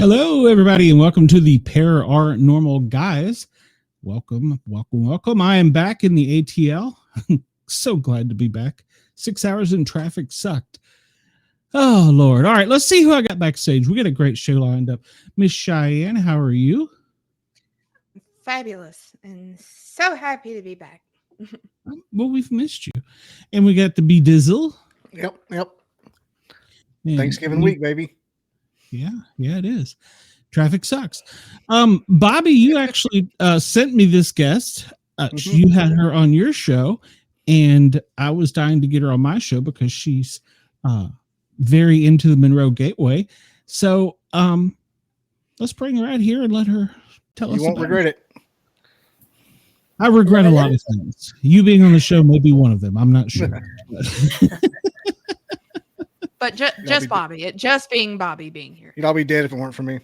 Hello, everybody, and welcome to the Paranormal Guyz. Welcome. I am back in the ATL. So glad to be back. 6 hours in traffic sucked. Oh, Lord. All right, let's see who I got backstage. We got a great show lined up. Miss Cheyenne, how are you? Fabulous, and so happy to be back. Well, we've missed you. And we got the B-Dizzle. Yep. And Thanksgiving week, baby. Yeah, it is. Traffic sucks. Bobby, you actually sent me this guest. You had her on your show, and I was dying to get her on my show because she's very into the Monroe Gateway. So let's bring her out here and let her tell us. You won't regret it. I regret a lot of things. You being on the show may be one of them. I'm not sure. But just Bobby, just being Bobby being here. You'd all be dead if it weren't for me.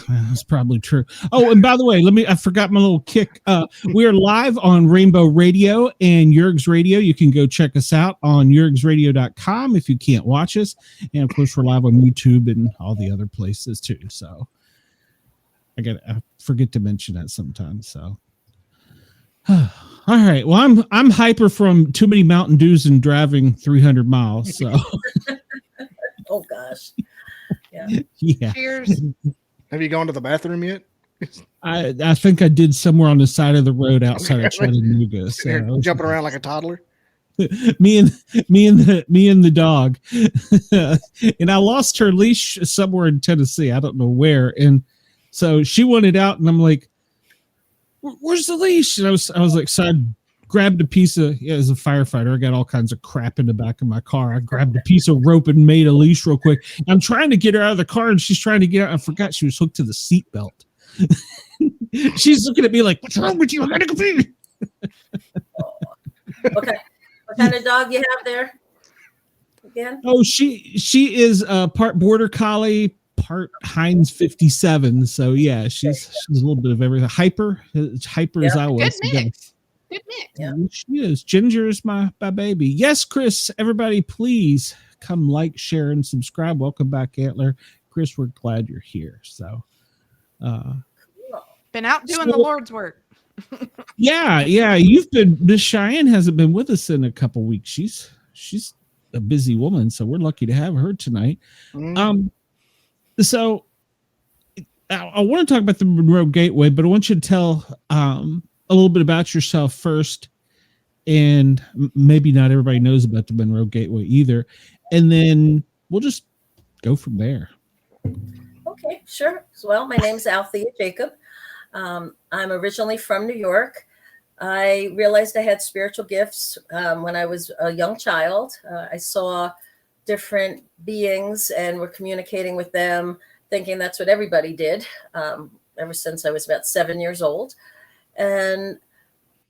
That's probably true. Oh, and by the way, I forgot my little kick. We are live on Rainbow Radio and Yerg's Radio. You can go check us out on yergsradio.com if you can't watch us. And of course, we're live on YouTube and all the other places too. So I forget to mention that sometimes. So all right. Well, I'm hyper from too many Mountain Dews and driving 300 miles. So oh gosh. Yeah. Cheers. Have you gone to the bathroom yet? I think I did somewhere on the side of the road outside of Chattanooga. So jumping around like a toddler. me and the dog. And I lost her leash somewhere in Tennessee. I don't know where. And so she wanted out, and I'm like, "Where's the leash?" And I was like, so I grabbed a piece of, as a firefighter, I got all kinds of crap in the back of my car. I grabbed a piece of rope and made a leash real quick. I'm trying to get her out of the car, and she's trying to get out. I forgot she was hooked to the seat belt. She's looking at me like, "What's wrong with you? I gotta go pee." Okay. What kind of dog you have there? Again? Oh, she is part border collie, part Heinz 57. So yeah, she's a little bit of everything. Hyper as I was. Good mix. Good mix. Yeah. She is. Ginger is my baby. Yes, Chris, everybody, please come like, share, and subscribe. Welcome back, Antler. Chris, we're glad you're here. So Been out doing the Lord's work. yeah. Miss Cheyenne hasn't been with us in a couple weeks. She's a busy woman, so we're lucky to have her tonight. So I want to talk about the Monroe Gateway, but I want you to tell a little bit about yourself first, and maybe not everybody knows about the Monroe Gateway either, and then we'll just go from there. Okay, sure. Well, my name's Alethea Jacob. I'm originally from New York. I realized I had spiritual gifts when I was a young child. I saw different beings and were communicating with them, thinking that's what everybody did, ever since I was about 7 years old. And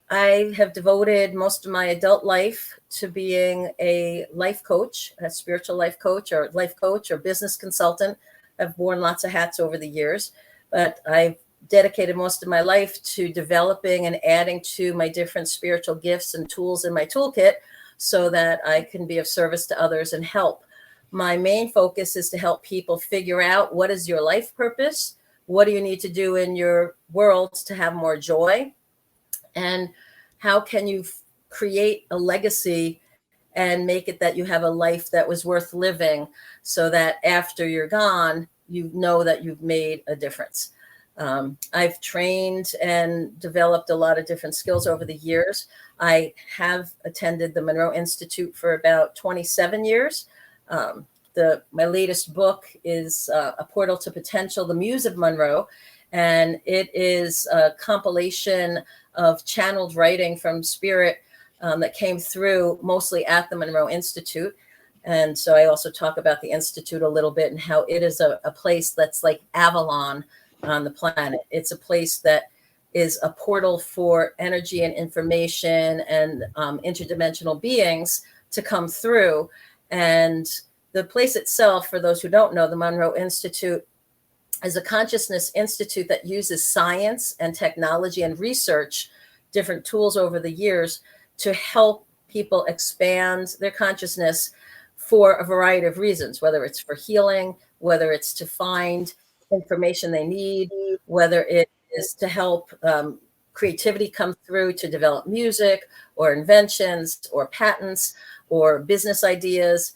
I have devoted most of my adult life to being a life coach, a spiritual life coach or business consultant. I've worn lots of hats over the years, but I've dedicated most of my life to developing and adding to my different spiritual gifts and tools in my toolkit so that I can be of service to others and help. My main focus is to help people figure out what is your life purpose. What do you need to do in your world to have more joy? And how can you create a legacy and make it that you have a life that was worth living so that after you're gone, you know that you've made a difference. I've trained and developed a lot of different skills over the years. I have attended the Monroe Institute for about 27 years. My latest book is A Portal to Potential, The Muse of Monroe. And it is a compilation of channeled writing from spirit that came through mostly at the Monroe Institute. And so I also talk about the Institute a little bit and how it is a place that's like Avalon on the planet. It's a place that is a portal for energy and information and interdimensional beings to come through. And the place itself, for those who don't know, the Monroe Institute is a consciousness institute that uses science and technology and research, different tools over the years to help people expand their consciousness for a variety of reasons, whether it's for healing, whether it's to find information they need, whether it is to help creativity come through to develop music or inventions or patents or business ideas,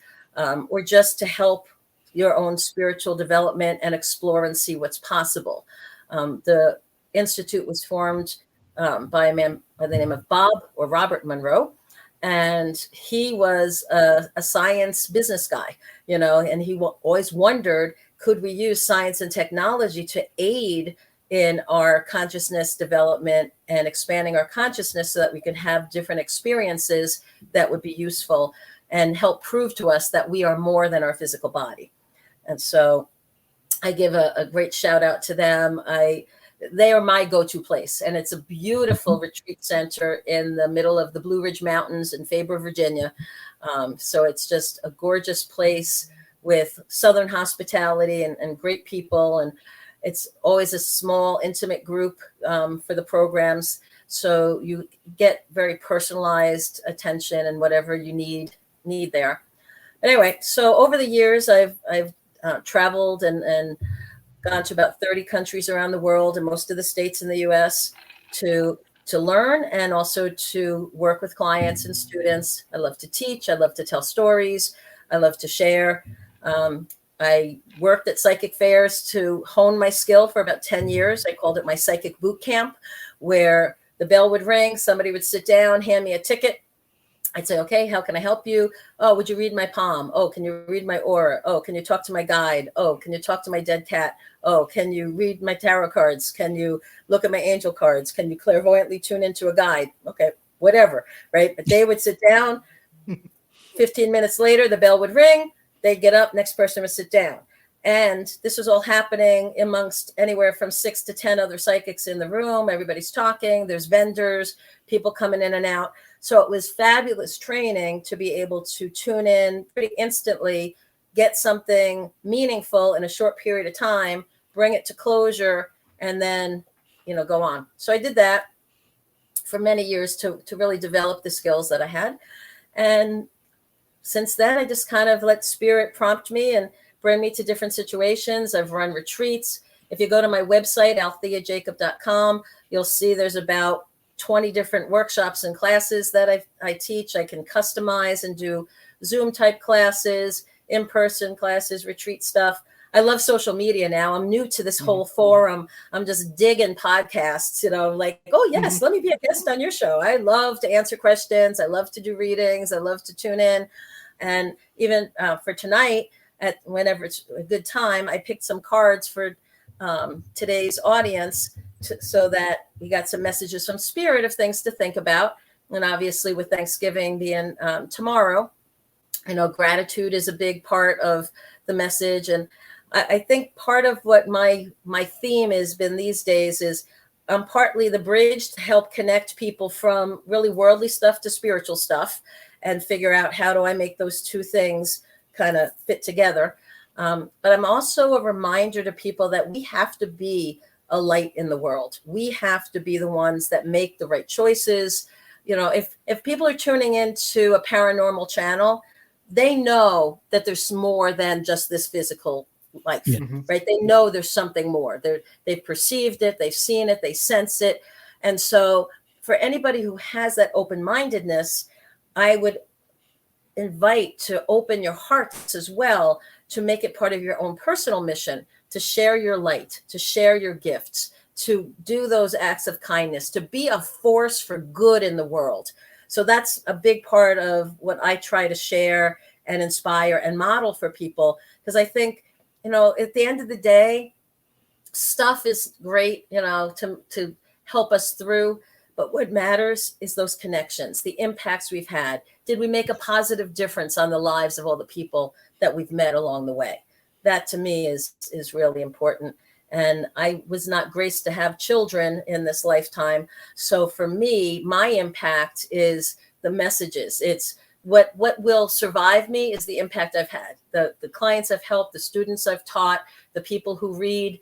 or just to help your own spiritual development and explore and see what's possible. The Institute was formed by a man by the name of Bob or Robert Monroe. And he was a science business guy, you know, and he always wondered, could we use science and technology to aid in our consciousness development and expanding our consciousness so that we can have different experiences that would be useful and help prove to us that we are more than our physical body. And so I give a great shout out to them. They are my go-to place, and it's a beautiful retreat center in the middle of the Blue Ridge Mountains in Faber, Virginia. So it's just a gorgeous place with Southern hospitality and great people. And it's always a small, intimate group for the programs. So you get very personalized attention and whatever you need there. Anyway, so over the years, I've traveled and gone to about 30 countries around the world and most of the states in the US to learn and also to work with clients and students. I love to teach. I love to tell stories. I love to share. I worked at psychic fairs to hone my skill for about 10 years. I called it my psychic boot camp, where the bell would ring, somebody would sit down, hand me a ticket. I'd say, okay, how can I help you? Oh, would you read my palm? Oh, can you read my aura? Oh, can you talk to my guide? Oh, can you talk to my dead cat? Oh, can you read my tarot cards? Can you look at my angel cards? Can you clairvoyantly tune into a guide? Okay, whatever, right? But they would sit down. 15 minutes later, the bell would ring. They'd get up, next person would sit down. And this was all happening amongst anywhere from 6 to 10 other psychics in the room. Everybody's talking. There's vendors, people coming in and out. So it was fabulous training to be able to tune in pretty instantly, get something meaningful in a short period of time, bring it to closure, and then, you know, go on. So I did that for many years to really develop the skills that I had. And since then, I just kind of let spirit prompt me and bring me to different situations. I've run retreats. If you go to my website, aletheajacob.com, you'll see there's about 20 different workshops and classes that I teach. I can customize and do Zoom type classes, in-person classes, retreat stuff. I love social media now. I'm new to this whole forum. I'm just digging podcasts, you know, like, oh yes, let me be a guest on your show. I love to answer questions. I love to do readings. I love to tune in. And even for tonight, at whenever it's a good time, I picked some cards for today's audience so that we got some messages from spirit of things to think about. And obviously with Thanksgiving being tomorrow, I know gratitude is a big part of the message. And I think part of what my theme has been these days is I'm partly the bridge to help connect people from really worldly stuff to spiritual stuff and figure out how do I make those two things kind of fit together. But I'm also a reminder to people that we have to be a light in the world. We have to be the ones that make the right choices. You know, if people are tuning into a paranormal channel, they know that there's more than just this physical life, right? They know there's something more. They've perceived it, they've seen it, they sense it. And so for anybody who has that open-mindedness, I would invite to open your hearts as well, to make it part of your own personal mission, to share your light, to share your gifts, to do those acts of kindness, to be a force for good in the world. So that's a big part of what I try to share and inspire and model for people. Because I think, you know, at the end of the day, stuff is great, you know, to help us through. But what matters is those connections, the impacts we've had. Did we make a positive difference on the lives of all the people that we've met along the way? That to me is really important. And I was not graced to have children in this lifetime. So for me, my impact is the messages. It's what will survive me is the impact I've had. The clients I've helped, the students I've taught, the people who read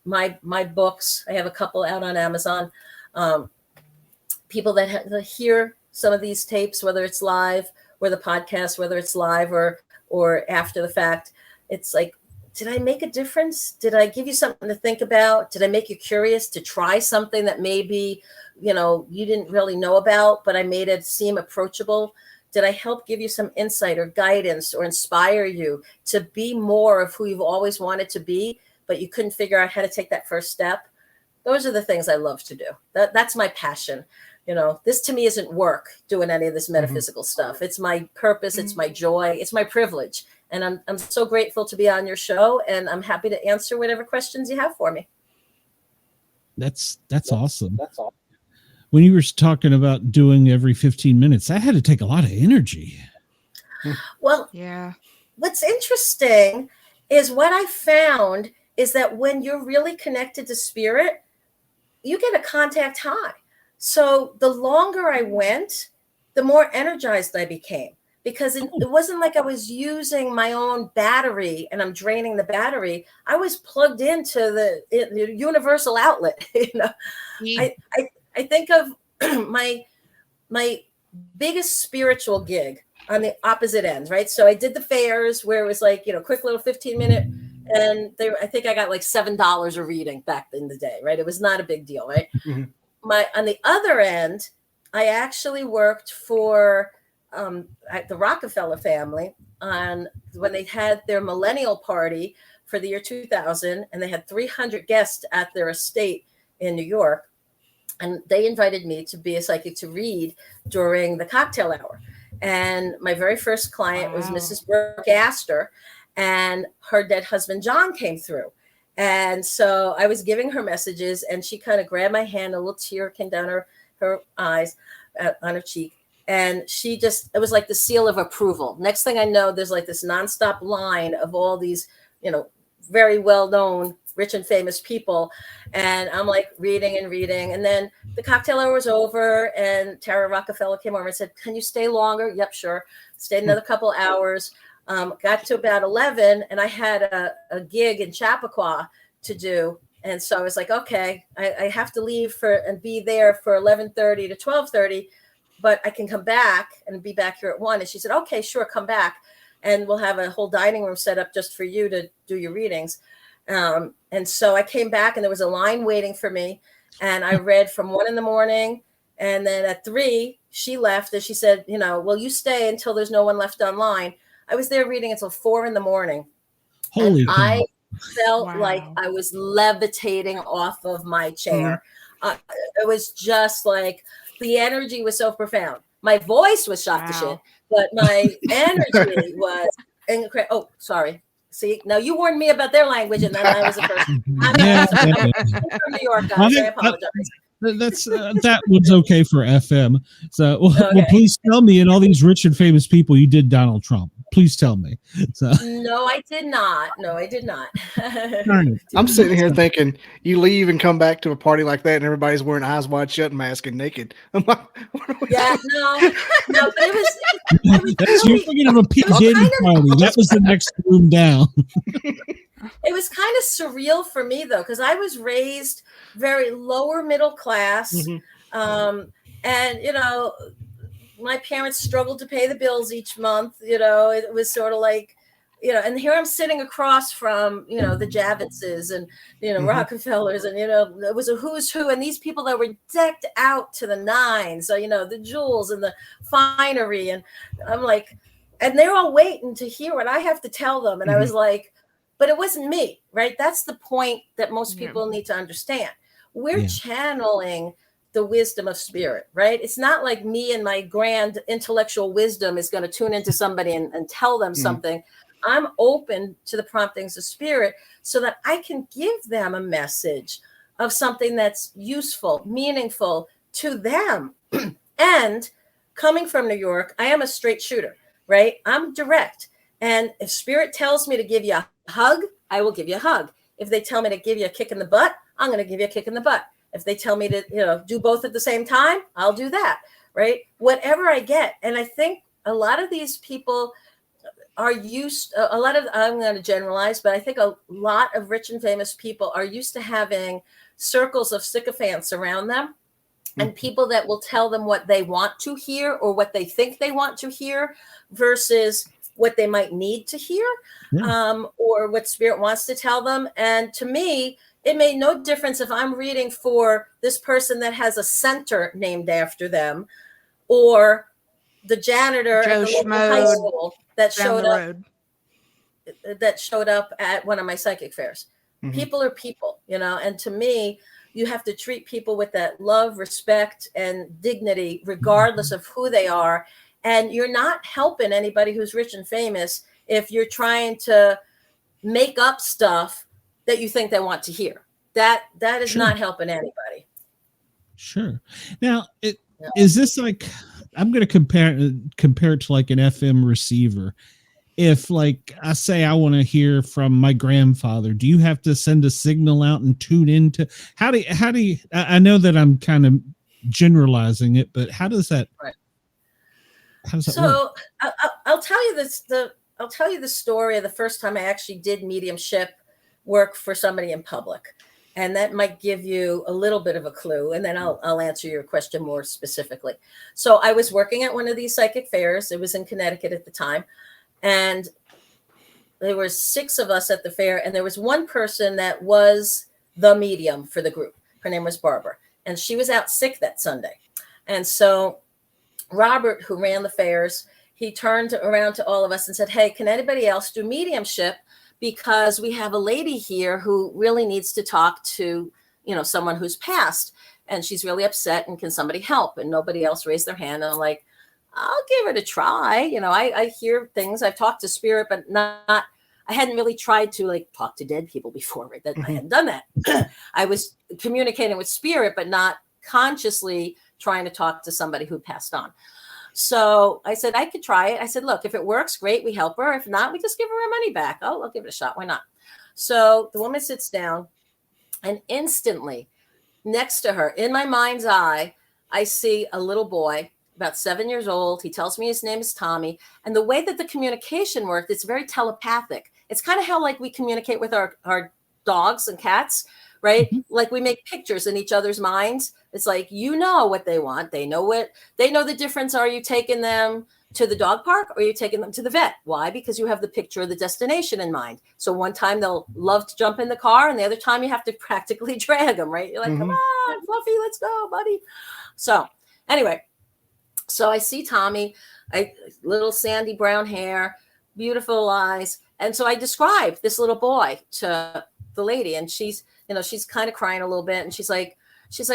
my books. I have a couple out on Amazon. People that hear some of these tapes, whether it's live or the podcast, whether it's live or after the fact. It's like did I make a difference? Did I give you something to think about? Did I make you curious to try something that maybe, you didn't really know about, but I made it seem approachable? Did I help give you some insight or guidance or inspire you to be more of who you've always wanted to be, but you couldn't figure out how to take that first step? Those are the things I love to do. That's my passion. This to me isn't work, doing any of this metaphysical stuff. It's my purpose. It's my joy. It's my privilege. And I'm so grateful to be on your show, and I'm happy to answer whatever questions you have for me. That's awesome. That's awesome. When you were talking about doing every 15 minutes, that had to take a lot of energy. Well, yeah. What's interesting is what I found is that when you're really connected to spirit, you get a contact high. So the longer I went, the more energized I became, because it wasn't like I was using my own battery and I'm draining the battery. I was plugged into the universal outlet. I think of my biggest spiritual gig on the opposite end, right? So I did the fairs where it was like, quick little 15-minute, and I think I got like $7 a reading back in the day, right? It was not a big deal, right? Mm-hmm. On the other end, I actually worked for the Rockefeller family when they had their millennial party for the year 2000, and they had 300 guests at their estate in New York. And they invited me to be a psychic to read during the cocktail hour. And my very first client was Mrs. Brooke Astor, and her dead husband, John, came through. And so I was giving her messages, and she kind of grabbed my hand, a little tear came down her eyes, on her cheek. And it was like the seal of approval. Next thing I know, there's like this nonstop line of all these, very well-known, rich and famous people. And I'm like reading. And then the cocktail hour was over, and Tara Rockefeller came over and said, "Can you stay longer?" Yep, sure. Stayed another couple hours. Got to about 11, and I had a gig in Chappaqua to do. And so I was like, okay, I have to leave and be there for 11:30 to 12:30, but I can come back and be back here at 1. And she said, okay, sure, come back. And we'll have a whole dining room set up just for you to do your readings. And so I came back, and there was a line waiting for me. And I read from 1 a.m. And then at 3, she left, and she said, will you stay until there's no one left online? I was there reading until 4 a.m. Holy cow. I felt like I was levitating off of my chair. It was just like the energy was so profound. My voice was shot to shit, but my energy was incredible. Oh, sorry. See, now you warned me about their language, and then I was the first. I'm from New York, guys. I apologize. That was okay for FM. So, well, please tell me, and all these rich and famous people, you did Donald Trump. Please tell me. So. No, I did not. I'm sitting here thinking you leave and come back to a party like that, and everybody's wearing eyes wide shut and mask and naked. I'm like, yeah, no, but it was you're thinking of a P. Diddy party. That was the next room down. It was kind of surreal for me, though, because I was raised very lower middle class. Mm-hmm. And, my parents struggled to pay the bills each month. It was sort of like, and here I'm sitting across from, the Javitzes and, mm-hmm. Rockefellers, and, it was a who's who. And these people that were decked out to the nines. So, the jewels and the finery. And I'm like, and they're all waiting to hear what I have to tell them. And mm-hmm. I was like, but it wasn't me, right? That's the point that most people need to understand. We're channeling the wisdom of spirit, right? It's not like me and my grand intellectual wisdom is going to tune into somebody and tell them something. I'm open to the promptings of spirit so that I can give them a message of something that's useful, meaningful to them. And coming from New York, I am a straight shooter, right? I'm direct. And if spirit tells me to give you a hug, I will give you a hug. If they tell me to give you a kick in the butt, I'm going to give you a kick in the butt. If they tell me to, do both at the same time, I'll do that, right? Whatever I get. And I think a lot of these people are used, I'm going to generalize, but I think a lot of rich and famous people are used to having circles of sycophants around them and people that will tell them what they want to hear or what they think they want to hear versus what they might need to hear, or what spirit wants to tell them. And to me, it made no difference if I'm reading for this person that has a center named after them, or the janitor at the local high school that showed up at one of my psychic fairs. Mm-hmm. People are people, you know, and to me, you have to treat people with that love, respect, and dignity, regardless of who they are. And you're not helping anybody who's rich and famous if you're trying to make up stuff that you think they want to hear. That is not helping anybody. Sure. Now, is this like, I'm going to compare it to like an FM receiver. If like I say I want to hear from my grandfather, do you have to send a signal out and tune into how do you I know that I'm kind of generalizing it, but how does that work? I'll tell you this, I'll tell you the story of the first time I actually did mediumship work for somebody in public. And that might give you a little bit of a clue. And then I'll answer your question more specifically. So I was working at one of these psychic fairs. It was in Connecticut at the time. And there were 6 of us at the fair. And there was one person that was the medium for the group. Her name was Barbara. And she was out sick that Sunday. And so Robert, who ran the fairs, he turned around to all of us and said, hey, can anybody else do mediumship? Because we have a lady here who really needs to talk to, you know, someone who's passed, and she's really upset, and can somebody help? And nobody else raised their hand. And I'm like, I'll give it a try. You know, I hear things. I've talked to spirit, but I hadn't really tried to like talk to dead people before, right? I hadn't done that. I was communicating with spirit, but not consciously trying to talk to somebody who passed on. So I said, I could try it. I said, look, if it works, great, we help her. If not, we just give her her money back. I'll give it a shot. Why not? So the woman sits down, and instantly next to her, in my mind's eye, I see a little boy, about 7 years old. He tells me his name is Tommy. And the way that the communication worked, it's very telepathic. It's kind of how like we communicate with our dogs and cats, right? Mm-hmm. Like we make pictures in each other's minds. It's like, you know what they want. They know the difference. Are you taking them to the dog park, or are you taking them to the vet? Why? Because you have the picture of the destination in mind. So one time they'll love to jump in the car, and the other time you have to practically drag them, right? You're like, come on, Fluffy, let's go, buddy. So anyway, so I see Tommy, little sandy brown hair, beautiful eyes. And so I described this little boy to the lady, and she's kind of crying a little bit. And she's like,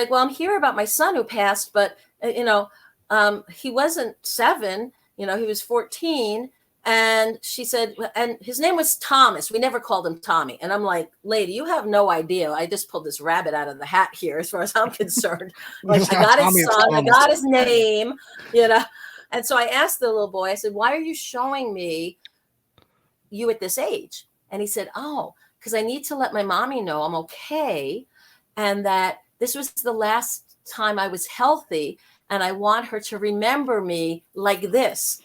well, I'm here about my son who passed, but he wasn't 7, he was 14. And she said, and his name was Thomas. We never called him Tommy. And I'm like, lady, you have no idea. I just pulled this rabbit out of the hat here, as far as I'm concerned. Like, I got his son, I got his name, And so I asked the little boy, I said, why are you showing me you at this age? And he said, oh, because I need to let my mommy know I'm okay, and that this was the last time I was healthy, and I want her to remember me like this.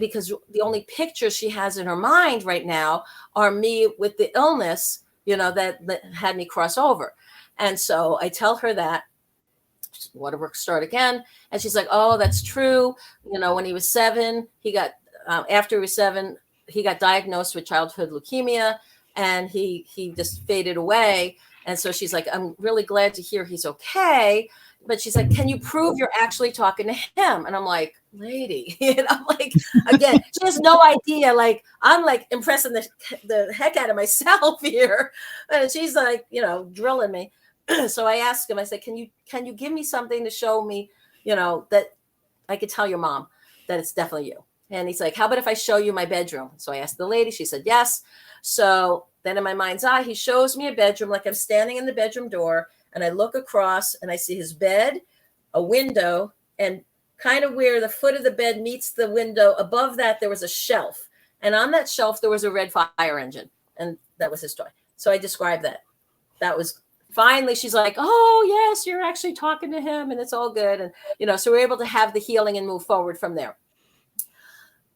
Because the only pictures she has in her mind right now are me with the illness, that had me cross over. And so I tell her that. Waterworks start again. And she's like, oh, that's true. When he was 7, after he was 7, he got diagnosed with childhood leukemia, and he just faded away. And so she's like, I'm really glad to hear he's okay. But she's like, can you prove you're actually talking to him? And I'm like, lady, like, again, she has no idea. Like, I'm like impressing the heck out of myself here. And she's like, drilling me. So I asked him, I said, can you give me something to show me, that I could tell your mom that it's definitely you? And he's like, how about if I show you my bedroom? So I asked the lady, she said, yes. So then in my mind's eye, he shows me a bedroom, like I'm standing in the bedroom door, and I look across and I see his bed, a window, and kind of where the foot of the bed meets the window, above that, there was a shelf. And on that shelf, there was a red fire engine. And that was his toy. So I described that. That was finally, she's like, oh, yes, you're actually talking to him, and it's all good. And, so we're able to have the healing and move forward from there.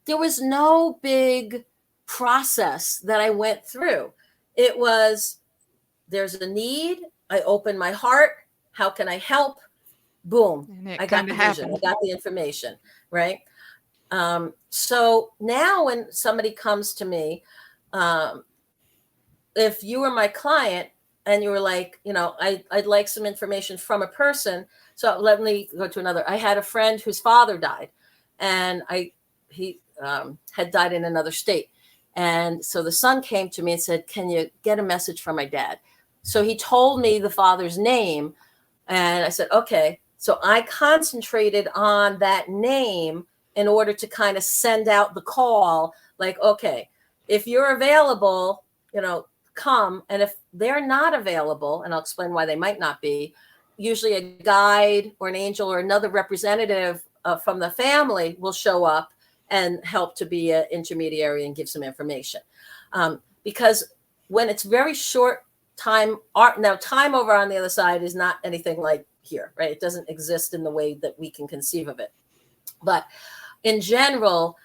There was no big process that I went through. It was, there's a need. I open my heart. How can I help? Boom. I got the vision. I got the information. Right. So now when somebody comes to me, if you were my client and you were like, I'd like some information from a person. So let me go to another. I had a friend whose father died, and he had died in another state. And so the son came to me and said, can you get a message from my dad? So he told me the father's name, and I said, okay. So I concentrated on that name in order to kind of send out the call, like, okay, if you're available, come. And if they're not available, and I'll explain why they might not be, usually a guide or an angel or another representative from the family will show up and help to be an intermediary and give some information. Because when it's very short time, now time over on the other side is not anything like here, right? It doesn't exist in the way that we can conceive of it. But in general,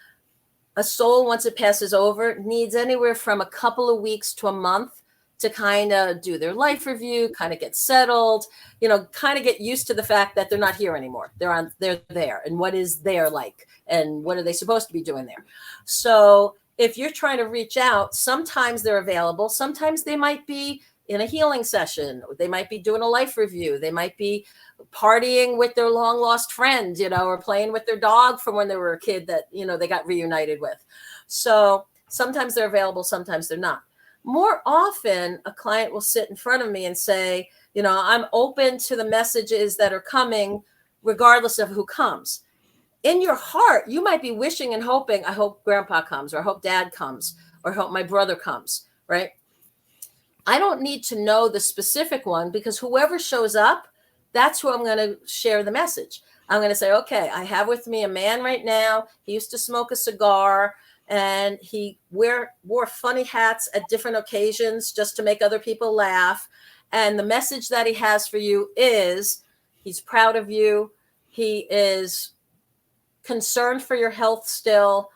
a soul, once it passes over, needs anywhere from a couple of weeks to a month to kind of do their life review, kind of get settled, kind of get used to the fact that they're not here anymore. They're there. And what is there like? And what are they supposed to be doing there? So if you're trying to reach out, sometimes they're available. Sometimes they might be in a healing session. They might be doing a life review. They might be partying with their long lost friend, or playing with their dog from when they were a kid that, they got reunited with. So sometimes they're available, sometimes they're not. More often, a client will sit in front of me and say, I'm open to the messages that are coming, regardless of who comes. In your heart, you might be wishing and hoping, I hope grandpa comes, or I hope dad comes, or I hope my brother comes, right? I don't need to know the specific one, because whoever shows up, that's who I'm going to share the message. I'm going to say, okay, I have with me a man right now. He used to smoke a cigar, and he wore funny hats at different occasions just to make other people laugh. And the message that he has for you is he's proud of you. He is concerned for your health still,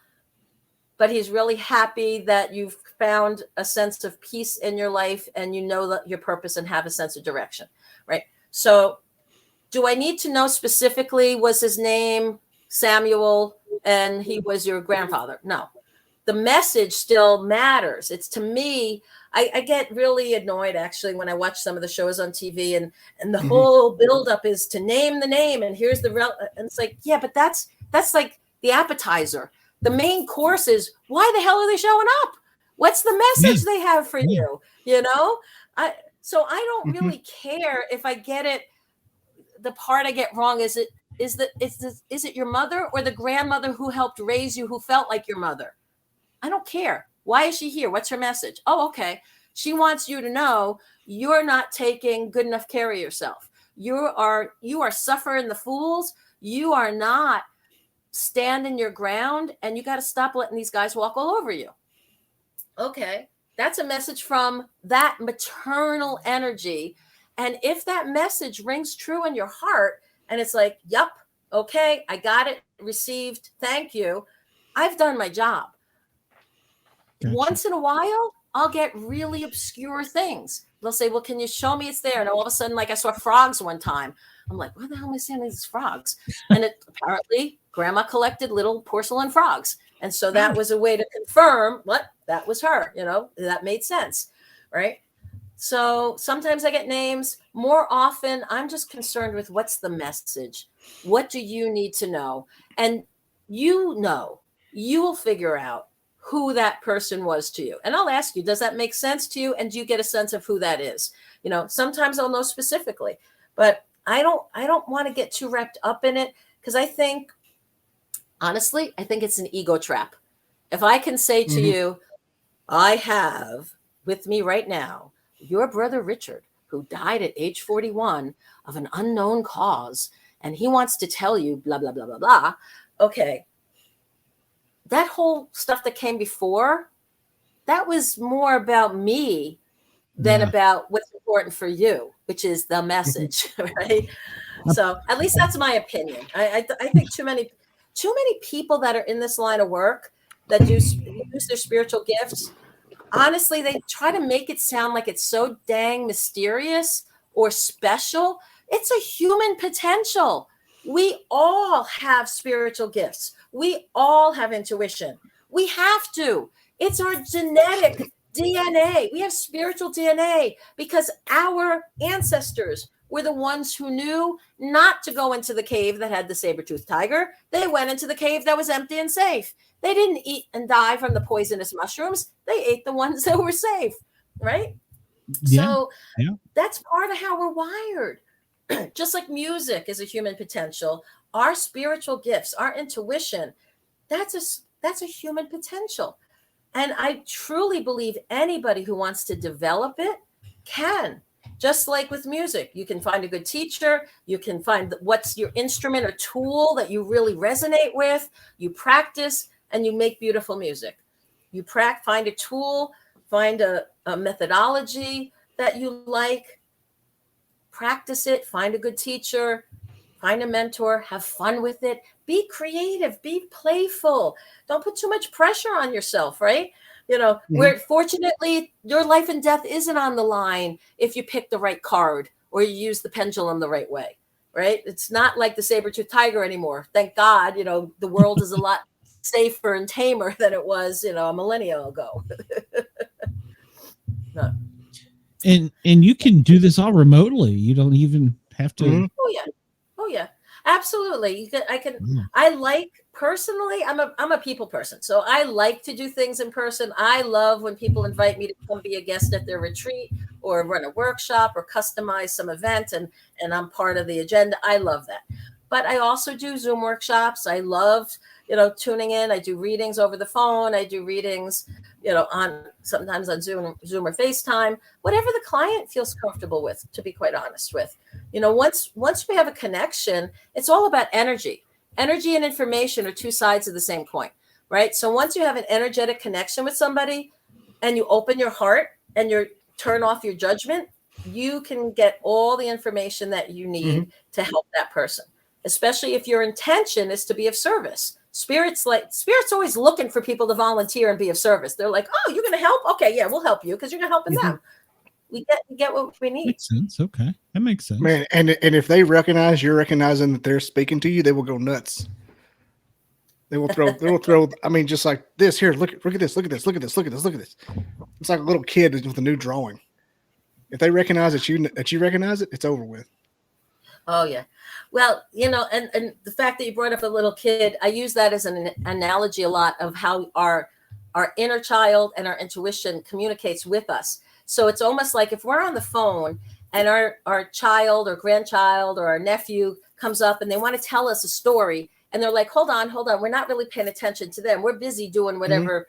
but he's really happy that you've found a sense of peace in your life, and you know that your purpose and have a sense of direction, right? So do I need to know specifically, was his name Samuel and he was your grandfather? No. The message still matters. It's, to me, I get really annoyed actually when I watch some of the shows on TV and the whole buildup is to name the name, and here's the and it's like, yeah, but that's like the appetizer. The main course is, why the hell are they showing up? What's the message they have for you? So I don't really care if I get it. The part I get wrong is it your mother or the grandmother who helped raise you, who felt like your mother? I don't care. Why is she here? What's her message? Oh, okay. She wants you to know you're not taking good enough care of yourself. You are suffering the fools. You are not standing your ground, and you got to stop letting these guys walk all over you. Okay. That's a message from that maternal energy. And if that message rings true in your heart, and it's like, yep, okay, I got it, received, thank you, I've done my job. Gotcha. Once in a while, I'll get really obscure things. They'll say, well, can you show me it's there? And all of a sudden, like, I saw frogs one time. I'm like, where the hell am I seeing these frogs? And it apparently grandma collected little porcelain frogs. And so that was a way to confirm what that was her, that made sense. Right. So sometimes I get names. More often, I'm just concerned with what's the message? What do you need to know? And you will figure out who that person was to you. And I'll ask you, does that make sense to you? And do you get a sense of who that is? Sometimes I'll know specifically, but I don't want to get too wrapped up in it, because honestly, I think it's an ego trap. If I can say to you, I have with me right now your brother Richard, who died at age 41 of an unknown cause, and he wants to tell you blah, blah, blah, blah, blah. Okay. That whole stuff that came before, that was more about me than about what's important for you, which is the message, right? So at least that's my opinion. I think too many people that are in this line of work that use their spiritual gifts, honestly, they try to make it sound like it's so dang mysterious or special. It's a human potential. We all have spiritual gifts. We all have intuition. We have to. It's our genetic DNA. We have spiritual DNA because our ancestors were the ones who knew not to go into the cave that had the saber-toothed tiger. They went into the cave that was empty and safe. They didn't eat and die from the poisonous mushrooms. They ate the ones that were safe, right? Yeah. So Yeah. that's part of how we're wired. Just like music is a human potential, our spiritual gifts, our intuition, that's a human potential. And I truly believe anybody who wants to develop it can. Just like with music, you can find a good teacher, you can find what's your instrument or tool that you really resonate with, you practice, and you make beautiful music. You find a tool, find a methodology that you like, practice it, find a good teacher, find a mentor, have fun with it, be creative, be playful. Don't put too much pressure on yourself, right? You know, where fortunately your life and death isn't on the line if you pick the right card or you use the pendulum the right way, right? It's not like the saber-toothed tiger anymore. Thank God, you know, the world is a lot safer and tamer than it was, you know, a millennia ago. No. And you can do this all remotely. You don't even have to. Oh yeah, absolutely. I like, personally, I'm a people person, so I like to do things in person. I love when people invite me to come be a guest at their retreat or run a workshop or customize some event, and I'm part of the agenda. I love that. But I also do Zoom workshops. I love, you know, tuning in. I do readings over the phone. I do readings, you know, sometimes on Zoom or FaceTime, whatever the client feels comfortable with, to be quite honest with. You know, once we have a connection, it's all about energy. Energy and information are two sides of the same coin, right? So once you have an energetic connection with somebody and you open your heart and you turn off your judgment, you can get all the information that you need to help that person, especially if your intention is to be of service. Spirit's always looking for people to volunteer and be of service. They're like, oh, you're going to help? Okay, yeah, we'll help you because you're going to help them. We get what we need. Makes sense. Okay, that makes sense. Man, and if they recognize you're recognizing that they're speaking to you, they will go nuts. They will throw. I mean, just like this. Here, look at this. Look at this. Look at this. Look at this. Look at this. It's like a little kid with a new drawing. If they recognize that you recognize it, it's over with. Oh yeah. Well, you know, and the fact that you brought up a little kid, I use that as an analogy a lot of how our inner child and our intuition communicates with us. So it's almost like if we're on the phone and our child or grandchild or our nephew comes up and they want to tell us a story and they're like, hold on, we're not really paying attention to them. We're busy doing whatever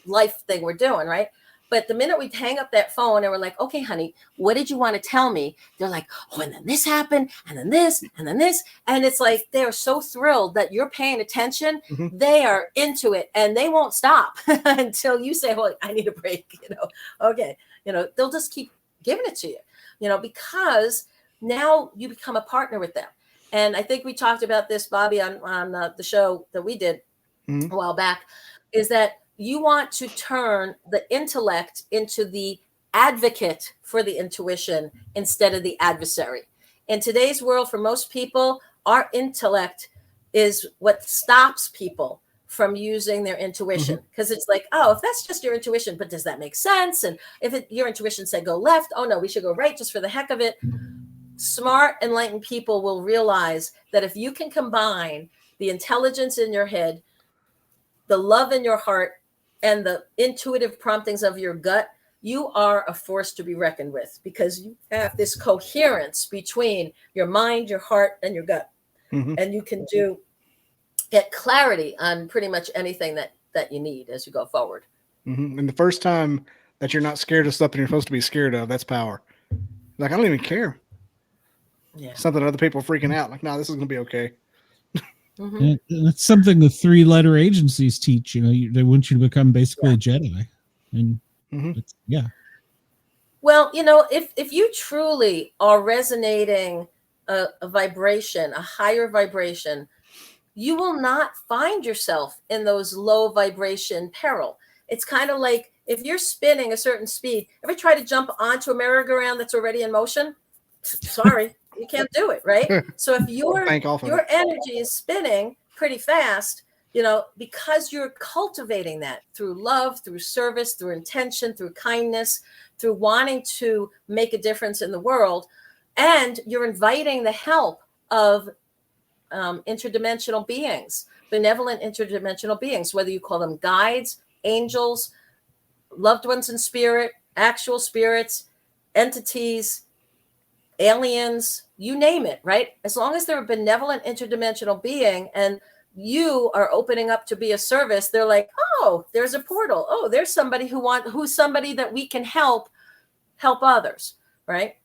life thing we're doing, right? But the minute we hang up that phone and we're like, okay, honey, what did you want to tell me? They're like, oh, and then this happened, and then this, and then this. And it's like they're so thrilled that you're paying attention. They are into it, and they won't stop until you say, well, I need a break, you know. Okay, you know, they'll just keep giving it to you, you know, because now you become a partner with them. And I think we talked about this, Bobby, on the show that we did a while back, is that you want to turn the intellect into the advocate for the intuition instead of the adversary. In today's world, for most people, our intellect is what stops people from using their intuition, because it's like, oh, if that's just your intuition, but does that make sense? And if your intuition said go left, oh no, we should go right just for the heck of it. Smart, enlightened people will realize that if you can combine the intelligence in your head, the love in your heart, and the intuitive promptings of your gut, you are a force to be reckoned with, because you have this coherence between your mind, your heart, and your gut. And you can get clarity on pretty much anything that you need as you go forward. And the first time that you're not scared of something you're supposed to be scared of, that's power. Like, I don't even care. Yeah. Something other people are freaking out. Like, no, this is going to be okay. And that's something the 3-letter agencies teach. You know, they want you to become basically a Jedi. And yeah. Well, you know, if you truly are resonating a vibration, a higher vibration, you will not find yourself in those low vibration peril. It's kind of like if you're spinning a certain speed, ever try to jump onto a merry-go-round that's already in motion? sorry, you can't do it, right? So if your Bank off of your it. energy is spinning pretty fast, because you're cultivating that through love, through service, through intention, through kindness, through wanting to make a difference in the world, and you're inviting the help of interdimensional beings, benevolent interdimensional beings, whether you call them guides, angels, loved ones in spirit, actual spirits, entities, aliens, you name it, right? As long as they're a benevolent interdimensional being and you are opening up to be a service, they're like, oh, there's a portal. Oh, there's somebody who's somebody that we can help others, right?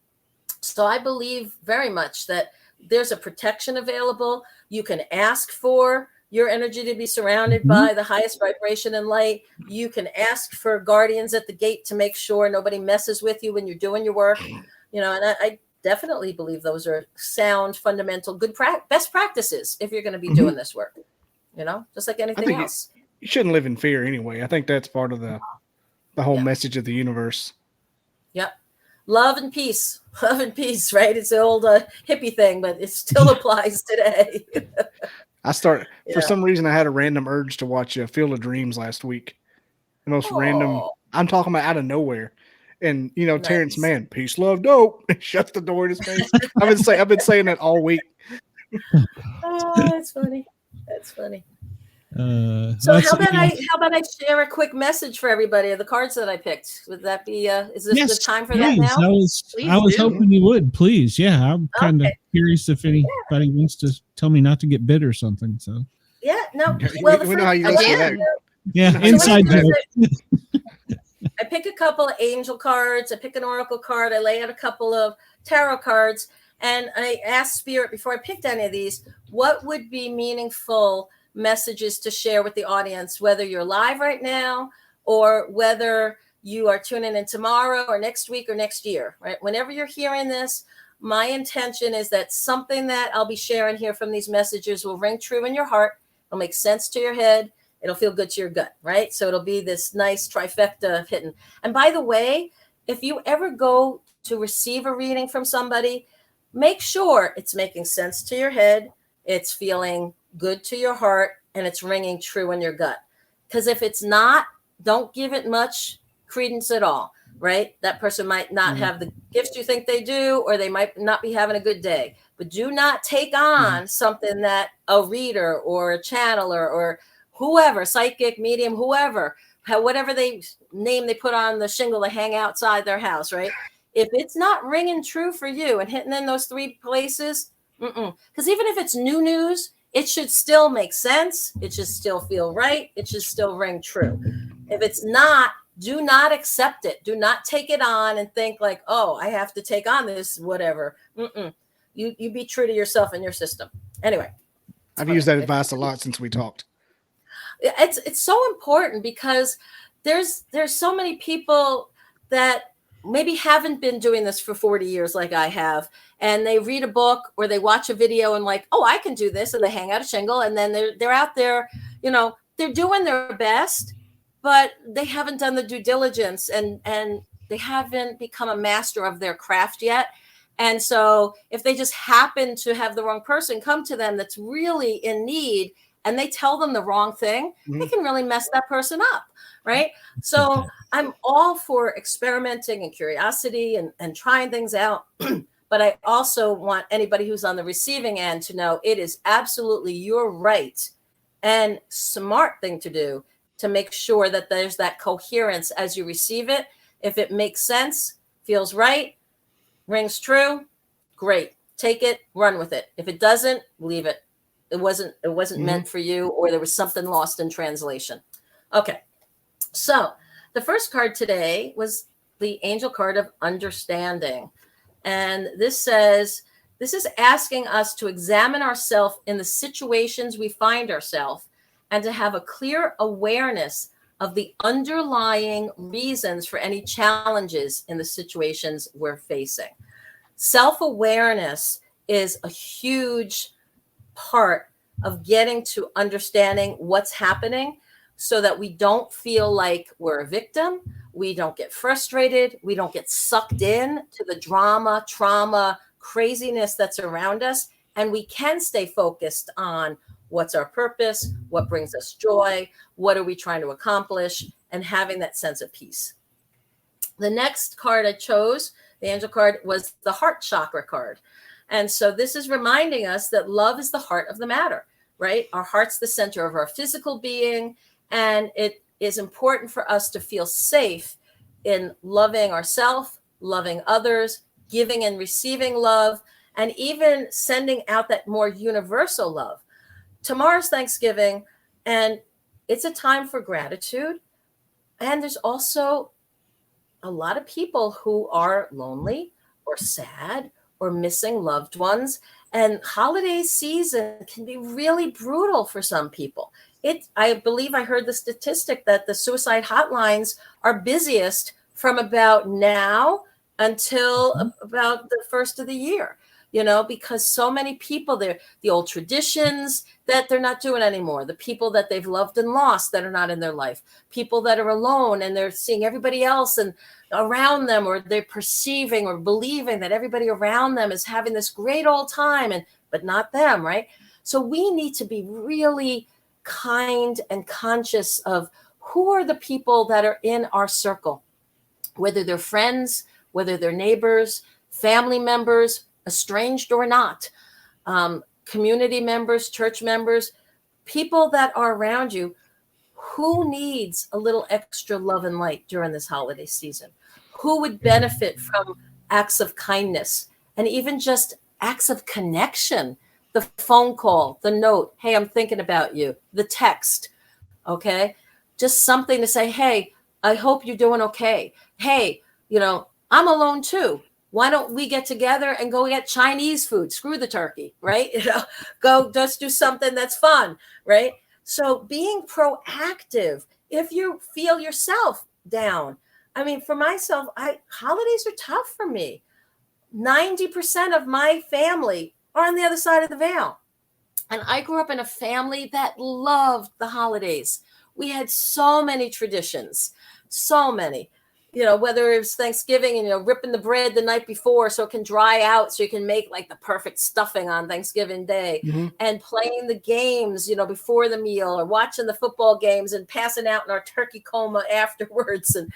So I believe very much that there's a protection available. You can ask for your energy to be surrounded by the highest vibration and light. You can ask for guardians at the gate to make sure nobody messes with you when you're doing your work. And I definitely believe those are sound, fundamental, good best practices if you're going to be doing this work, just like anything else. You shouldn't live in fear anyway. I think that's part of the whole message of the universe. Yep. Love and peace, right? It's the old hippie thing, but it still applies today. For some reason, I had a random urge to watch Field of Dreams last week. The most random, I'm talking about out of nowhere. And, Nice. Terrence Mann, peace, love, dope. Shuts the door in his face. I've been saying that all week. Oh, that's funny. That's funny. So how about I share a quick message for everybody of the cards that I picked? Would that be is this the time for that now? I was hoping you would, please. Yeah, I'm kind of curious if anybody wants to tell me not to get bit or something. So no. Well, we know how you listen to that. Yeah, inside joke. I pick a couple of angel cards. I pick an oracle card. I lay out a couple of tarot cards, and I ask Spirit before I picked any of these, what would be meaningful messages to share with the audience, whether you're live right now or whether you are tuning in tomorrow or next week or next year, right? Whenever you're hearing this, my intention is that something that I'll be sharing here from these messages will ring true in your heart. It'll make sense to your head. It'll feel good to your gut, right? So it'll be this nice trifecta of hitting. And by the way, if you ever go to receive a reading from somebody, make sure it's making sense to your head, it's feeling good to your heart, and it's ringing true in your gut. Because if it's not, don't give it much credence at all, right? That person might not have the gifts you think they do, or they might not be having a good day. But do not take on something that a reader or a channeler or whoever, psychic, medium, whoever, whatever name they put on the shingle to hang outside their house, right? If it's not ringing true for you and hitting in those three places, because even if it's new news, it should still make sense. It should still feel right. It should still ring true. If it's not, do not accept it. Do not take it on and think like, oh, I have to take on this, whatever. You be true to yourself and your system. Anyway. I've used that advice a lot since we talked. It's so important because there's so many people that maybe haven't been doing this for 40 years like I have, and they read a book or they watch a video and like, oh, I can do this, and they hang out a shingle, and then they're out there, they're doing their best, but they haven't done the due diligence and they haven't become a master of their craft yet. And so if they just happen to have the wrong person come to them that's really in need, and they tell them the wrong thing, they can really mess that person up, right? So I'm all for experimenting and curiosity and trying things out. But I also want anybody who's on the receiving end to know it is absolutely your right and smart thing to do to make sure that there's that coherence as you receive it. If it makes sense, feels right, rings true, great. Take it, run with it. If it doesn't, leave it. It wasn't meant for you, or there was something lost in translation. Okay. So the first card today was the angel card of understanding. And this is asking us to examine ourselves in the situations we find ourselves and to have a clear awareness of the underlying reasons for any challenges in the situations we're facing. Self-awareness is a huge part of getting to understanding what's happening so that we don't feel like we're a victim We don't get frustrated. We don't get sucked in to the drama, trauma, craziness that's around us. And we can stay focused on what's our purpose, what brings us joy, what are we trying to accomplish, and having that sense of peace. The next card I chose, the angel card, was the heart chakra card. And so this is reminding us that love is the heart of the matter, right? Our heart's the center of our physical being, and it is important for us to feel safe in loving ourselves, loving others, giving and receiving love, and even sending out that more universal love. Tomorrow's Thanksgiving, and it's a time for gratitude. And there's also a lot of people who are lonely or sad or missing loved ones. And holiday season can be really brutal for some people. I believe I heard the statistic that the suicide hotlines are busiest from about now until about the first of the year, because so many people, the old traditions that they're not doing anymore, the people that they've loved and lost that are not in their life, people that are alone and they're seeing everybody else and around them, or they're perceiving or believing that everybody around them is having this great old time, but not them, right? So we need to be really kind and conscious of who are the people that are in our circle, whether they're friends, whether they're neighbors, family members, estranged or not, community members, church members, people that are around you. Who needs a little extra love and light during this holiday season? Who would benefit from acts of kindness and even just acts of connection? The phone call, the note, hey, I'm thinking about you, the text, okay? Just something to say, hey, I hope you're doing okay. Hey, I'm alone too. Why don't we get together and go get Chinese food? Screw the turkey, right? Go just do something that's fun, right? So being proactive, if you feel yourself down. I mean, for myself, holidays are tough for me. 90% of my family are on the other side of the veil. And I grew up in a family that loved the holidays. We had so many traditions, so many. Whether it was Thanksgiving and, ripping the bread the night before so it can dry out so you can make like the perfect stuffing on Thanksgiving Day, and playing the games, before the meal, or watching the football games and passing out in our turkey coma afterwards, and,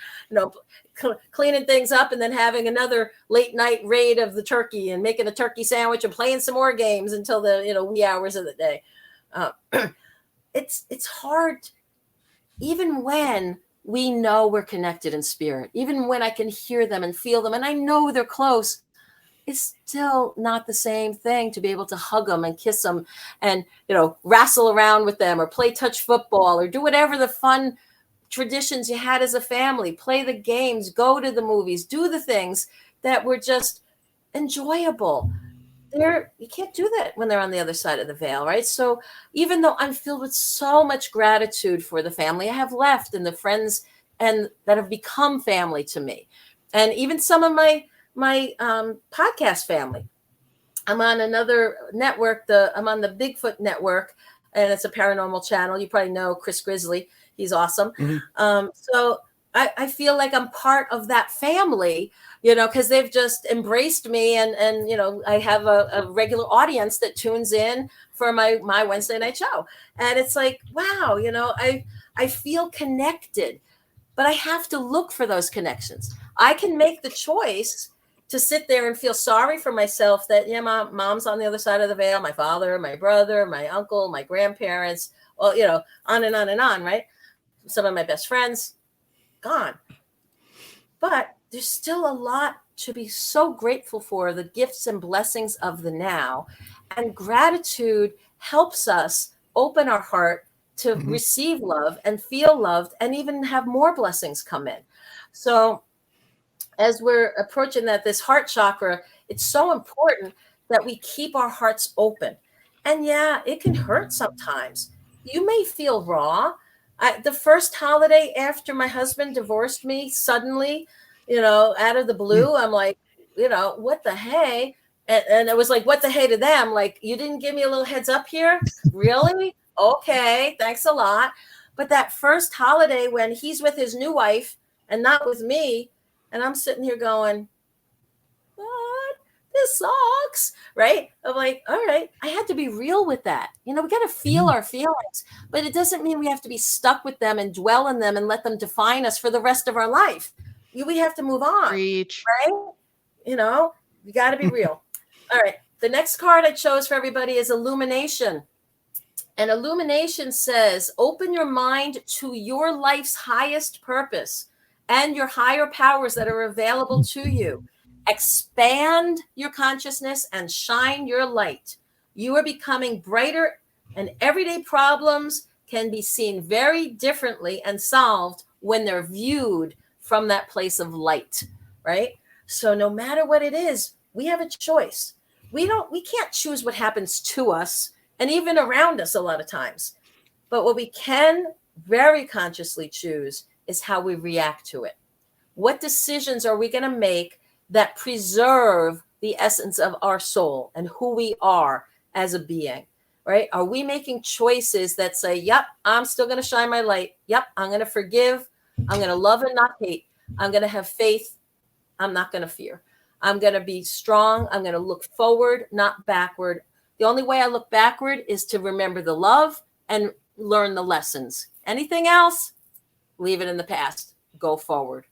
cleaning things up and then having another late night raid of the turkey and making a turkey sandwich and playing some more games until the, wee hours of the day. It's hard, even when we know we're connected in spirit, even when I can hear them and feel them and I know they're close, it's still not the same thing to be able to hug them and kiss them and, wrestle around with them or play touch football or do whatever the fun traditions you had as a family, play the games, go to the movies, do the things that were just enjoyable. You can't do that when they're on the other side of the veil, right? So even though I'm filled with so much gratitude for the family I have left and the friends and that have become family to me, and even some of my podcast family. I'm on another network. I'm on the Bigfoot network, and it's a paranormal channel. You probably know Chris Grizzly. He's awesome. So I feel like I'm part of that family, because they've just embraced me, and I have a regular audience that tunes in for my Wednesday night show. And it's like, wow, I feel connected, but I have to look for those connections. I can make the choice to sit there and feel sorry for myself that, my mom's on the other side of the veil, my father, my brother, my uncle, my grandparents, well, on and on and on, right? Some of my best friends gone. But there's still a lot to be so grateful for, the gifts and blessings of the now. And gratitude helps us open our heart to receive love and feel loved and even have more blessings come in. So as we're approaching this heart chakra, it's so important that we keep our hearts open. And yeah, it can hurt sometimes. You may feel raw. The first holiday after my husband divorced me suddenly, out of the blue, I'm like, what the hey? And it was like, what the hey to them? Like, you didn't give me a little heads up here? Really? Okay, thanks a lot. But that first holiday when he's with his new wife and not with me. And I'm sitting here going, what? This sucks, right? I'm like, all right, I had to be real with that. We got to feel our feelings, but it doesn't mean we have to be stuck with them and dwell in them and let them define us for the rest of our life. We have to move on, Preach. right? You got to be real. All right. The next card I chose for everybody is Illumination. And Illumination says, open your mind to your life's highest purpose and your higher powers that are available to you. Expand your consciousness and shine your light. You are becoming brighter, and everyday problems can be seen very differently and solved when they're viewed from that place of light, right? So no matter what it is, we have a choice. We can't choose what happens to us and even around us a lot of times. But what we can very consciously choose is how we react to it. What decisions are we going to make that preserve the essence of our soul and who we are as a being, right? Are we making choices that say, yep, I'm still going to shine my light. Yep, I'm going to forgive. I'm going to love and not hate. I'm going to have faith. I'm not going to fear. I'm going to be strong. I'm going to look forward, not backward. The only way I look backward is to remember the love and learn the lessons. Anything else, leave it in the past. Go forward.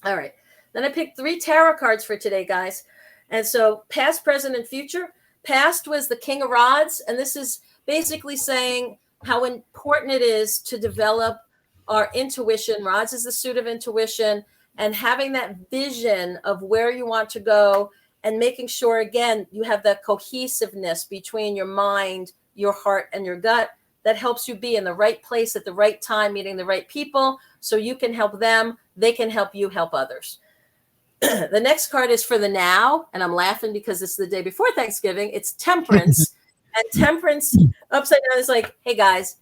All right. Then I picked 3 tarot cards for today, guys. And so past, present, and future. Past was the King of Rods. And this is basically saying how important it is to develop our intuition. Rods is the suit of intuition, and having that vision of where you want to go and making sure, again, you have that cohesiveness between your mind, your heart, and your gut that helps you be in the right place at the right time, meeting the right people so you can help them. They can help you help others. The next card is for the now, and I'm laughing because it's the day before Thanksgiving. It's Temperance. And Temperance upside down is like, hey, guys,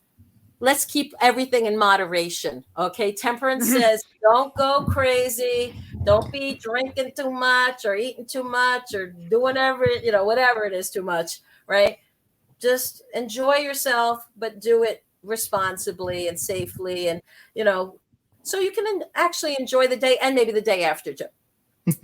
let's keep everything in moderation. Okay. Temperance says, don't go crazy. Don't be drinking too much or eating too much or do whatever it is too much. Right. Just enjoy yourself, but do it responsibly and safely. And, so you can actually enjoy the day and maybe the day after too.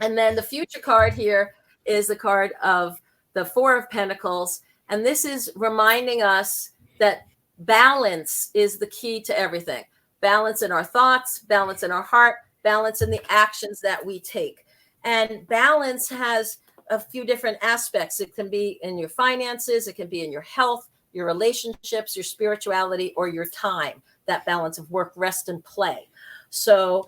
And then the future card here is the card of the 4 of Pentacles. And this is reminding us that balance is the key to everything. Balance in our thoughts, balance in our heart, balance in the actions that we take. And balance has a few different aspects. It can be in your finances, it can be in your health, your relationships, your spirituality, or your time. That balance of work, rest, and play. So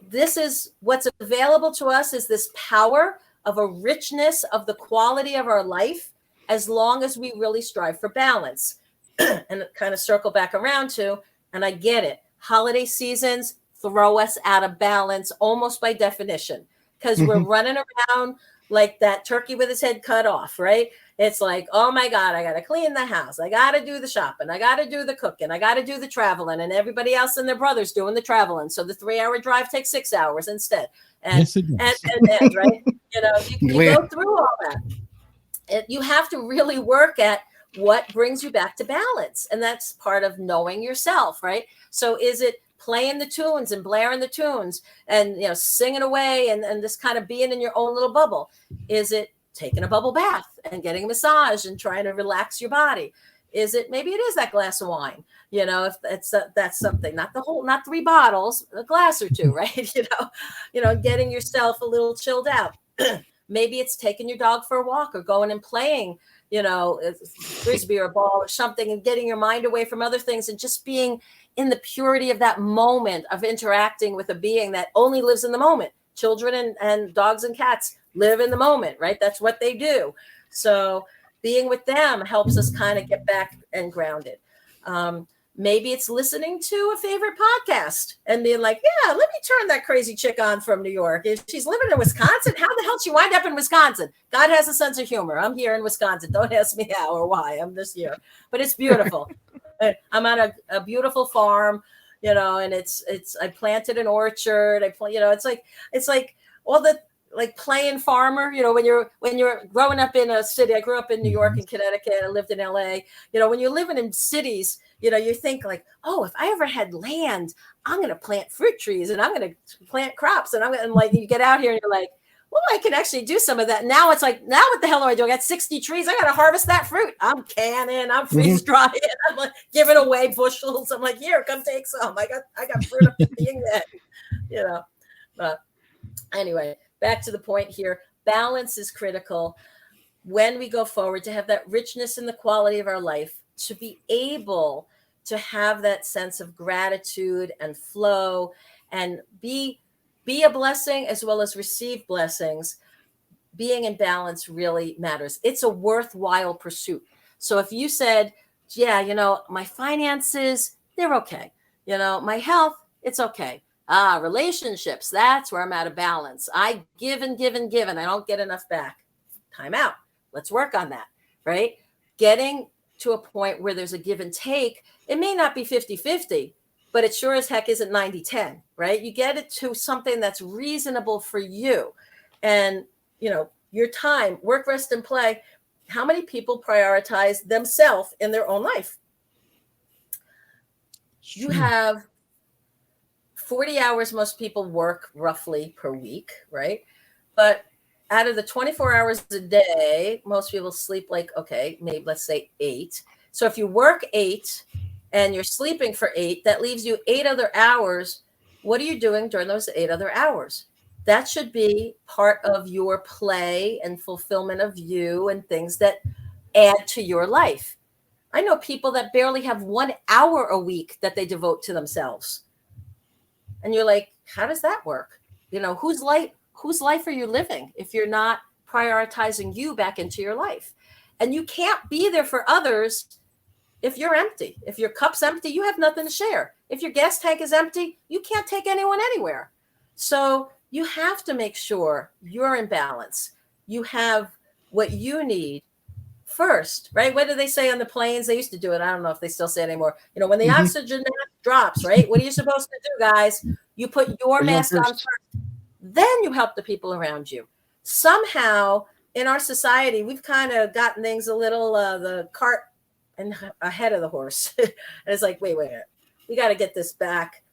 this is what's available to us, is this power of a richness of the quality of our life, as long as we really strive for balance. And kind of circle back around to, and I get it, holiday seasons throw us out of balance almost by definition, because we're running around like that turkey with his head cut off, right? It's like, oh my God, I got to clean the house. I got to do the shopping. I got to do the cooking. I got to do the traveling, and everybody else and their brothers doing the traveling. So the 3-hour drive takes 6 hours instead. And, Yes, it does. and right? You go through all that. You have to really work at what brings you back to balance. And that's part of knowing yourself, right? So is it playing the tunes and blaring the tunes and, singing away and just kind of being in your own little bubble? Is it taking a bubble bath and getting a massage and trying to relax your body? Is it, maybe it is that glass of wine, if that's something, not 3 bottles, a glass or 2, right? Getting yourself a little chilled out. Maybe it's taking your dog for a walk or going and playing, frisbee or ball or something, and getting your mind away from other things and just being in the purity of that moment of interacting with a being that only lives in the moment. Children and dogs and cats live in the moment, right? That's what they do. So being with them helps us kind of get back and grounded. Maybe it's listening to a favorite podcast and being like, yeah, let me turn that crazy chick on from New York. If she's living in Wisconsin, how the hell did she wind up in Wisconsin? God has a sense of humor. I'm here in Wisconsin. Don't ask me how or why. I'm just here. But it's beautiful. I'm on a beautiful farm, and it's I planted an orchard. It's like all the like playing farmer, when you're growing up in a city. I grew up in New York and Connecticut. I lived in LA. When you're living in cities, you think like, oh, if I ever had land, I'm going to plant fruit trees and I'm going to plant crops. And like, you get out here and you're like, well, I can actually do some of that. Now it's like, now what the hell do I do? I got 60 trees. I got to harvest that fruit. I'm canning, I'm freeze drying. I'm like giving away bushels. I'm like, here, come take some. I got fruit up being that, but anyway, back to the point here. Balance is critical when we go forward, to have that richness in the quality of our life, to be able to have that sense of gratitude and flow and be a blessing as well as receive blessings. Being in balance really matters. It's a worthwhile pursuit. So if you said, yeah, my finances, they're okay. My health, it's okay. Relationships, that's where I'm out of balance. I give and give and give, and I don't get enough back. Time out. Let's work on that, right? Getting to a point where there's a give and take. It may not be 50-50, but it sure as heck isn't 90-10, right? You get it to something that's reasonable for you. And, your time, work, rest, and play. How many people prioritize themselves in their own life? You have 40 hours most people work roughly per week, right? But out of the 24 hours a day, most people sleep maybe let's say 8. So if you work 8 and you're sleeping for 8, that leaves you 8 other hours. What are you doing during those 8 other hours? That should be part of your play and fulfillment of you and things that add to your life. I know people that barely have 1 hour a week that they devote to themselves. And you're like, how does that work? Whose life are you living if you're not prioritizing you back into your life? And you can't be there for others if you're empty. If your cup's empty, you have nothing to share. If your gas tank is empty, you can't take anyone anywhere. So you have to make sure you're in balance. You have what you need first, right? What do they say on the planes? They used to do it. I don't know if they still say it anymore. When the oxygen mask drops, right? What are you supposed to do, guys? You put your mask on first. Then you help the people around you. Somehow in our society, we've kind of gotten things a little, the cart and ahead of the horse. And it's like, wait, we got to get this back.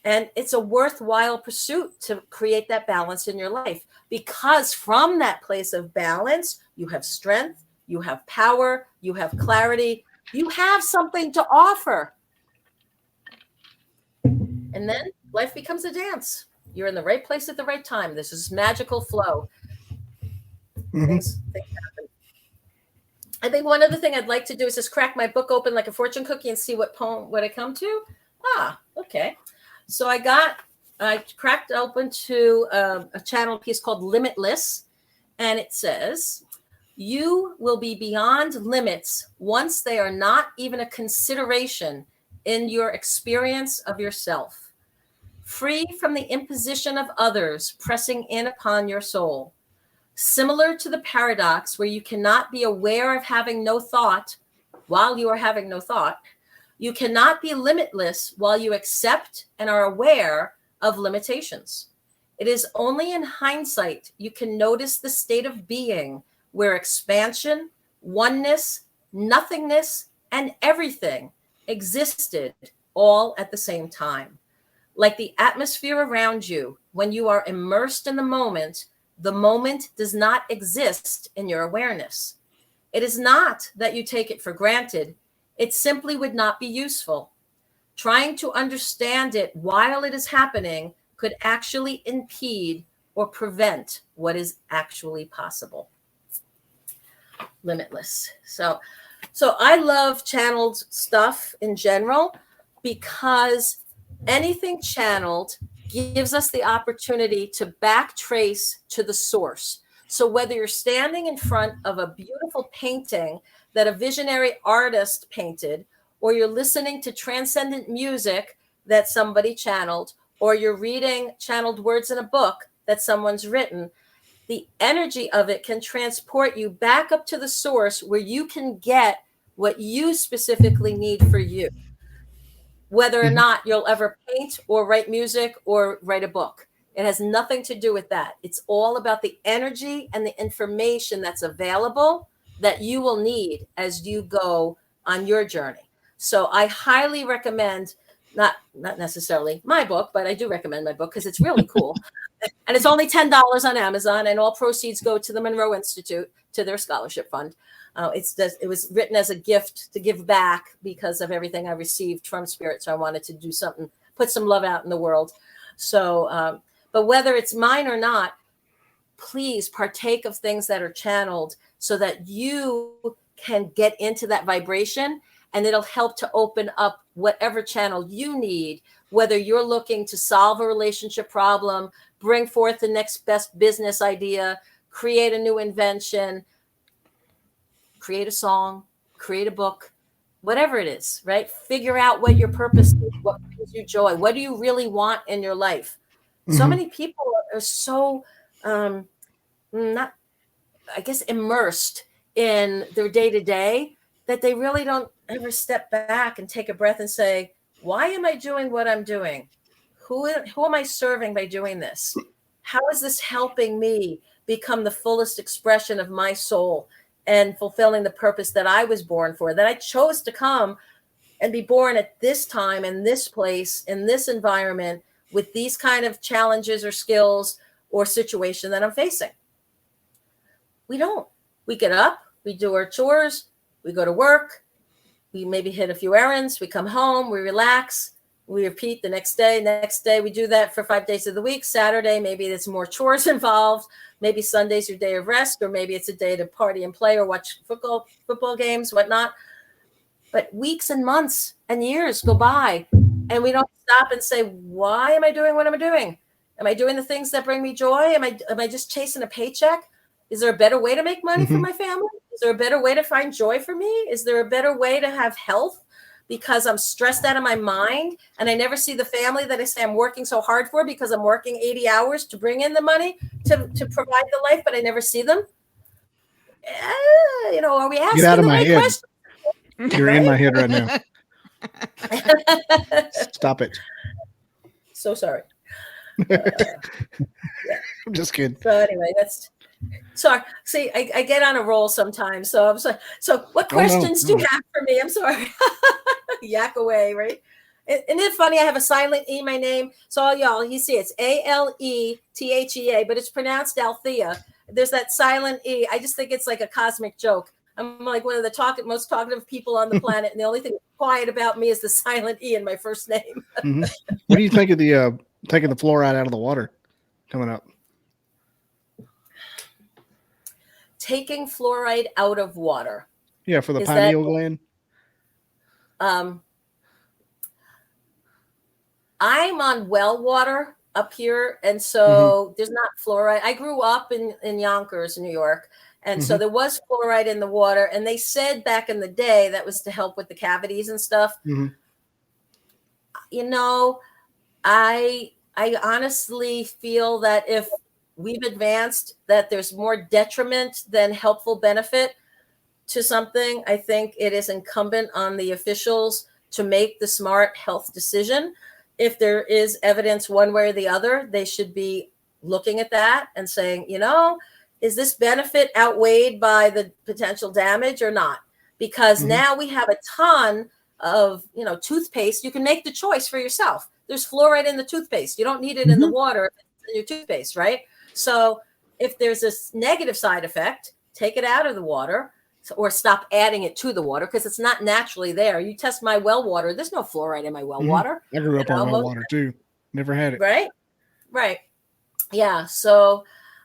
And it's a worthwhile pursuit to create that balance in your life, because from that place of balance, you have strength, you have power, you have clarity, you have something to offer. And then life becomes a dance. You're in the right place at the right time. This is magical flow. Things happen. I think one other thing I'd like to do is just crack my book open like a fortune cookie and see what I come to. Okay. So I cracked open to a channel piece called Limitless. And it says, you will be beyond limits once they are not even a consideration in your experience of yourself. Free from the imposition of others pressing in upon your soul. Similar to the paradox where you cannot be aware of having no thought while you are having no thought, you cannot be limitless while you accept and are aware of limitations. It is only in hindsight you can notice the state of being where expansion, oneness, nothingness, and everything existed all at the same time. Like the atmosphere around you, when you are immersed in the moment does not exist in your awareness. It is not that you take it for granted. It simply would not be useful. Trying to understand it while it is happening could actually impede or prevent what is actually possible. Limitless. So I love channeled stuff in general, because anything channeled gives us the opportunity to backtrace to the source. So whether you're standing in front of a beautiful painting that a visionary artist painted, or you're listening to transcendent music that somebody channeled, or you're reading channeled words in a book that someone's written, the energy of it can transport you back up to the source where you can get what you specifically need for you. Whether or not you'll ever paint or write music or write a book, It has nothing to do with that. It's all about the energy and the information that's available that you will need as you go on your journey. So I highly recommend, not necessarily my book, but I do recommend my book because it's really cool. And it's only $10 on Amazon, and all proceeds go to the Monroe Institute, to their scholarship fund. It was written as a gift to give back because of everything I received from Spirit. So I wanted to do something, put some love out in the world. So, but whether it's mine or not, please partake of things that are channeled so that you can get into that vibration, and it'll help to open up whatever channel you need, whether you're looking to solve a relationship problem, bring forth the next best business idea, create a new invention, create a song, create a book, whatever it is, right? Figure out what your purpose is, what brings you joy. What do you really want in your life? Mm-hmm. So many people are so not, I guess, immersed in their day-to-day that they really don't ever step back and take a breath and say, why am I doing what I'm doing? Who am I serving by doing this? How is this helping me become the fullest expression of my soul and fulfilling the purpose that I was born for, that I chose to come and be born at this time, in this place, in this environment, with these kind of challenges or skills or situation that I'm facing? We don't. We get up, we do our chores, we go to work, we maybe hit a few errands, we come home, we relax, we repeat the next day. We do that for 5 days of the week. Saturday, maybe there's more chores involved. Maybe Sunday's your day of rest, or maybe it's a day to party and play or watch football games, whatnot. But weeks and months and years go by, and we don't stop and say, why am I doing what I'm doing? Am I doing the things that bring me joy? Am I just chasing a paycheck? Is there a better way to make money for my family? Is there a better way to find joy for me? Is there a better way to have health because I'm stressed out of my mind and I never see the family that I say I'm working so hard for because I'm working 80 hours to bring in the money to provide the life, but I never see them? Are we asking the right question? You're in my head right now. Stop it. So sorry. Yeah. I'm just kidding. So anyway, that's... Sorry. See, I get on a roll sometimes. So I'm sorry. So what questions do you have for me? I'm sorry. Yak away, right? Isn't it funny? I have a silent E in my name. So all y'all, you see it's Alethea, but it's pronounced Alethea. There's that silent E. I just think it's like a cosmic joke. I'm like one of the most talkative people on the planet, and the only thing quiet about me is the silent E in my first name. What do you think of the taking the fluoride out of the water coming up? Taking fluoride out of water. Yeah, for the pineal gland. I'm on well water up here, and so there's not fluoride. I grew up in Yonkers, New York, and so there was fluoride in the water, and they said back in the day that was to help with the cavities and stuff. I honestly feel that if we've advanced, that there's more detriment than helpful benefit to something. I think it is incumbent on the officials to make the smart health decision. If there is evidence one way or the other, they should be looking at that and saying, is this benefit outweighed by the potential damage or not? Because now we have a ton of, toothpaste. You can make the choice for yourself. There's fluoride in the toothpaste. You don't need it in the water in your toothpaste, right? So if there's a negative side effect, take it out of the water or stop adding it to the water because it's not naturally there. You test my well water. There's no fluoride in my well water. I grew up on well water too. Never had it. Right. Yeah. So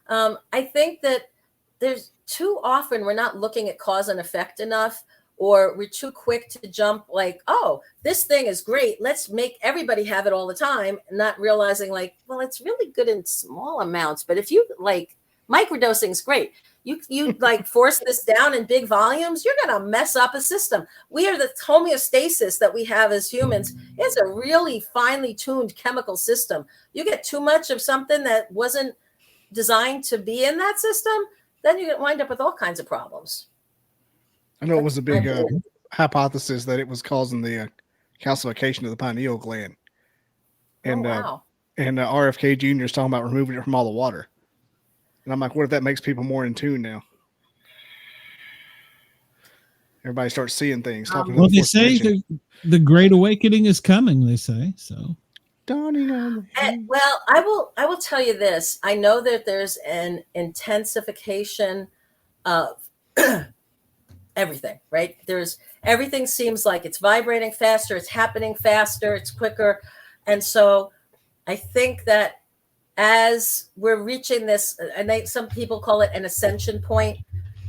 I think that there's too often we're not looking at cause and effect enough, or we're too quick to jump like, oh, this thing is great. Let's make everybody have it all the time. Not realizing well, it's really good in small amounts. But if you microdosing is great. You force this down in big volumes, you're going to mess up a system. We are the homeostasis that we have as humans. It's a really finely tuned chemical system. You get too much of something that wasn't designed to be in that system, then you wind up with all kinds of problems. I know it was a big hypothesis that it was causing the calcification of the pineal gland. And And RFK Jr. is talking about removing it from all the water. And I'm like, what if that makes people more in tune now? Everybody starts seeing things. Talking to Well, the they fourth say dimension. the Great Awakening is coming. They say so. Dawning on the And, well, I will tell you this. I know that there's an intensification of everything, right? Everything seems like it's vibrating faster, it's happening faster, it's quicker. And so I think that as we're reaching this, some people call it an ascension point.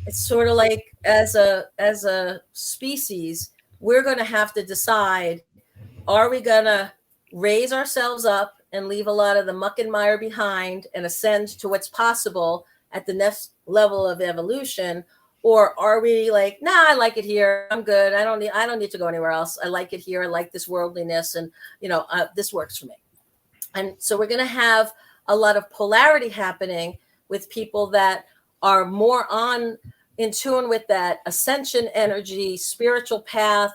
It's sort of like as a species, we're going to have to decide, are we going to raise ourselves up and leave a lot of the muck and mire behind and ascend to what's possible at the next level of evolution? Or are we like, nah, I like it here. I'm good. I don't need to go anywhere else. I like it here. I like this worldliness, and this works for me. And so we're going to have a lot of polarity happening with people that are more in tune with that ascension energy, spiritual path,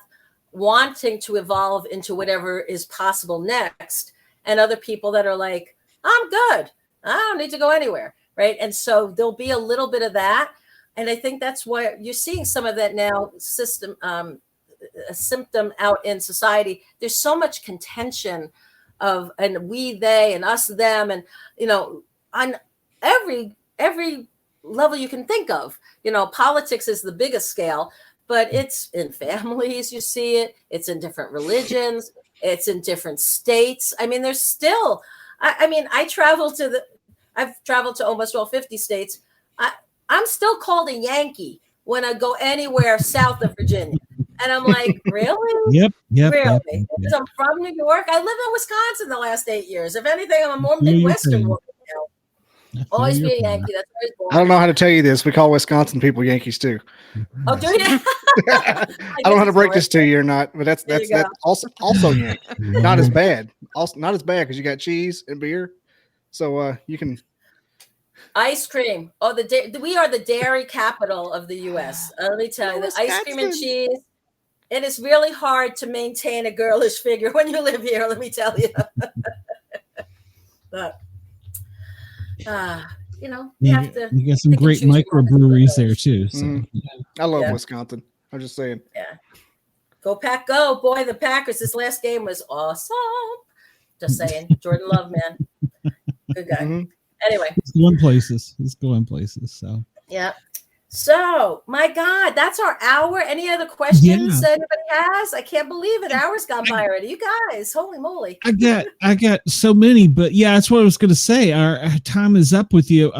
wanting to evolve into whatever is possible next, and other people that are like, I'm good. I don't need to go anywhere, right? And so there'll be a little bit of that. And I think that's why you're seeing some of that now a symptom out in society. There's so much contention of, and we, they, and us, them, and, on every level you can think of. Politics is the biggest scale, but it's in families, you see it. It's in different religions. It's in different states. I mean, there's still, I've traveled to almost all 50 states. I'm still called a Yankee when I go anywhere south of Virginia. And I'm like, really? Yep. Really? Because I'm from New York. I lived in Wisconsin the last 8 years. If anything, I'm a more Midwestern woman now. Always be a Yankee. That's where I was born. I don't know how to tell you this. We call Wisconsin people Yankees too. Oh, do you? I don't know how to break this to you or not, but that's also Yankee. Not as bad. Also not as bad because you got cheese and beer. So you can ice cream. Oh, we are the dairy capital of the U.S. Let me tell you, the ice cream and cheese. It is really hard to maintain a girlish figure when you live here. Let me tell you. But you have to. You got some great microbreweries there too. So I love Wisconsin. I'm just saying. Yeah. Go Pack, go! Boy, the Packers. This last game was awesome. Just saying, Jordan Love, man, good guy. Mm-hmm. Anyway, it's going places. So yeah. So my God, that's our hour. Any other questions anybody has? I can't believe it. Hour's gone by already. You guys, holy moly! I got so many, but yeah, that's what I was going to say. Our time is up with you.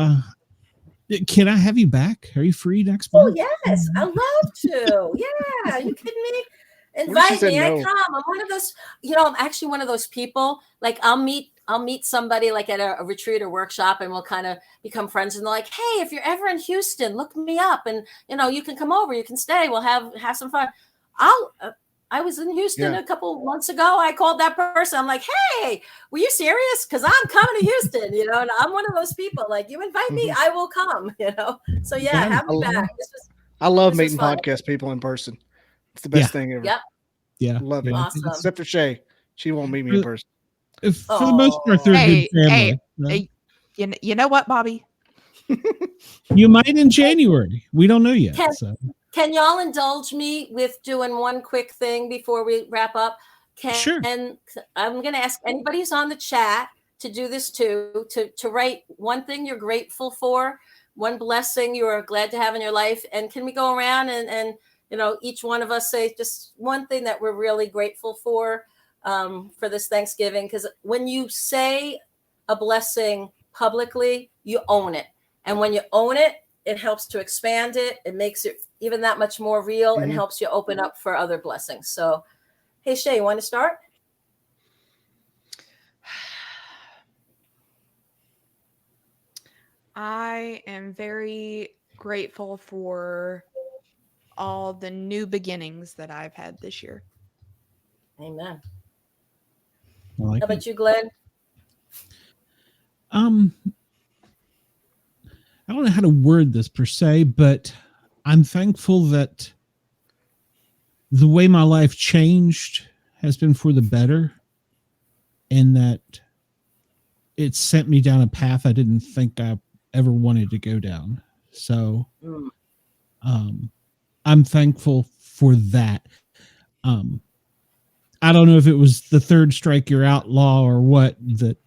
Can I have you back? Are you free next month? Oh yes, I love to. Yeah, are you kidding me? Invite me. I come. I'm one of those. I'm actually one of those people. Like I'll meet somebody like at a retreat or workshop, and we'll kind of become friends. And they're like, "Hey, if you're ever in Houston, look me up, and you can come over. You can stay. We'll have some fun." I was in Houston a couple months ago. I called that person. I'm like, "Hey, were you serious? Because I'm coming to Houston, And I'm one of those people. Like, you invite me, I will come. So yeah, have me back. I love meeting podcast people in person. It's the best thing ever. Yep. Yeah. Love it. Awesome. Except for Shay. She won't meet me in person. For the most part, they're a good family. Hey, you know what, Bobby? You might in January. We don't know yet. Can y'all indulge me with doing one quick thing before we wrap up? Sure. And I'm going to ask anybody who's on the chat to do this too, to write one thing you're grateful for, one blessing you are glad to have in your life. And can we go around and each one of us say just one thing that we're really grateful for this Thanksgiving? Because when you say a blessing publicly, you own it. And when you own it, it helps to expand it. It makes it even that much more real and helps you open up for other blessings. So, hey, Shay, you want to start? I am very grateful for all the new beginnings that I've had this year. Amen. How about you, Glenn? I don't know how to word this per se, but I'm thankful that the way my life changed has been for the better, and that it sent me down a path I didn't think I ever wanted to go down. So I'm thankful for that. I don't know if it was the third strike you're outlaw or what that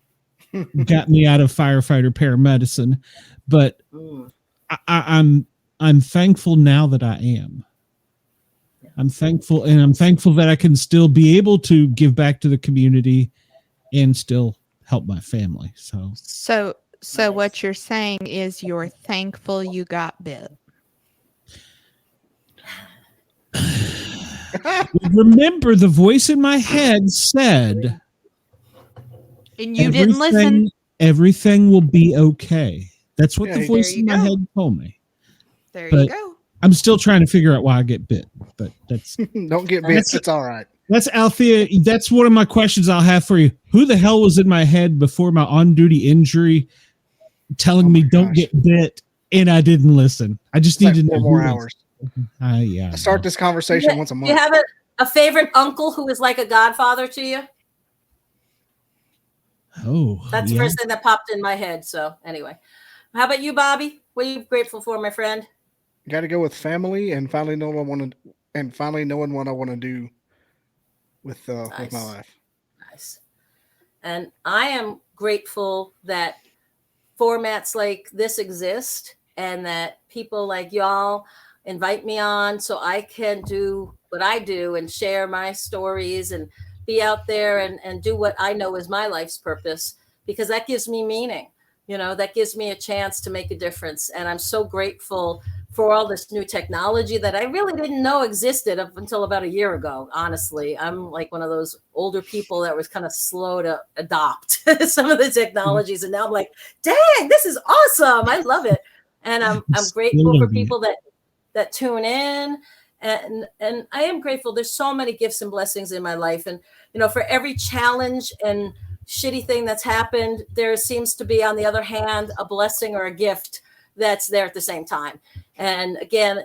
got me out of firefighter paramedicine, but I'm thankful now that I am. I'm thankful, and I'm thankful that I can still be able to give back to the community and still help my family. So nice. What you're saying is you're thankful you got bit. Remember, the voice in my head said, and you didn't listen. Everything will be okay. That's what the voice in my head told me. There you go. I'm still trying to figure out why I get bit, but that's don't get bit. It's all right. That's Alethea. That's one of my questions I'll have for you. Who the hell was in my head before my on-duty injury telling me don't get bit, and I didn't listen? I just need to know 4 more hours. Yeah. I start this conversation once a month. You have a favorite uncle who is like a godfather to you? Oh, that's the first thing that popped in my head. So anyway, how about you, Bobby? What are you grateful for, my friend? Got to go with family and finally knowing what I want to do with my life. Nice. And I am grateful that formats like this exist and that people like y'all invite me on so I can do what I do and share my stories and be out there and do what I know is my life's purpose, because that gives me meaning. That gives me a chance to make a difference. And I'm so grateful for all this new technology that I really didn't know existed up until about a year ago. Honestly, I'm like one of those older people that was kind of slow to adopt some of the technologies. And now I'm like, dang, this is awesome. I love it. And I'm grateful for people that tune in. And I am grateful. There's so many gifts and blessings in my life. And, for every challenge and shitty thing that's happened, there seems to be, on the other hand, a blessing or a gift that's there at the same time. And again,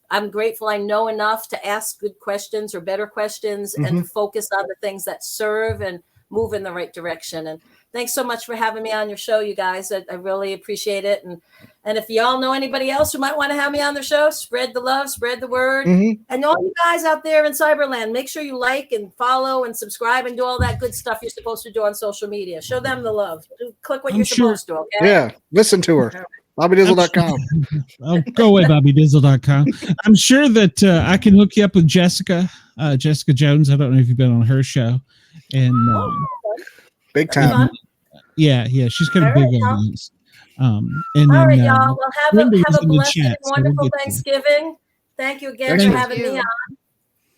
I'm grateful I know enough to ask good questions or better questions and focus on the things that serve and move in the right direction. And thanks so much for having me on your show, you guys. I really appreciate it. And if y'all know anybody else who might want to have me on their show, spread the love, spread the word. And all you guys out there in Cyberland, make sure you like and follow and subscribe and do all that good stuff you're supposed to do on social media. Show them the love. Click what you're supposed to, okay? Yeah, listen to her. BobbyDizzle.com. Oh, go away, BobbyDizzle.com. I'm sure that I can hook you up with Jessica Jones. I don't know if you've been on her show. And big time. Yeah, she's got a big audience. And all right, y'all. Well, have a blessed and wonderful Thanksgiving. Thank you again for having me on.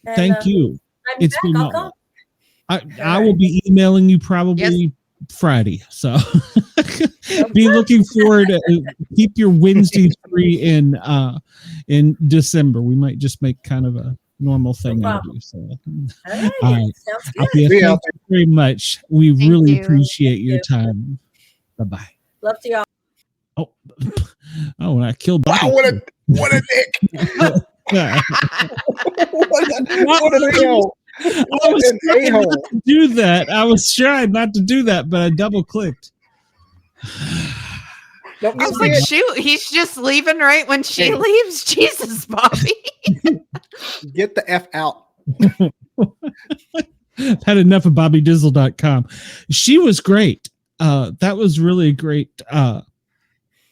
And, thank you. It's been I will be emailing you probably Friday. So be looking forward. Keep your Wednesdays free in December. We might just make kind of a normal thing out of you. So all right. Sounds good. Thank you very much. We really appreciate your time. Bye-bye. Love to y'all. Oh, I killed Bobby. Wow, what a dick. what an a-hole. I was trying not to do that. I was trying not to do that, but I double clicked. I was like, shoot, he's just leaving right when she leaves. Jesus, Bobby. Get the F out. I've had enough of BobbyDizzle.com. She was great. That was really great.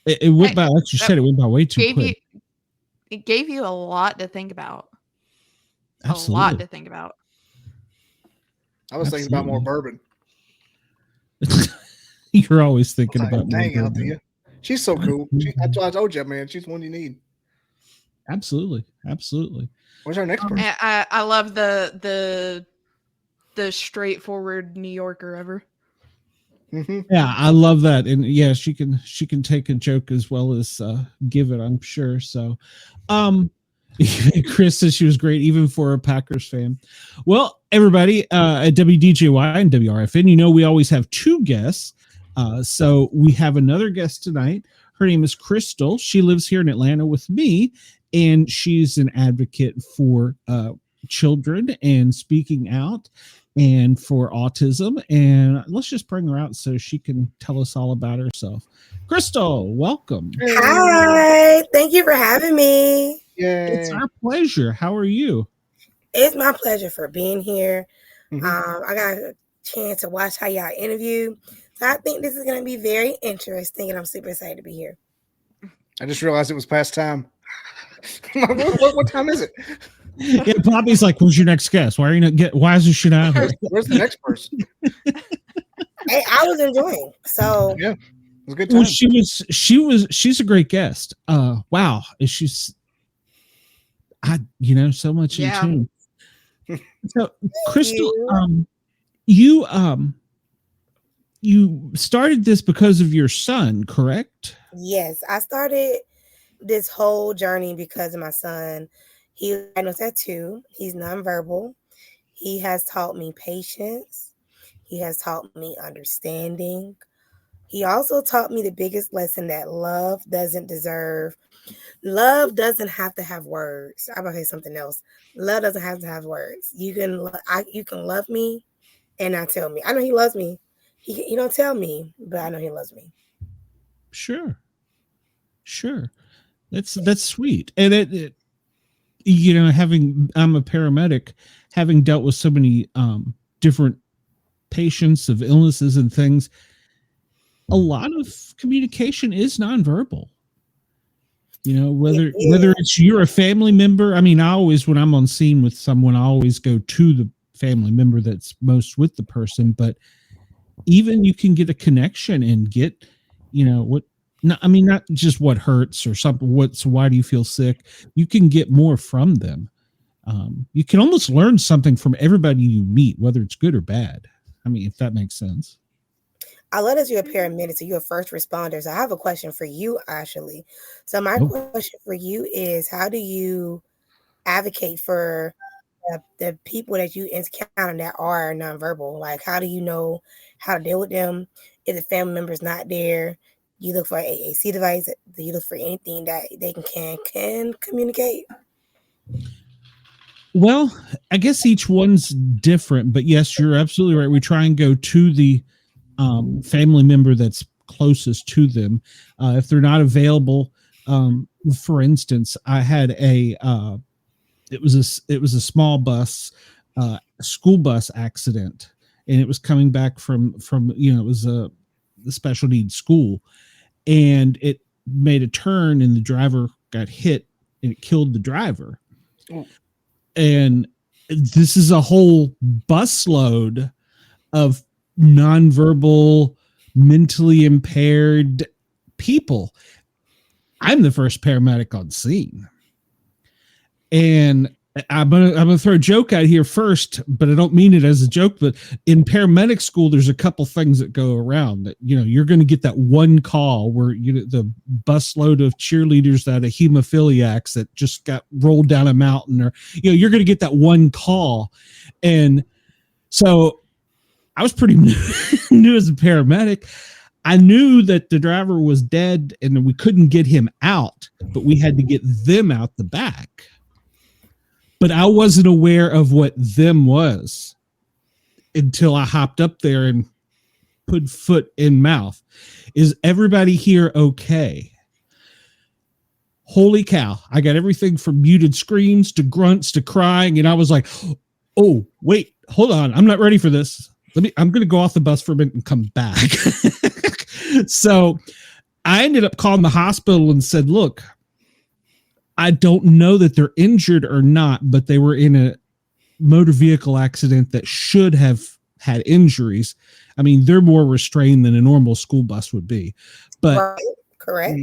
It went by, like you said, it went by way too quick. It gave you a lot to think about. Absolutely. A lot to think about. I was thinking about more bourbon. You're always thinking about more bourbon. Alethea. She's so cool. That's why I told you, man. She's the one you need. Absolutely. What's our next person? I love the straightforward New Yorker ever. Yeah, I love that. And yeah, she can take a joke as well as give it, I'm sure. So Chris says she was great even for a Packers fan. Well, everybody at WDJY and WRFN, we always have two guests. So we have another guest tonight. Her name is Crystal. She lives here in Atlanta with me, and she's an advocate for children and speaking out. and for autism. And let's just bring her out so she can tell us all about herself. Crystal, welcome. Hi, thank you for having me. Yay. It's our pleasure. How are you? It's my pleasure for being here. Mhm. I got a chance to watch how y'all interview. So I think this is going to be very interesting, and I'm super excited to be here. I just realized it was past time. what time is it? Yeah, Poppy's like, who's your next guest? Why are you not why is this shit out here? Where's the next person? Hey, I was enjoying. So Yeah, it was a good time. Well, she's a great guest. Wow. She's so much Yeah. in tune. So Crystal, you. you started this because of your son, correct? Yes, I started this whole journey because of my son. He was diagnosed at 2. He's nonverbal. He has taught me patience. He has taught me understanding. He also taught me the biggest lesson that love doesn't have to have words. I'm going to say something else. Love doesn't have to have words. You can love me and not tell me. I know he loves me. He don't tell me, but I know he loves me. Sure. That's sweet. And I'm a paramedic, having dealt with so many different patients of illnesses and things, a lot of communication is nonverbal. Whether it's you're a family member. I mean, when I'm on scene with someone, I always go to the family member that's most with the person, but even you can get a connection and get, not just what hurts or something. Why do you feel sick? You can get more from them. You can almost learn something from everybody you meet, whether it's good or bad. I mean, if that makes sense. I love that you're a paramedic, so you're a first responder. So I have a question for you, Ashley. So my question for you is, how do you advocate for the people that you encounter that are nonverbal? Like, how do you know how to deal with them if the family member's not there? You look for an AAC device. Do you look for anything that they can communicate? Well, I guess each one's different, but yes, you're absolutely right. We try and go to the family member that's closest to them. If they're not available, for instance, I had it was a small bus, school bus accident, and it was coming back from it was the special needs school, and it made a turn and the driver got hit and it killed the driver. Oh. And this is a whole busload of nonverbal, mentally impaired people. I'm the first paramedic on scene. And I'm gonna throw a joke out here first, but I don't mean it as a joke. But in paramedic school, there's a couple things that go around that, you're going to get that one call where the busload of cheerleaders that are hemophiliacs that just got rolled down a mountain, or you're going to get that one call. And so I was pretty new as a paramedic. I knew that the driver was dead and we couldn't get him out, but we had to get them out the back. But I wasn't aware of what them was until I hopped up there and put foot in mouth. Is everybody here okay? Holy cow. I got everything from muted screams to grunts to crying. And I was like, oh, wait, hold on. I'm not ready for this. I'm going to go off the bus for a minute and come back. So I ended up calling the hospital and said, look, I don't know that they're injured or not, but they were in a motor vehicle accident that should have had injuries. I mean, they're more restrained than a normal school bus would be, but right. Correct.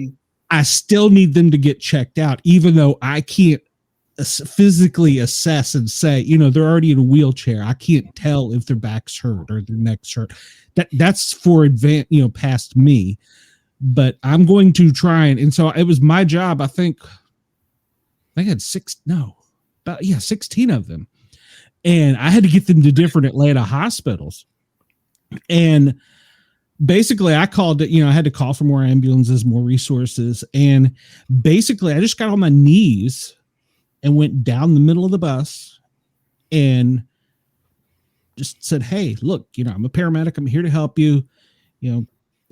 I still need them to get checked out, even though I can't physically assess and say, they're already in a wheelchair. I can't tell if their back's hurt or their neck's hurt. That's for past me, but I'm going to try. And so it was my job. I think I had 16 of them. And I had to get them to different Atlanta hospitals. And basically I called it, I had to call for more ambulances, more resources. And basically I just got on my knees and went down the middle of the bus and just said, hey, look, I'm a paramedic. I'm here to help you.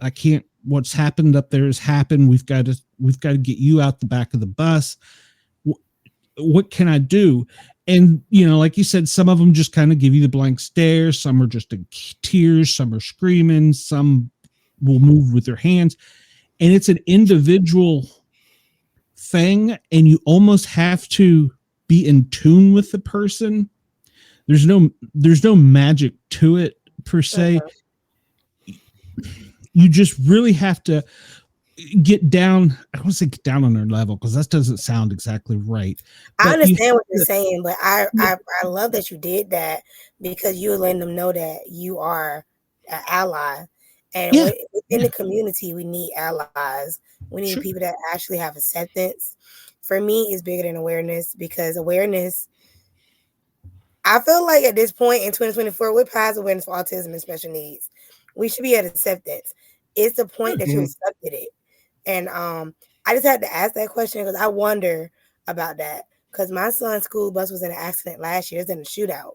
I can't, what's happened up there has happened. We've got to get you out the back of the bus. What can I do? And, like you said, some of them just kind of give you the blank stare. Some are just in tears. Some are screaming. Some will move with their hands. And it's an individual thing. And you almost have to be in tune with the person. There's no magic to it per se. You just really have to get down. I don't want to say get down on their level because that doesn't sound exactly right. I understand what you're saying, but I love that you did that because you're letting them know that you are an ally. And within the community, we need allies. We need people that actually have acceptance. For me, it's bigger than awareness because awareness, I feel like at this point in 2024, we're past awareness for autism and special needs. We should be at acceptance. It's the point that you accepted it. And I just had to ask that question because I wonder about that. Because my son's school bus was in an accident last year. It was in a shootout.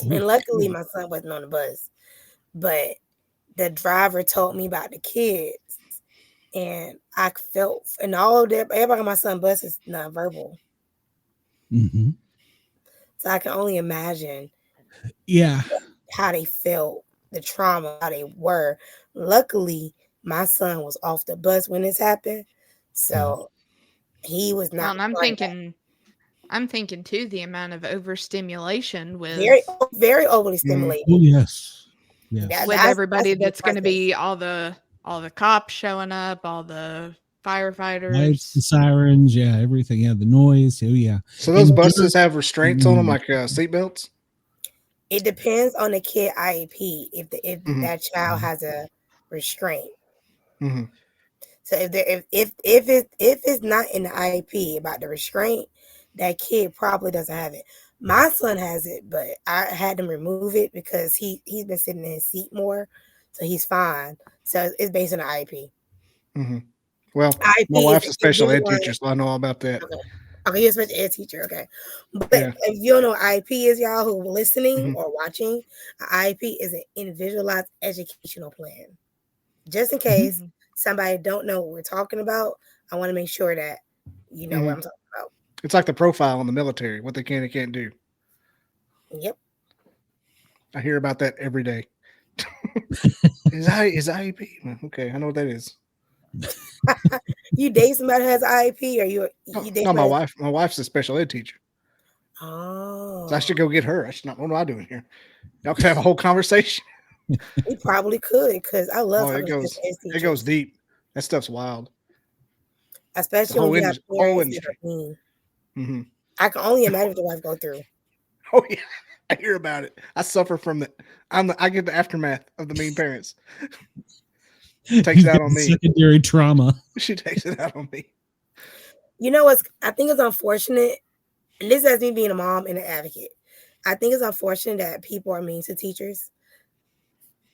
And luckily, my son wasn't on the bus. But the driver told me about the kids. And I felt, and everybody on my son's bus is nonverbal. Mm-hmm. So I can only imagine how they felt, the trauma, how they were. Luckily, my son was off the bus when this happened. So he was not. Well, and I'm thinking too, the amount of overstimulation with very overly stimulated. Oh, yes. With everybody that's going to be all the cops showing up, all the firefighters, lights, the sirens, everything, the noise. So those buses have restraints on them, like seatbelts. It depends on the kid IEP if that child has a restraint. Mm-hmm. So if it's not in the IEP about the restraint, that kid probably doesn't have it. My son has it, but I had him remove it because he's been sitting in his seat more, so he's fine. So it's based on the IEP. Mm-hmm. Well, my wife's a special ed teacher, so I know all about that. Okay, you're a special ed teacher. Okay, but if you don't know what IEP is, y'all who are listening or watching, an IEP is an individualized educational plan. Just in case somebody don't know what we're talking about, I want to make sure that you know what I'm talking about. It's like the profile in the military, what they can and can't do. Yep. I hear about that every day. Is IEP? Okay, I know what that is. You date somebody who has IEP, or you date? No, my wife's a special ed teacher. Oh, so I should go get her. I should not. What am I doing here? Y'all could have a whole conversation. We probably could because I love. It goes deep. That stuff's wild. Especially when you have whole industry. Mm-hmm. I can only imagine what the wife go through. Oh yeah, I hear about it. I suffer from it. I get the aftermath of the mean parents. Takes it out on me. Secondary trauma. She takes it out on me. You know what's? I think it's unfortunate, and this is me being a mom and an advocate. I think it's unfortunate that people are mean to teachers.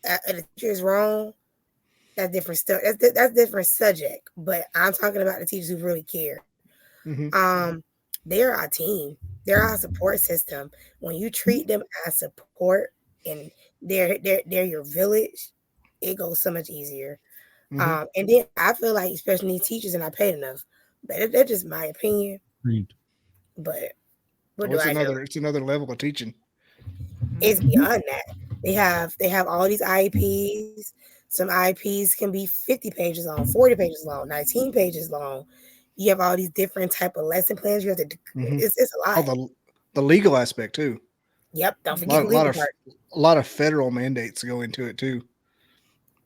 The teacher is wrong. That's different stuff. That's different subject. But I'm talking about the teachers who really care. Mm-hmm. They're our team. They're our support system. When you treat them as support and they're your village, it goes so much easier. Mm-hmm. And then I feel like special needs teachers are not paid enough. But that's just my opinion. Agreed. But it's another level of teaching. It's beyond that. They have all these IEPs. Some IEPs can be 50 pages long, 40 pages long, 19 pages long. You have all these different type of lesson plans. You have to. It's a lot. Oh, the legal aspect too. Yep. Don't forget the legal part. A lot of federal mandates go into it too.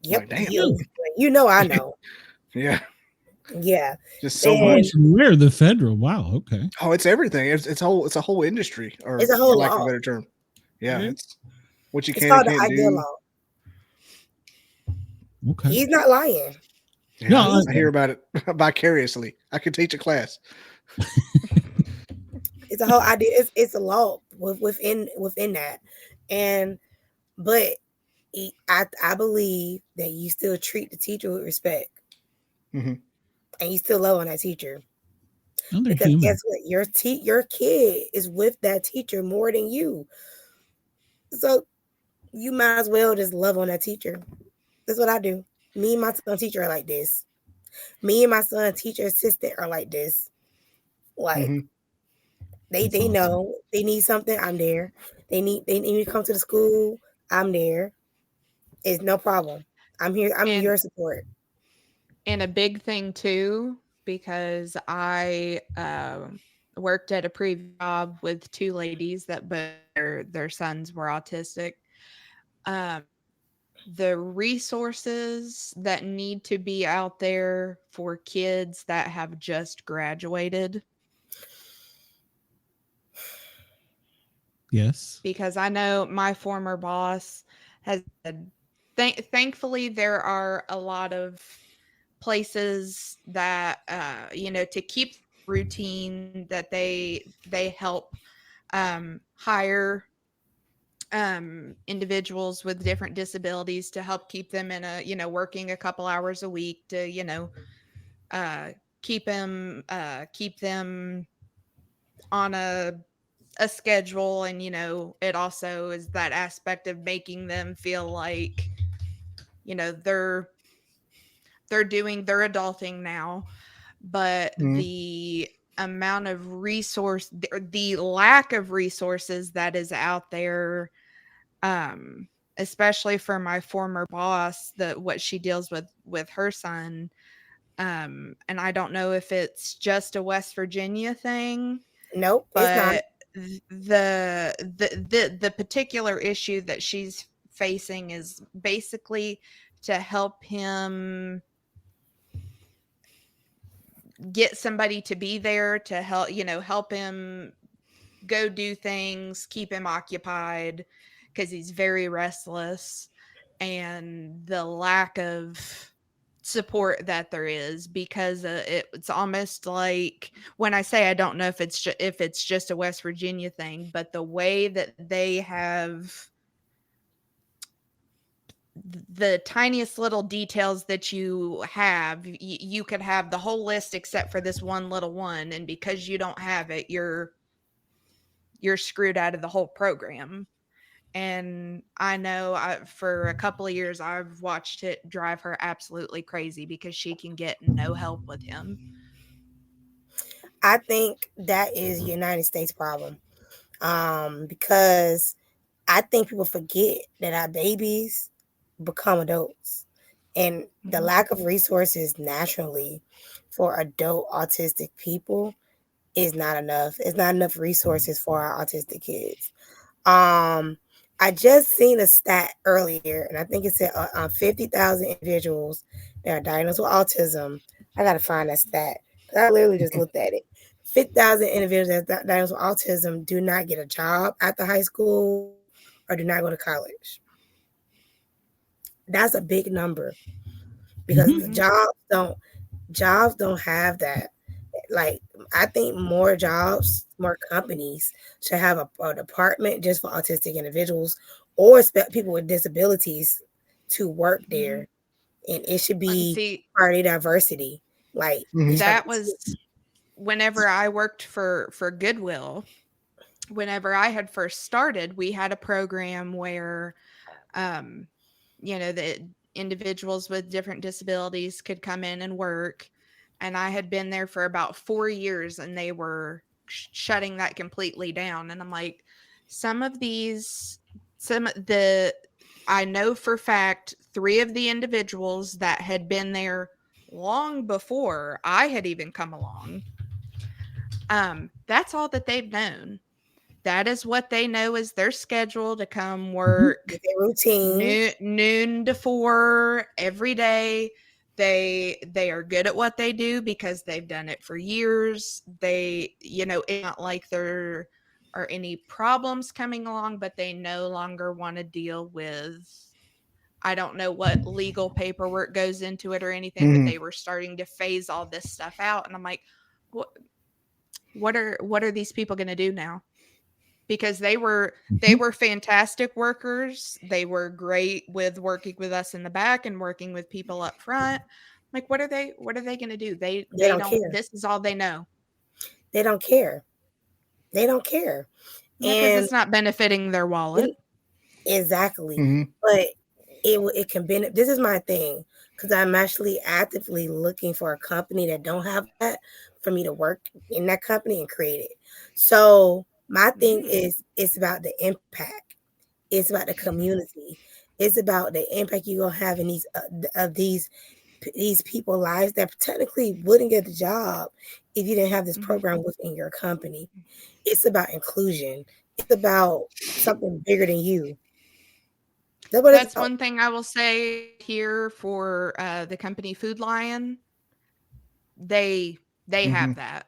Yep. Like, damn. You know, I know. Yeah. Yeah. Just so much. Where the federal? Wow. Okay. Oh, it's everything. It's a whole industry, or it's a whole lack law. of a better term. Yeah. Mm-hmm. It's what you it's can called and can't the ideal do. law. Okay. He's not lying. Yeah, no, I hear about it vicariously. I could teach a class. It's a whole idea. It's a law within that, but I believe that you still treat the teacher with respect, and you still love on that teacher. Because guess what? Your kid is with that teacher more than you. So you might as well just love on that teacher. That's what I do. Me and my son teacher are like this. Me and my son teacher assistant are like this. Like they That's awesome. know they need something, I'm there. They need to come to the school, I'm there. It's no problem. I'm here. I'm And your support. and a big thing too, because I worked at a previous job with two ladies that both their sons were autistic. Um, the resources that need to be out there for kids that have just graduated. Yes. Because I know my former boss has said, thankfully, there are a lot of places that, to keep routine that they help hire individuals with different disabilities to help keep them in working a couple hours a week to, keep them on a schedule. And it also is that aspect of making them feel like they're adulting now. But the amount of the lack of resources that is out there, especially for my former boss, what she deals with her son, and I don't know if it's just a West Virginia thing. Nope, it's not. But the particular issue that she's facing is basically to help him get somebody to be there to help him go do things, keep him occupied, because he's very restless, and the lack of support that there is, because it's almost like, when I say I don't know if it's just a West Virginia thing, but the way that they have the tiniest little details that you have, you could have the whole list except for this one little one, and because you don't have it, you're screwed out of the whole program. And I know for a couple of years, I've watched it drive her absolutely crazy because she can get no help with him. I think that is a United States problem. Because I think people forget that our babies become adults. And the lack of resources naturally for adult autistic people is not enough. It's not enough resources for our autistic kids. I just seen a stat earlier, and I think it said 50,000 individuals that are diagnosed with autism. I got to find that stat. I literally just looked at it. 50,000 individuals that are diagnosed with autism do not get a job after high school or do not go to college. That's a big number because the jobs don't have that. Like, I think more jobs, more companies should have a department just for autistic individuals or people with disabilities to work there. And it should be party diversity. Like that was whenever I worked for Goodwill. Whenever I had first started, we had a program where, the individuals with different disabilities could come in and work. And I had been there for about 4 years, and they were shutting that completely down. And I'm like, I know for fact 3 of the individuals that had been there long before I had even come along. That's all that they've known. That is what they know is their schedule to come work routine noon to 4 every day. They are good at what they do because they've done it for years. It's not like there are any problems coming along, but they no longer want to deal with, I don't know what legal paperwork goes into it or anything, but they were starting to phase all this stuff out. And I'm like, what are these people going to do now? Because they were fantastic workers. They were great with working with us in the back and working with people up front. Like, what are they going to do? They don't care. This is all they know. They don't care. Yeah, because it's not benefiting their wallet. Exactly. Mhm. But it can benefit. This is my thing, because I'm actually actively looking for a company that don't have that for me to work in that company and create it. So my thing is, it's about the impact. It's about the community. It's about the impact you're gonna have in these people lives that technically wouldn't get the job if you didn't have this program within your company. It's about inclusion. It's about something bigger than you. That's one thing I will say here for the company Food Lion. They have that.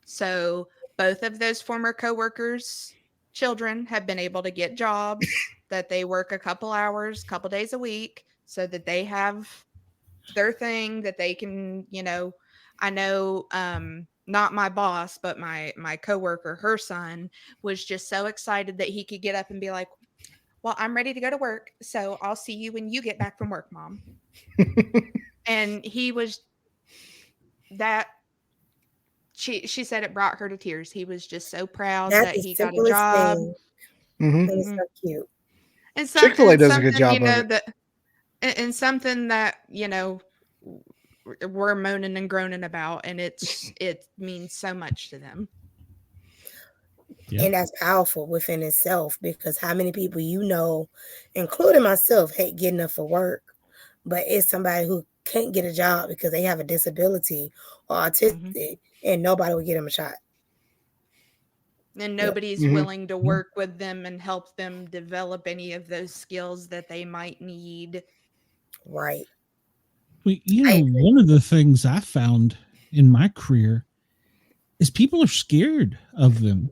So both of those former coworkers' children have been able to get jobs that they work a couple hours, couple days a week, so that they have their thing that they can, I know not my boss, but my coworker, her son was just so excited that he could get up and be like, well, I'm ready to go to work, so I'll see you when you get back from work, Mom. And he was that she said it brought her to tears. He was just so proud that he got a job. It's so cute. And Chick-fil-A does a good job of it. And something that, we're moaning and groaning about, and it means so much to them. Yeah. And that's powerful within itself, because how many people including myself, hate getting up for work, but it's somebody who can't get a job because they have a disability or autistic, and nobody will get them a shot. And nobody's willing to work with them and help them develop any of those skills that they might need. Right. Well, one of the things I found in my career is people are scared of them.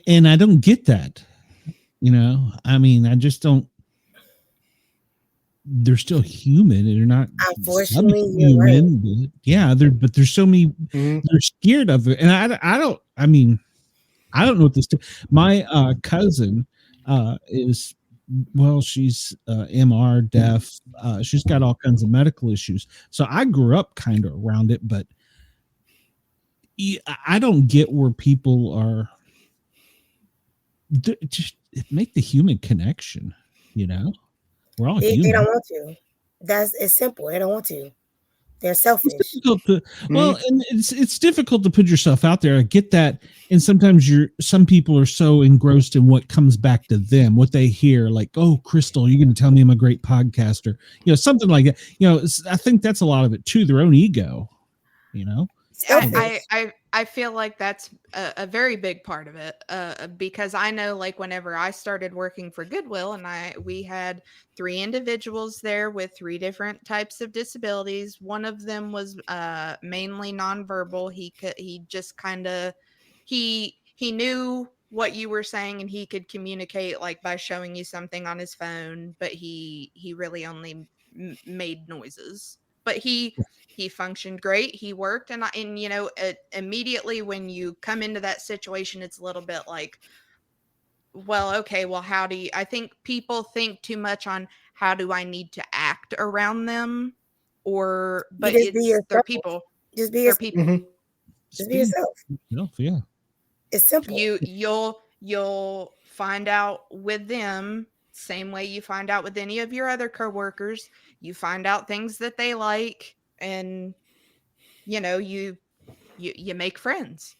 And I don't get that. I mean, I just don't. They're still human. They're not, unfortunately, you're right. But there's so many. They're scared of it, and I don't know what this. My cousin is, well, she's MR deaf. She's got all kinds of medical issues. So I grew up kind of around it, but I don't get where people are. Just make the human connection. We're all human. They don't want to. It's simple. They don't want to. They're selfish. Well, and it's difficult to put yourself out there. I get that, and sometimes some people are so engrossed in what comes back to them, what they hear, like, "Oh, Crystal, you're going to tell me I'm a great podcaster," something like that. I think that's a lot of it too. Their own ego. I feel like that's a very big part of it, because I know, like, whenever I started working for Goodwill, and we had 3 individuals there with 3 different types of disabilities. One of them was mainly nonverbal. He just kind of he knew what you were saying, and he could communicate like by showing you something on his phone, but he really only made noises. But he functioned great. He worked, and immediately when you come into that situation, it's a little bit like, well, okay, well, I think people think too much on how do I need to act around them, but they're people. Just be yourself. Just be yourself. Yeah. It's simple. You'll find out with them same way you find out with any of your other coworkers. You find out things that they like, and you make friends.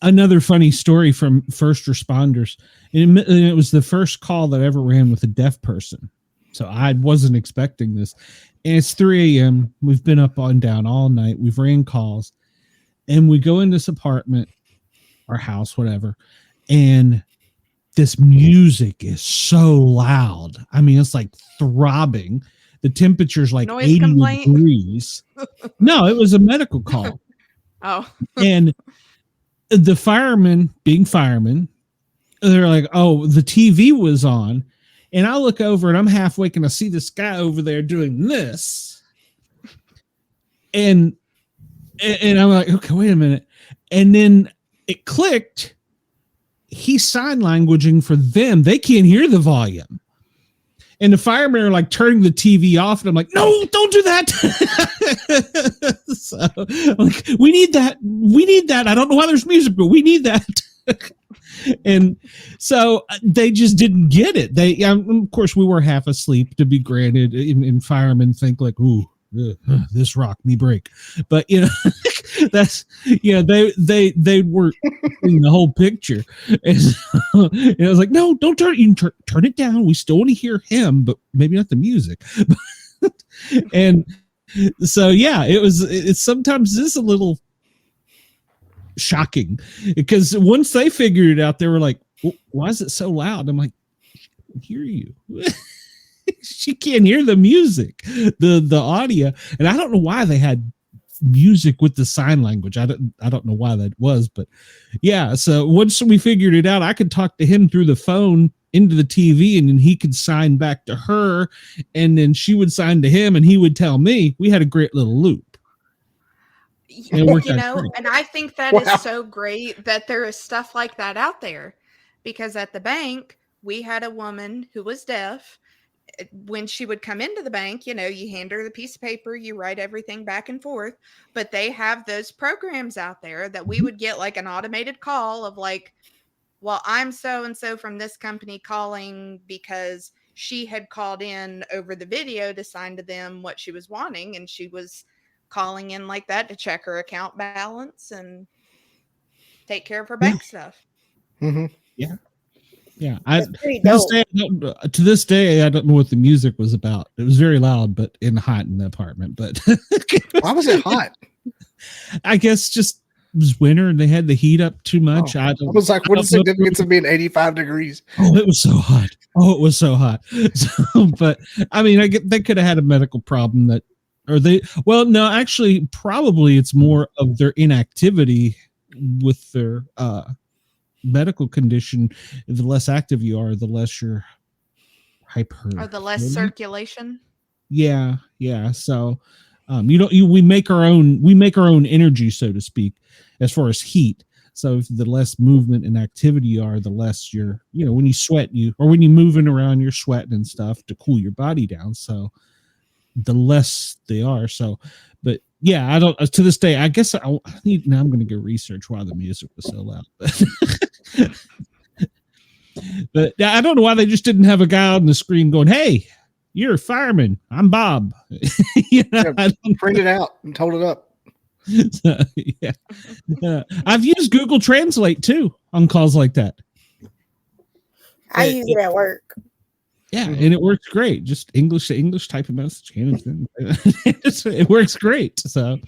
Another funny story from first responders, and it was the first call that I ever ran with a deaf person, so I wasn't expecting this. And it's 3 a.m. We've been up and down all night. We've ran calls, and we go in this apartment or house, whatever, and this music is so loud. I mean, it's like throbbing. The temperature's like Noise 80 complaint? degrees. No, it was a medical call. Oh. And the firemen, being firemen, they're like, "Oh, the TV was on." And I look over and I'm half awake and I see this guy over there doing this. And I'm like, okay, wait a minute. And then it clicked. He's sign languaging for them. They can't hear the volume. And the firemen are like turning the TV off. And I'm like, no, don't do that. So like, we need that. We need that. I don't know why there's music, but we need that. And so they just didn't get it. They, of course, we were half asleep, to be granted, and firemen think like, ooh, this rock me break. But, that's, they were seeing the whole picture. And, and I was like, no, don't turn it. You can turn it down. We still want to hear him, but maybe not the music. And so, yeah, it sometimes is a little shocking, because once they figured it out, they were like, why is it so loud? I'm like, I can hear you. She can't hear the music, the audio. And I don't know why they had music with the sign language. I don't know why that was, but yeah. So once we figured it out, I could talk to him through the phone into the TV, and then he could sign back to her, and then she would sign to him, and he would tell me. We had a great little loop. And I think that is so great that there is stuff like that out there, because at the bank, we had a woman who was deaf. When she would come into the bank, you hand her the piece of paper, you write everything back and forth, but they have those programs out there that we would get like an automated call of like, well, I'm so-and-so from this company calling because she had called in over the video to sign to them what she was wanting. And she was calling in like that to check her account balance and take care of her bank stuff. Mm-hmm. Yeah. Yeah, to this day, I don't know what the music was about. It was very loud, but hot in the apartment. But why was it hot? I guess just it was winter and they had the heat up too much. I was like, what is the significance of being 85 degrees? Oh, it was so hot. So, but I mean, they could have had a medical problem actually, probably it's more of their inactivity with their medical condition. The less active you are, the less you're hyper, or the less circulation. Yeah. So we make our own energy, so to speak, as far as heat. So if the less movement and activity you are, the less you're, when you sweat, or when you're moving around, you're sweating and stuff to cool your body down. So the less they are. So, but yeah, I don't, to this day, I guess now I'm going to go research why the music was so loud. But I don't know why they just didn't have a guy on the screen going, hey, you're a fireman. I'm Bob. Print it out and hold it up. So, yeah. I've used Google Translate too on calls like that. I use it at work. Yeah, and it works great. Just English to English type of message. It works great. So,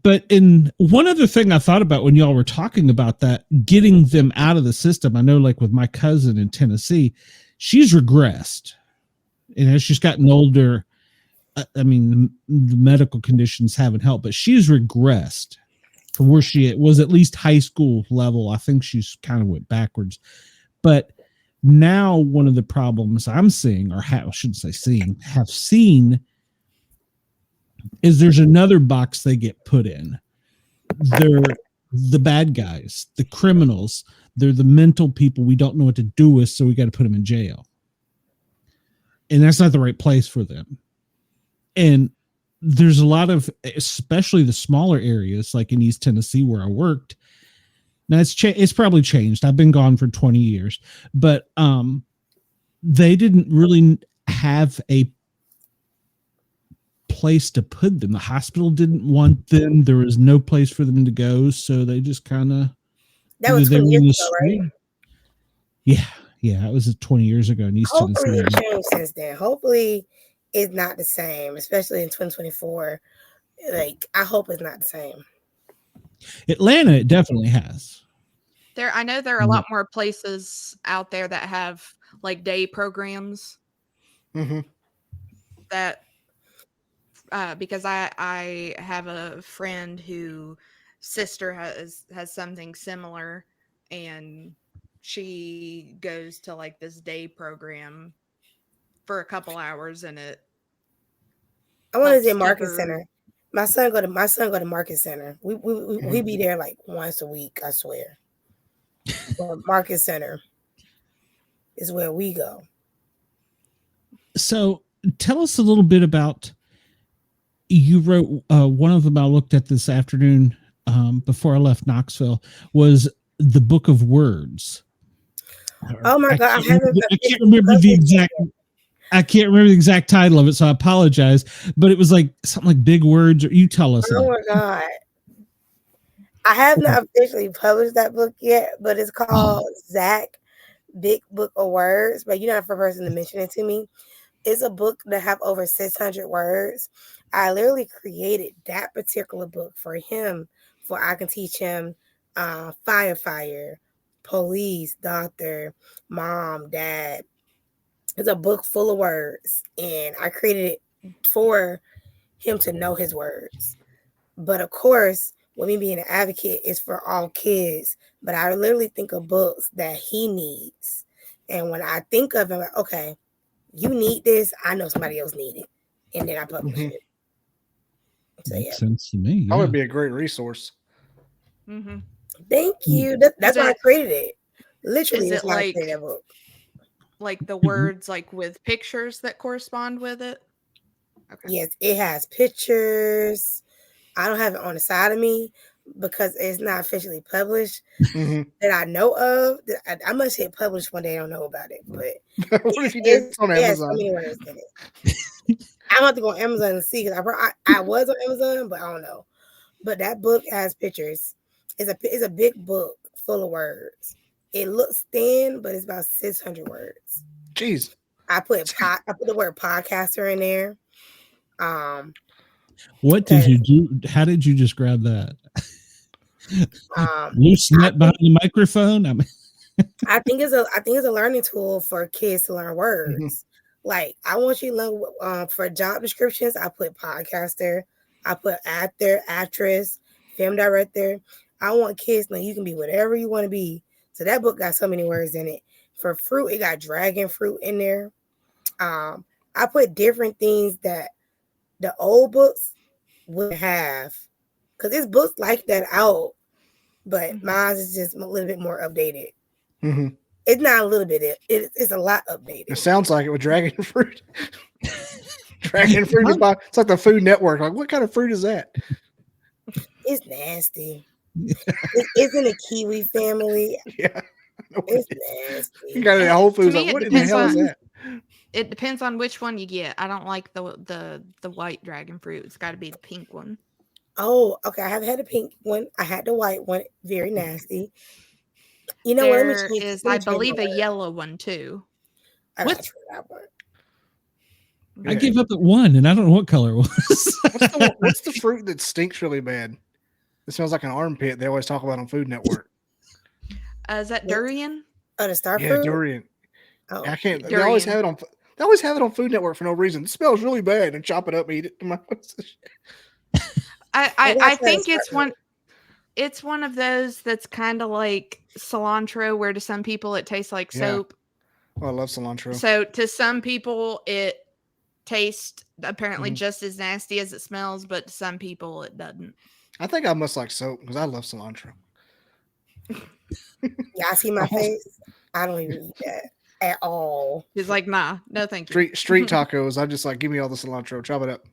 but in one other thing I thought about when y'all were talking about that, getting them out of the system. I know, like with my cousin in Tennessee, she's regressed, and as she's gotten older, I mean, the medical conditions haven't helped, but she's regressed from where she was at least high school level. I think she's kind of went backwards. But now one of the problems I'm seeing, or I shouldn't say seeing, have seen, is there's another box they get put in. They're the bad guys, the criminals. They're the mental people we don't know what to do with, so we got to put them in jail. And that's not the right place for them. And there's a lot of, especially the smaller areas, like in East Tennessee where I worked. Now it's probably changed. I've been gone for 20 years, but they didn't really have a place to put them. The hospital didn't want them. There was no place for them to go, so they just kind of. That was 20 years ago, right? Yeah, it was 20 years ago in East Tennessee. Hopefully it changed since then. Hopefully it's not the same, especially in 2024. Like, I hope it's not the same. Atlanta, it definitely has. I know there are a lot more places out there that have like day programs. Mm-hmm. That because I have a friend whose sister has something similar, and she goes to like this day program for a couple hours, and it. I want to say Market Center. My son go to Market Center. We be there like once a week, I swear. Market Center is where we go. So tell us a little bit about, you wrote one of them I looked at this afternoon, before I left Knoxville was the Book of Words. Oh my God, I haven't. I can't remember the exact. I can't remember the exact title of it, so I apologize. But it was like something like Big Words, or you tell us. Oh my God, I have not officially published that book yet, but it's called Zach Big Book of Words. But you're not the first person to mention it to me. It's a book that have over 600 words. I literally created that particular book for him, for I can teach him firefighter, police, doctor, mom, dad. It's a book full of words, and I created it for him to know his words. But of course, with me being an advocate, is for all kids. But I literally think of books that he needs. And when I think of him, like, okay, you need this, I know somebody else need it. And then I publish it. So, Makes sense to me. That would be a great resource. Mm-hmm. Thank you. That's why I created it. Literally, is it why I like created that book. Like the words like with pictures that correspond with it? Okay. Yes, it has pictures. I don't have it on the side of me because it's not officially published that I know of. I must hit publish one day. I don't know about it, but what if you did it on Amazon? So many words in it. I'm gonna have to go on Amazon and see because I was on Amazon, but I don't know. But that book has pictures. It's a big book full of words. It looks thin, but it's about 600 words. Jeez. I put the word podcaster in there. What did you do? How did you just grab that? Loose net behind the microphone. I think it's a learning tool for kids to learn words. Like I want you to learn for job descriptions. I put podcaster. I put actor, actress, film director. I want kids to know you can be whatever you want to be. So that book got so many words in it. For fruit, it got dragon fruit in there. I put different things that the old books would have. Because there's books like that out. But mine is just a little bit more updated. It's not a little bit. It's a lot updated. It sounds like it with dragon fruit. Dragon fruit is it's like the Food Network. Like, what kind of fruit is that? It's nasty. It isn't a kiwi family. Yeah. It's nasty. You got it at Whole Foods. Like, what in the hell is that? It depends on which one you get. I don't like the white dragon fruit. It's got to be the pink one. Oh, okay. I have had a pink one. I had the white one. Very nasty. You know there what? Is, I believe, a yellow one too. What? That one. I gave up at one, and I don't know what color it was. What's the fruit that stinks really bad? It smells like an armpit. They always talk about on Food Network. Is that durian? Oh, the star fruit? Yeah, durian. Oh, I can't. Durian. They always have it on Food Network for no reason. It smells really bad, and chop it up, eat it. I think it's one. It's one of those that's kind of like cilantro, where to some people it tastes like soap. Oh, I love cilantro. So to some people it tastes apparently just as nasty as it smells, but to some people it doesn't. I think I must like soap because I love cilantro. Y'all see my face? I don't even eat that at all. He's like, nah, no thank you. Street tacos. I'm just like, give me all the cilantro, chop it up.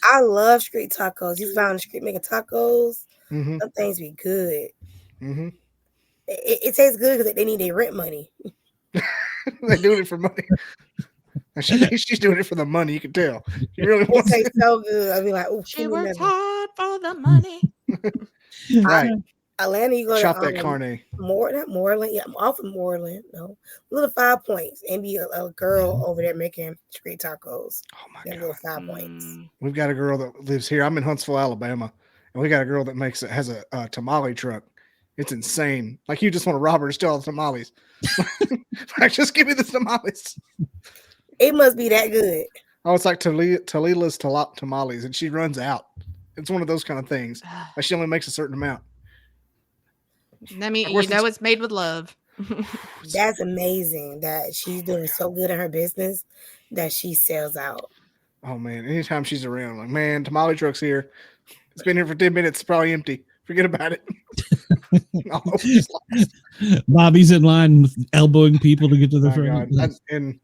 I love street tacos. You found the street making tacos. Some things be good. It tastes good because they need their rent money. They're doing it for money. She's doing it for the money. You can tell. She really wants it. Tastes so good. I'll be like, oh, she works hard for the money. Right. Atlanta, you go chop to that carne. Not Moreland. Yeah, I'm off of Moreland. No, little 5 points, and be a girl over there making street tacos. Oh my god, little 5 points. We've got a girl that lives here. I'm in Huntsville, Alabama, and we got a girl that has a tamale truck. It's insane. Like you just want to rob her to steal all the tamales. Like, just give me the tamales. It must be that good. Oh, it's like Talila's tamales, and she runs out. It's one of those kind of things. Like she only makes a certain amount. I mean, you know, it's made with love. That's amazing that she's doing so good in her business that she sells out. Oh man, anytime she's around, I'm like, man, tamale truck's here. It's been here for 10 minutes. It's probably empty. Forget about it. Bobby's in line elbowing people to get to the front. And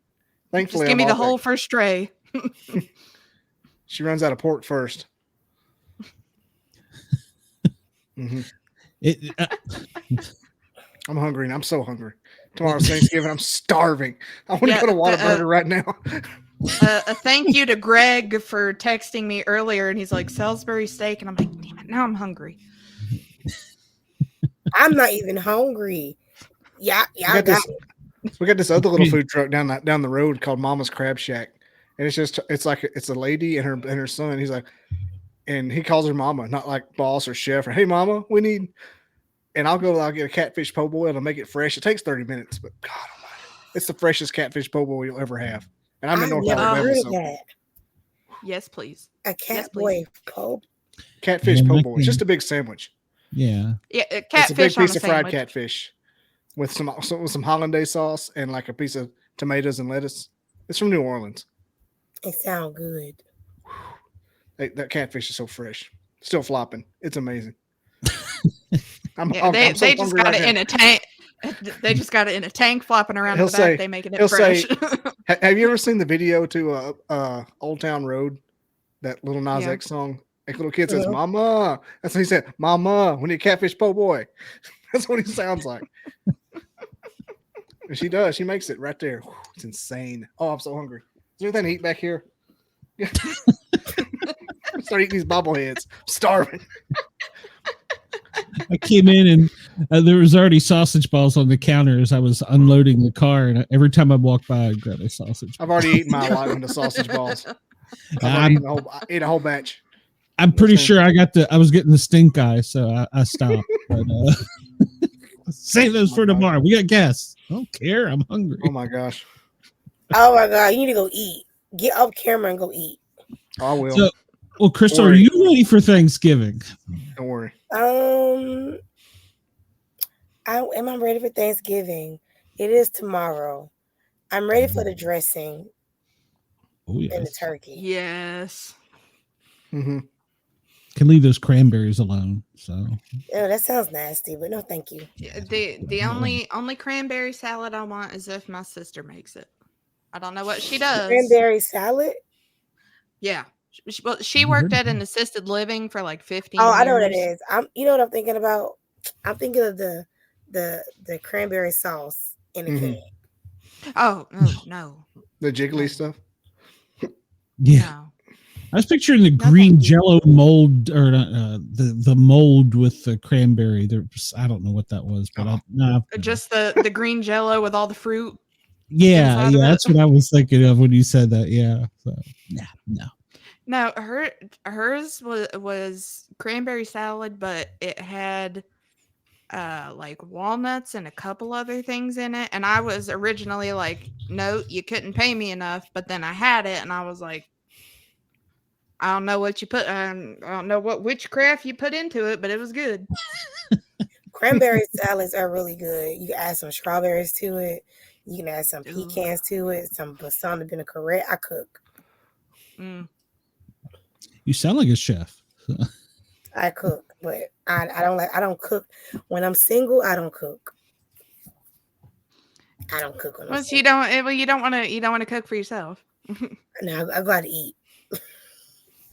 thankfully, just give me the whole first tray. She runs out of pork first. Mm-hmm. It, I'm hungry. And I'm so hungry. Tomorrow's Thanksgiving. I'm starving. I want to Yeah, go to Whataburger right now. A thank you to Greg for texting me earlier, and he's like, Salisbury steak, and I'm like, damn it, now I'm hungry. I'm not even hungry. Yeah, We got this other little food truck down the road called Mama's Crab Shack, and it's a lady and her son. He's like, and he calls her Mama, not like boss or chef or hey Mama, we need. And I'll get a catfish po' boy and I'll make it fresh. It takes 30 minutes, but God Almighty, it's the freshest catfish po' boy you'll ever have. And I'm in North never Alabama, heard of so that. Yes, please. A cat Yes, boy please. po'. Catfish po' boy. It's just a big sandwich. yeah. Yeah, It's a big catfish on piece a of fried sandwich. catfish with some hollandaise sauce and like a piece of tomatoes and lettuce. It's from New Orleans. It sounds good. That catfish is so fresh, still flopping. It's amazing. They just got it in a tank. They just got it in a tank flopping around in the back. They making it fresh. Have you ever seen the video to Old Town Road? That Little Nas X song. Like little kid says, "Mama." That's what he said. "Mama, we need catfish po' boy." That's what he sounds like. And she does. She makes it right there. It's insane. Oh, I'm so hungry. Is there anything to eat back here? Start eating these bobbleheads. I'm starving. I came in and there was already sausage balls on the counter as I was unloading the car, and every time I walked by, I'd grab a sausage. I've already eaten my allotment of sausage balls. I ate a whole batch. I'm pretty sure I was getting the stink eye, so I stopped. But, save those for tomorrow. We got guests. I don't care. I'm hungry. Oh my gosh. Oh my God. You need to go eat. Get up camera and go eat. I will. So, well, Crystal, are you ready for Thanksgiving? Don't worry. Am I ready for Thanksgiving? It is tomorrow. I'm ready for the dressing and the turkey. Yes. Mm-hmm. Can leave those cranberries alone. So. Oh, that sounds nasty, but no, thank you. Yeah, the only cranberry salad I want is if my sister makes it. I don't know what she does. Cranberry salad? Yeah. She worked at an assisted living for like 15 years. I know what it is. You know what I'm thinking about? I'm thinking of the cranberry sauce in a can. Oh, no. The jiggly stuff? Yeah. No. I was picturing the green Jello mold, or the mold with the cranberry. I don't know what that was, but just the green Jello with all the fruit. Yeah, that's what I was thinking of when you said that. Yeah, so, no. No, hers was cranberry salad, but it had like walnuts and a couple other things in it. And I was originally like, no, you couldn't pay me enough. But then I had it, and I was like, I don't know what you put. I don't know what witchcraft you put into it, but it was good. Cranberry salads are really good. You can add some strawberries to it. You can add some pecans to it. Some balsamic vinaigrette. I cook. You sound like a chef. I cook, but I don't cook when I'm single. I don't cook. I don't cook when I'm single. You don't want to cook for yourself. No, I gotta eat.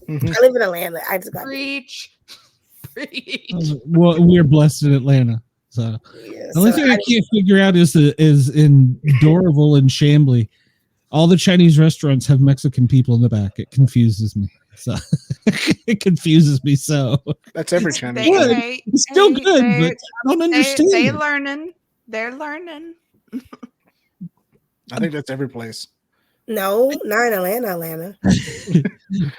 Mm-hmm. I live in Atlanta. I just got preach. Well, we're blessed in Atlanta. So the only thing I can't figure out is in Doraville and Chambly, all the Chinese restaurants have Mexican people in the back. It confuses me. So it confuses me. So that's every Chinese. It's still good, but I don't understand. They're learning. I think that's every place. No, not in Atlanta.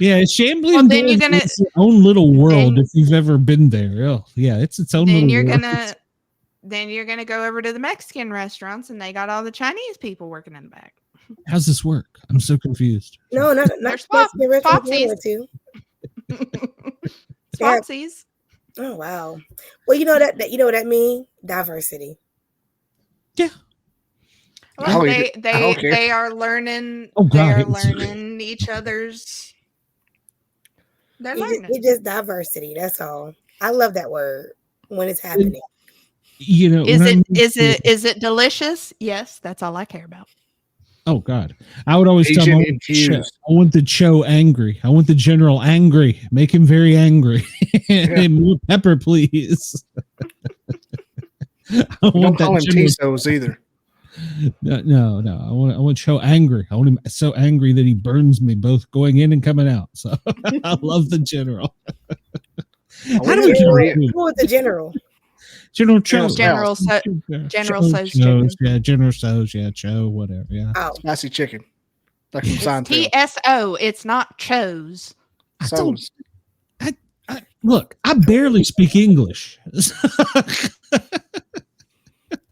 Yeah, Chambly and Doraville is its own little world. If you've ever been there, it's its own. Then you're gonna go over to the Mexican restaurants, and they got all the Chinese people working in the back. How's this work? I'm so confused. No, not Mexican restaurants. Swapsies. Oh wow. Well, you know what that means? Diversity. Yeah. Well, they are learning. They are learning each other's. They're learning. It's just diversity. That's all. I love that word when it's happening. You know, is it delicious? Yes, that's all I care about. Oh God, I would always tell Asian him, infused. I want the Cho angry. I want the general angry. Make him very angry. And more pepper, please. I Don't want call that him general. Tisos either. No. I want Cho angry. I want him so angry that he burns me both going in and coming out. So I love the general. How do we Who was the general? General Cho? General So's Cho's, chicken. yeah, General So's, yeah, Cho, whatever, yeah. Oh, Spicy chicken. Like from It's Seinfeld. TSO. It's not Cho's. So's. Look, I barely speak English.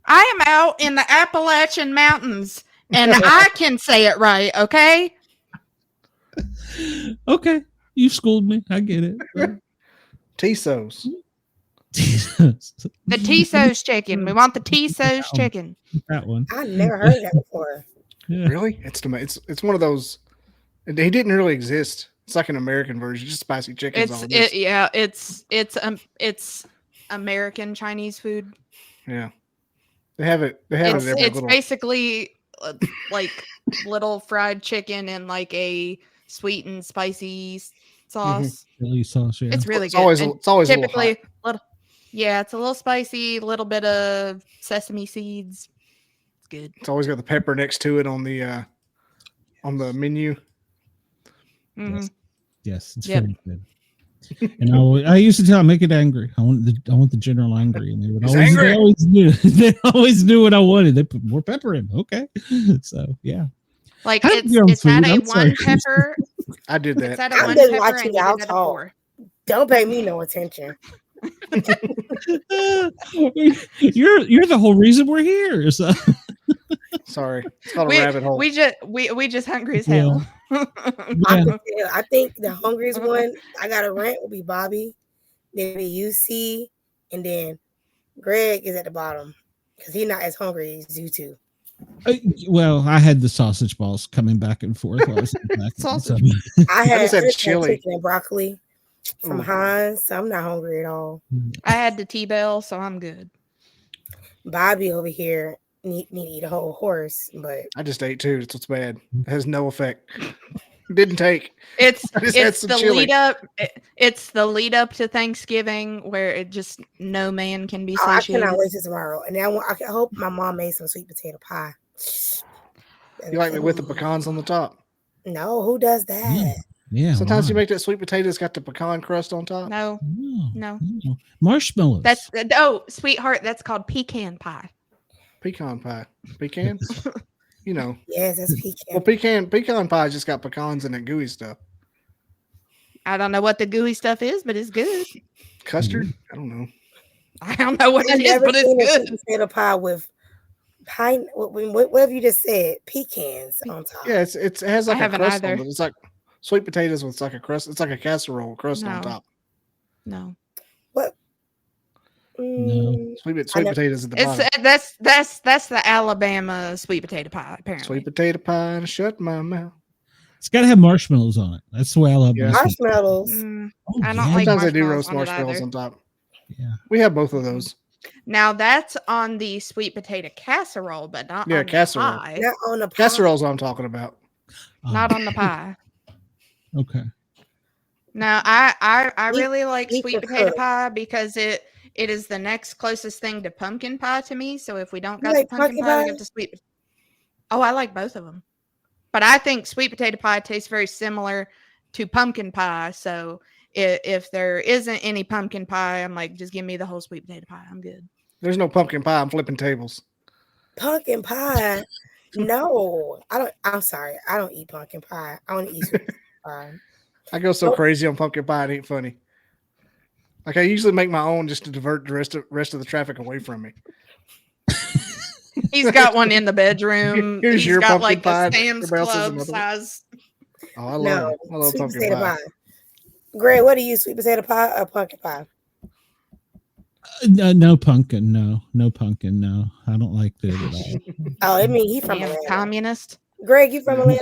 I am out in the Appalachian Mountains, and I can say it right. Okay. Okay, you schooled me. I get it. Tisos. The Tiso's chicken. We want the Tiso's chicken. That one. I never heard that before. Yeah. Really? It's one of those. He didn't really exist. It's like an American version, just spicy chicken. It's American Chinese food. Yeah, they have it. They have it. Every It's little. basically like little fried chicken and like a sweet and spicy sauce. Chili sauce, yeah. It's really It's good. always. And It's always typically, a little hot. yeah, it's a little spicy. A little bit of sesame seeds. It's good. It's always got the pepper next to it on the menu. Mhm. Yes, it's Yep. very good. And I used to tell him, make it angry. I want the general angry, and they would He's always, angry. they always knew. They always knew what I wanted. They put more pepper in. Okay, so yeah. Like How did you it's at food? a I'm sorry. one pepper. I did It's that. at a I'm one just pepper watching and you y'all give it a talk. 4. Don't pay me no attention. You're the whole reason we're here. So. Sorry, it's called a rabbit hole. We just hungry as Yeah. hell. I think the hungriest one I got to rent will be Bobby, then be UC, and then Greg is at the bottom because he's not as hungry as you two. Well, I had the sausage balls coming back and forth. While I was back, Sausage. I just had had chili. chicken and broccoli from Ooh. Heinz, so I'm not hungry at all. I had the T-bell, so I'm good. Bobby over here need to eat a whole horse, but I just ate too. It's what's bad. It has no effect. Didn't take. It's I just had it's some the chili. lead up. It's the lead up to Thanksgiving where it just no man can be I satiated. cannot wait till tomorrow. And now I hope my mom made some sweet potato pie. You like me with the pecans on the top? No, who does that? Yeah. Sometimes you why? make that sweet potato that's got the pecan crust on top. No, No. no. Marshmallows. That's sweetheart. That's called pecan pie. Pecan pie. Pecans? You know. Yes, that's Well, pecan. pecan pie just got pecans and that gooey stuff. I don't know what the gooey stuff is, but it's good. Custard? I don't know. I don't know what I've it is, never but seen a it's sweet good. potato pie with pine. Whatever you just said, pecans on top. Yeah, it has like I a haven't crust either. on it. It's like sweet potatoes with like a crust. It's like a casserole crust on No. top. No, What? Mm, Sweet never- potatoes at the it's bottom. that's the Alabama sweet potato pie. Apparently, Sweet potato pie and shut my mouth. It's got to have marshmallows on it. That's the way I love Yeah. my sweet- marshmallows. Mm, Oh, I don't yeah. like Sometimes they do marshmallows roast on it marshmallows either. on top. Yeah. We have both of those. Now that's on the sweet potato casserole, but not Yeah, on casserole. the pie. Not on the pie. Casserole's what I'm talking about. Not on the pie. Okay. Now I Eat- really like eat sweet your potato cook. pie because it is the next closest thing to pumpkin pie to me. So if we don't You got like the pumpkin pumpkin pie, we pie? get the sweet. Oh, I like both of them, but I think sweet potato pie tastes very similar to pumpkin pie. So if there isn't any pumpkin pie, I'm like, just give me the whole sweet potato pie. I'm good. There's no pumpkin pie. I'm flipping tables. Pumpkin pie. No, I don't. I'm sorry. I don't eat pumpkin pie. I only eat sweet pie. I go so Nope. crazy on pumpkin pie, it ain't funny. Like I usually make my own just to divert the rest of the traffic away from me. He's got one in the bedroom. Here's He's your got pumpkin like pie. a Sam's Everybody else has Club another one. size. Oh, I No, love sweet pumpkin potato pie. pie. Greg, what do you sweet potato pie or pumpkin pie? No pumpkin. No pumpkin. No, I don't like that at all. Oh, I mean he from Damn, Atlanta. communist. Greg, you from Atlanta?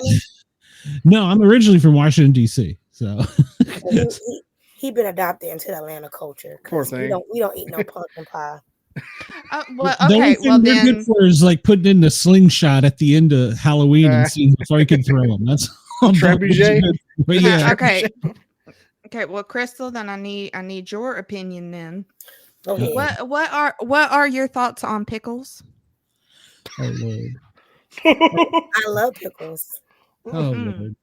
No, I'm originally from Washington D.C. So he been adopted into the Atlanta culture. 'cause Poor thing. We don't eat no pumpkin pie. Well, The only okay. thing Well, they're then good for is like putting in the slingshot at the end of Halloween and seeing if I can throw them. That's all. Trebuchet? But yeah, okay. Okay. Well, Crystal, then I need your opinion then. Okay. What are your thoughts on pickles? oh Lord, I love pickles. oh Mhm. Lord.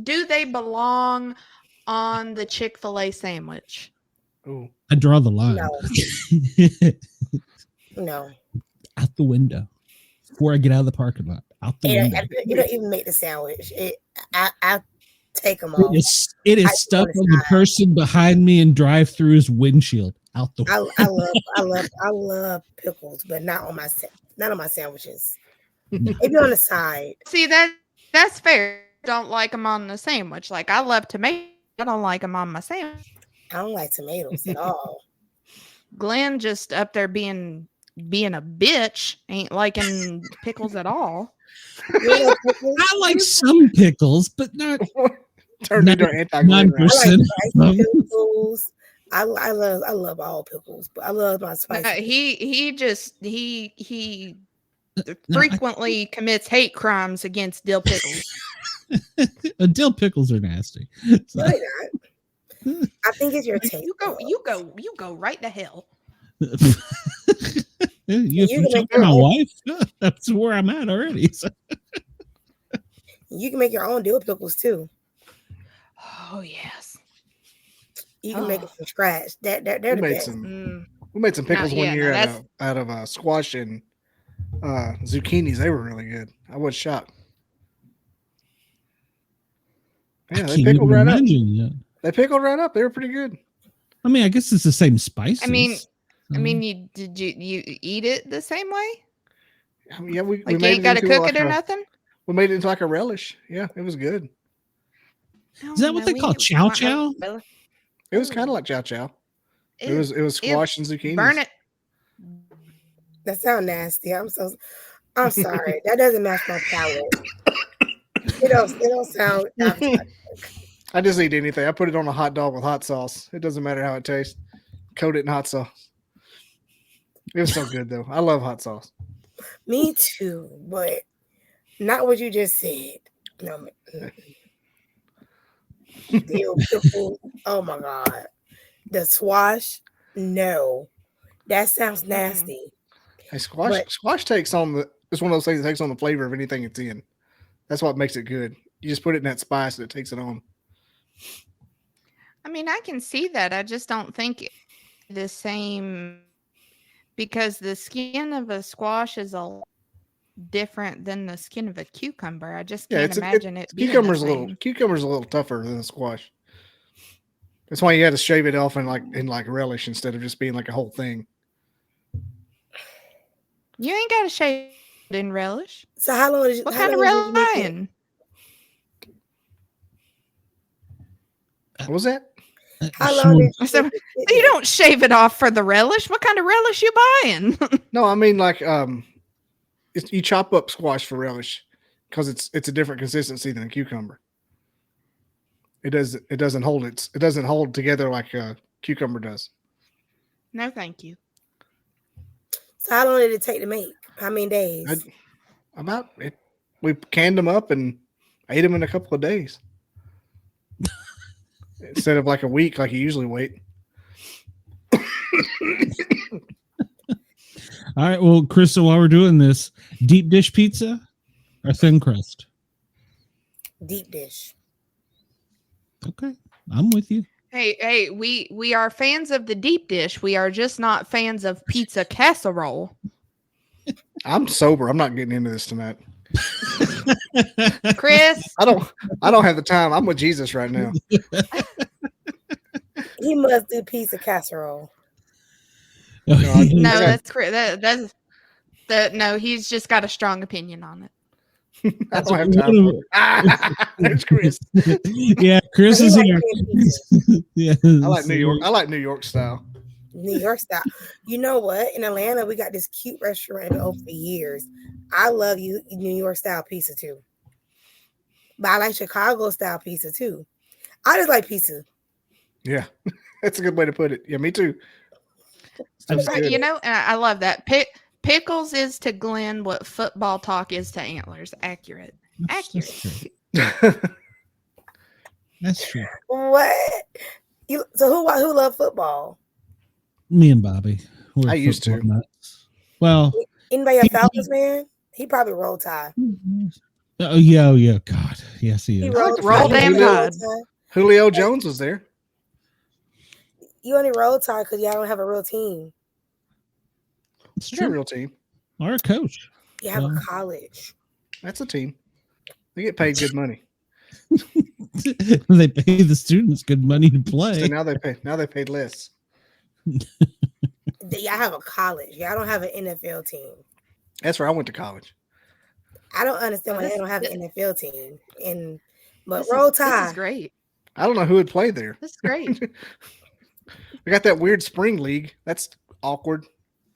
Do they belong on the Chick-fil-A sandwich? Ooh. I draw the line No. out the window before I get out of the parking lot. Out the window. You don't even make the sandwich. I take them off. It is I stuck put it on the aside. person behind me and drive through his windshield. Out the I love pickles, but not on my sandwiches. Maybe on the side. See, that's fair. Don't like them on the sandwich. Like, I love tomatoes. I don't like them on my sandwich. I don't like tomatoes at all. Glenn just up there being a bitch, ain't liking pickles at all. You know, pickles? I like some pickles, but not Turned into an anti-Glenn. I like 9%. spicy pickles. I love all pickles, but I love my spicy. He frequently commits hate crimes against dill pickles. Dill pickles are nasty. So, No, they're not. I think it's your taste. You go right to hell. you can talk make to your my own. wife. That's where I'm at already. So. You can make your own dill pickles too. Oh yes. You can make it from scratch. They're the best. We made some pickles one year that's- out of squash and zucchinis. They were really good. I was shocked. Yeah, they pickled right up. They pickled right up. They were pretty good. I mean, I guess it's the same spices. I mean, did you eat it the same way? I mean, yeah, we Like, you made ain't got to into cook like it or nothing? We made it into like a relish. Yeah, it was good. Is that what they call chow chow? It was kind of like chow chow. It was squash and zucchini. Burn it. That sounds nasty. I'm sorry. That doesn't match my palate. It don't sound appetizing. I just eat anything. I put it on a hot dog with hot sauce. It doesn't matter how it tastes. Coat it in hot sauce. It was so good though. I love hot sauce. Me too, but not what you just said. No. Dill pickle. Oh my God. The squash. No. That sounds nasty. Hey, squash takes on it's one of those things that takes on the flavor of anything it's in. That's what makes it good. You just put it in that spice and it takes it on. I mean, I can see that. I just don't think the same, because the skin of a squash is a lot different than the skin of a cucumber. I just can't imagine it being cucumber's the same. Cucumber's a little tougher than a squash. That's why you had to shave it off in relish instead of just being like a whole thing. You ain't got to shave it in relish. So how long did you? What kind of relish are you in? What was that? How long did you? So you don't shave it off for the relish. What kind of relish you buying? No, I mean you chop up squash for relish because it's a different consistency than a cucumber. It doesn't hold together like a cucumber does. No, thank you. So how long did it take to make? How many days? About it. We canned them up and ate them in a couple of days instead of like a week like you usually wait. All right. Well, Crystal, while we're doing this, deep dish pizza or thin crust? Deep dish. Okay. I'm with you. Hey, we are fans of the deep dish. We are just not fans of pizza casserole. I'm sober. I'm not getting into this tonight. Chris, I don't have the time. I'm with Jesus right now. He must do pizza casserole. No, no, that's Chris. No, he's just got a strong opinion on it. I don't have time. There's Chris. Yeah, Chris is here. Yeah, I like New York. I like New York style. New York style. You know what? In Atlanta, we got this cute restaurant been open for years. I love New York style pizza too. But I like Chicago style pizza too. I just like pizza. Yeah. That's a good way to put it. Yeah, me too. Stuff's Right. good. You know, and I love that. Pickles is to Glenn what football talk is to Antlers. Accurate. That's true. That's true. What? So who love football? Me and Bobby. We're I used to. football nuts. Well, Anybody a Falcons fan? He probably roll tide. oh yeah, God, yes he He is. rolled Roll tide. damn You roll tide. tide. Julio Jones was there. You only roll tide because y'all don't have a real team. It's They're a true. real team. Our coach. You have a Well. college. That's a team. They get paid good money. They pay the students good money to So play. now they paid less. Y'all have a college. Y'all don't have an NFL team. That's where I went to college. I don't understand why This- they don't have an NFL team. But This roll is, this is tide. great. I don't know who had played there. This is great. We got that weird spring league. That's awkward.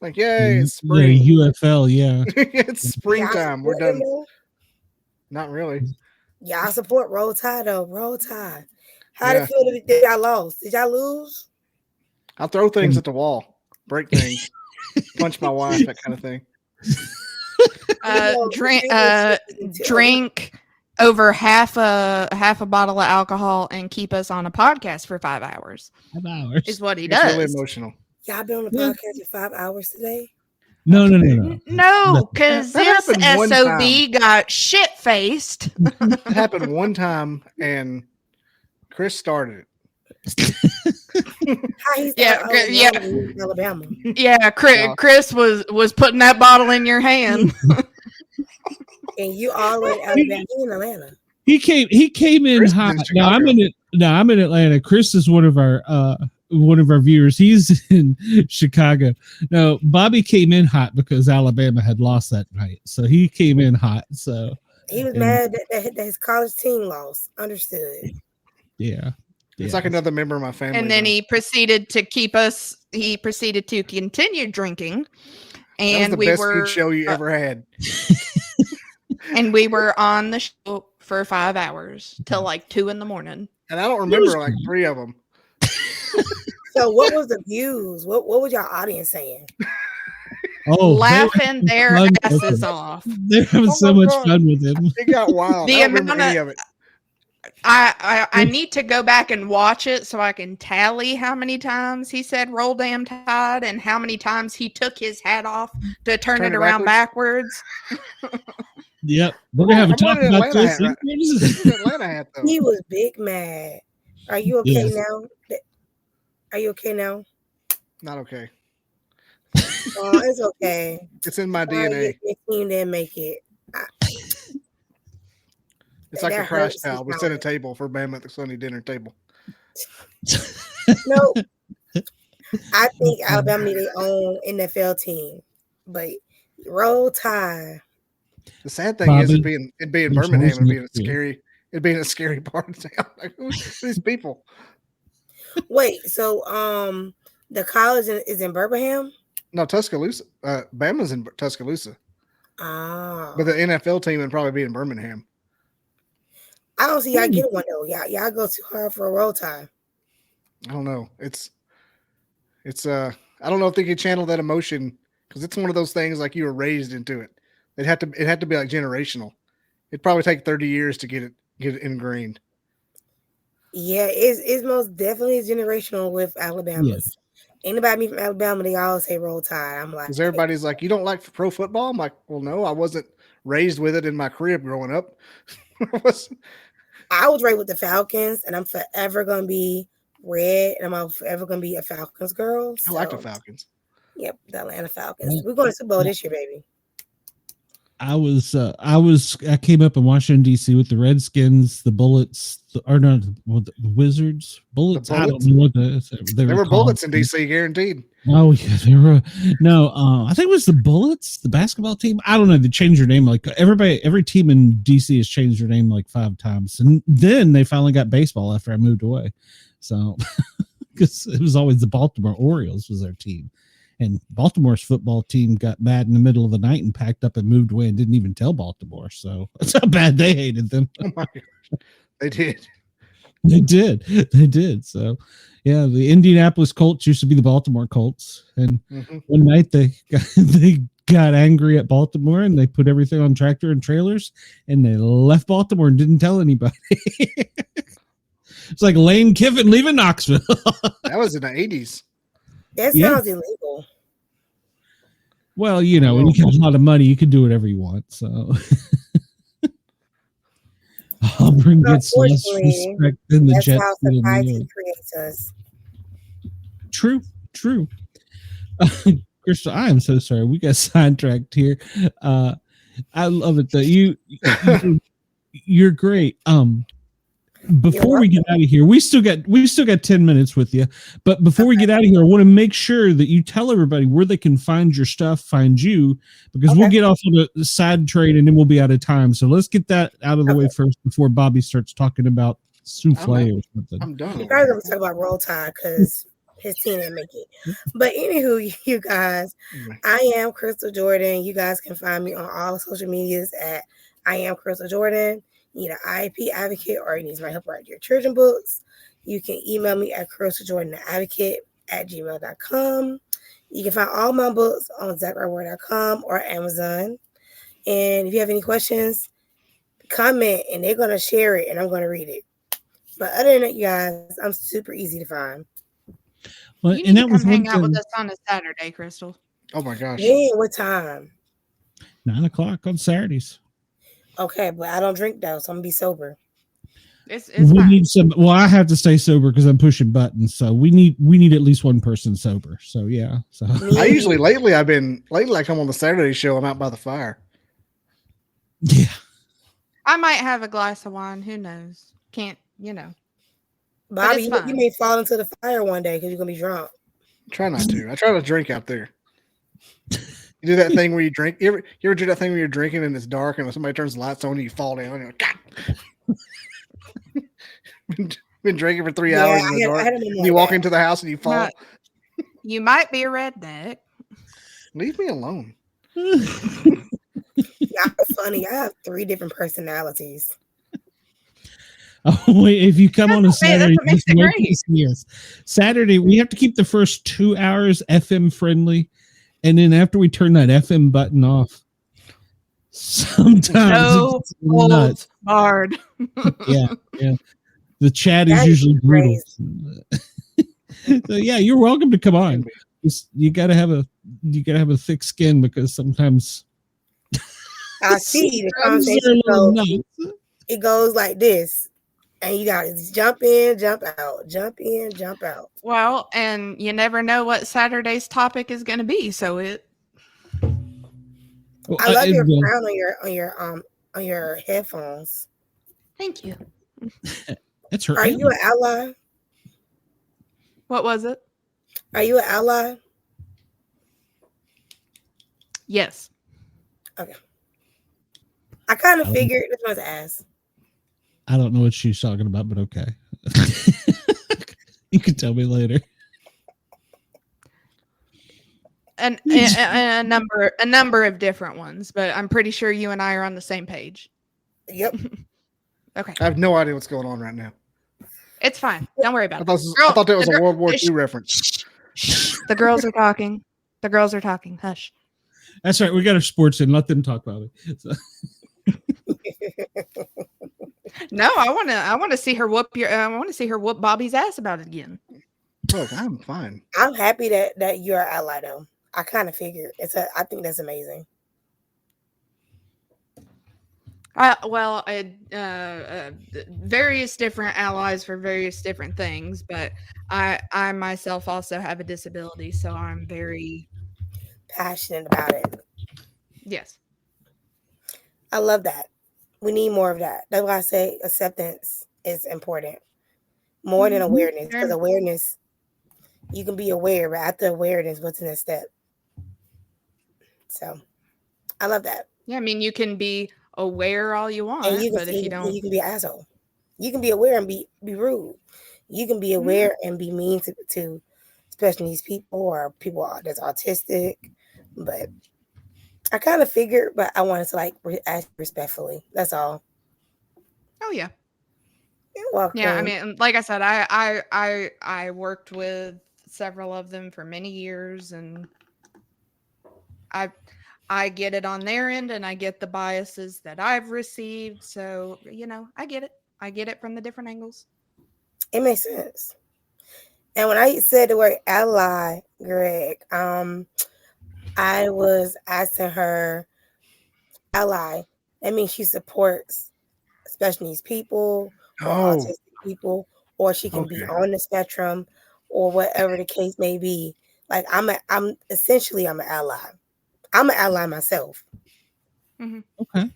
Like, yay, it's Yeah, spring. UFL, yeah. It's Y'all springtime. We're support them, done. though? Not really. Y'all support roll tide though. Roll tide. How Yeah. did it feel that y'all lost? Did y'all lose? I'll throw things at the wall, break things, punch my wife, that kind of thing. Drink over half a bottle of alcohol and keep us on a podcast for 5 hours 5 hours. is what he It's does. really emotional. Y'all been on the Yeah. podcast for 5 hours today? No. No, because That this happened one SOB got shit faced. It happened one time, and Chris started it. How he Yeah, started yeah. in Alabama. Yeah, Chris was putting that bottle in your hand. And you all in Alabama. He in Atlanta. He came in Chris is in hot. No, I'm Chicago. I'm in Atlanta. Chris is one of our viewers. He's in Chicago. No, Bobby came in hot because Alabama had lost that night. So he came in hot. So He was And- mad that his college team lost. Understood. yeah. It's Yeah. like another member of my family. And then though. he proceeded to continue drinking. That was And the we best were food show you ever had. and we were on the show for 5 hours till like 2 a.m. And I don't remember like 3 of them. So what was the views? What was y'all audience saying? Oh, laughing their fun with asses him. off. They're having Oh so my much God. fun with him. It got wild. The I don't remember amount any of- of it. I need to go back and watch it so I can tally how many times he said "roll damn tide" and how many times he took his hat off to turn it around backwards. Yep. We're gonna have a I'm talk wearing an about this. Atlanta Atlanta hat though. He was big mad. Are you okay Yes. now? Are you okay now? Not okay. Oh, it's okay. It's in my Sorry, DNA. your team didn't make it. It's like that the crash hurts towel. We his set a mind. table for Bam at the Sunday dinner table. No, I think Alabama need their own NFL team, but roll tide. The sad thing is, Bobby, it'd be in there's Birmingham. always It'd be in a scary part of town. Like, who's these people? Wait, so the college is in Birmingham. No, Tuscaloosa. Bama's in Tuscaloosa, Ah, but the NFL team would probably be in Birmingham. I don't see y'all getting one though. Y'all go too hard for a roll tide. I don't know. It's I don't know if they could channel that emotion because it's one of those things like you were raised into it. It had to be like generational. It'd probably take 30 years to get it ingrained. Yeah, it's most definitely generational with Alabama's. Anybody meet from Alabama, they all say roll tide. I'm like, Because everybody's like, you don't like pro football? I'm like, well, no, I wasn't raised with it in my crib growing up. I was raised with the Falcons, and I'm forever gonna be red, and I'm forever gonna be a Falcons girl. I like the so- Falcons. Yep, the Atlanta Falcons. We're going to Super Bowl this year, baby. I came up in Washington D.C. with the Redskins, the Bullets, the Wizards, Bullets. I don't know what There were called. bullets in DC, guaranteed. Oh yeah, there were. No, I think it was the Bullets, the basketball team. I don't know. They changed their name. Like every team in DC has changed their name like 5 times, and then they finally got baseball after I moved away. So, because it was always the Baltimore Orioles was their team. And Baltimore's football team got mad in the middle of the night and packed up and moved away and didn't even tell Baltimore. So that's how bad they hated them. Oh my gosh. They did. They did. They did. So, yeah, the Indianapolis Colts used to be the Baltimore Colts, and one night they got angry at Baltimore and they put everything on tractor and trailers and they left Baltimore and didn't tell anybody. It's like Lane Kiffin leaving Knoxville. That was in the 80s. That sounds illegal. Well, you know, when you get a lot of money, you can do whatever you want. So Auburn gets less respect than the that's Jets. How society creates us. True. Crystal, I am so sorry. We got sidetracked here. I love it though. You're great. Before we get out of here, we still got 10 minutes with you. But before we get out of here, I want to make sure that you tell everybody where they can find your stuff, find you, because we'll get off on the side trade and then we'll be out of time. So let's get that out of the way first before Bobby starts talking about souffle or something. I'm done. We're going to talk about roll tide because his team didn't make it. But anywho, you guys, I am Crystal Jordan. You guys can find me on all social medias at I am Crystal Jordan. You need an IEP advocate or you need my help write your children books, you can email me at crystaljordanadvocate@gmail.com. You can find all my books on zachariah.com or Amazon. And if you have any questions, comment and they're going to share it and I'm going to read it. But other than that, you guys, I'm super easy to find. Well, you need to come hang out with us on a Saturday, Crystal. Oh my gosh. Yeah, what time? 9:00 on Saturdays. Okay, but I don't drink though, so I'm gonna be sober. It's we fine. need some. Well, I have to stay sober because I'm pushing buttons. So we need at least one person sober. So yeah. So lately I come on the Saturday show. I'm out by the fire. Yeah. I might have a glass of wine. Who knows? Can't, Bobby, you may fall into the fire one day because you're gonna be drunk. Try not to. I try to drink out there. You do that thing where you drink. You ever do that thing where you're drinking and it's dark and somebody turns the lights on and you fall down? And you're like, God. Been drinking for 3 hours in the dark. And you walk into the house and you fall. You might be a redneck. Leave me alone. Y'all funny. I have 3 different personalities. Oh wait! If you come on a Saturday, Saturday we have to keep the first 2 hours FM friendly, and then after we turn that FM button off, sometimes it's nuts. Hard. Yeah. The chat is usually brutal. So yeah, you're welcome to come on. You gotta have a thick skin because sometimes I see the conversation it goes like this. And you got to jump in, jump out, jump in, jump out. Well, and you never know what Saturday's topic is going to be. So I love your crown on your headphones. Thank you. That's her. Are you an ally? What was it? Are you an ally? Yes. Okay. I kind of figured this was ass. I don't know what she's talking about, but okay. You can tell me later. And a number of different ones, but I'm pretty sure you and I are on the same page. Yep. Okay. I have no idea what's going on right now. It's fine. Don't worry about it. I thought that was a World War II reference. The girls are talking. The girls are talking. Hush. That's right. We got our sports in. Let them talk about it. So. No, I want to see her whoop Bobby's ass about it again. Look, I'm fine. I'm happy that you're an ally though. I kind of figured I think that's amazing. Various different allies for various different things, but I myself also have a disability, so I'm very passionate about it. Yes. I love that. We need more of that. That's why I say acceptance is important. More than awareness. Because awareness, you can be aware, but after awareness, what's the next step? So I love that. Yeah, I mean, you can be aware all you want, but if you don't, you can be an asshole. You can be aware and be rude. You can be aware and be mean to especially these people or people that's autistic. But I kind of figured, but I wanted to ask respectfully. That's all. Oh yeah. You're welcome. Yeah, I mean, like I said, I worked with several of them for many years, and I get it on their end, and I get the biases that I've received. So I get it. I get it from the different angles. It makes sense. And when I said the word ally, Greg, I was asking her, ally. That means she supports special needs people or Oh, autistic people, or she can be okay. on the spectrum, or whatever the case may be. Like I'm essentially I'm an ally. I'm an ally myself. Okay.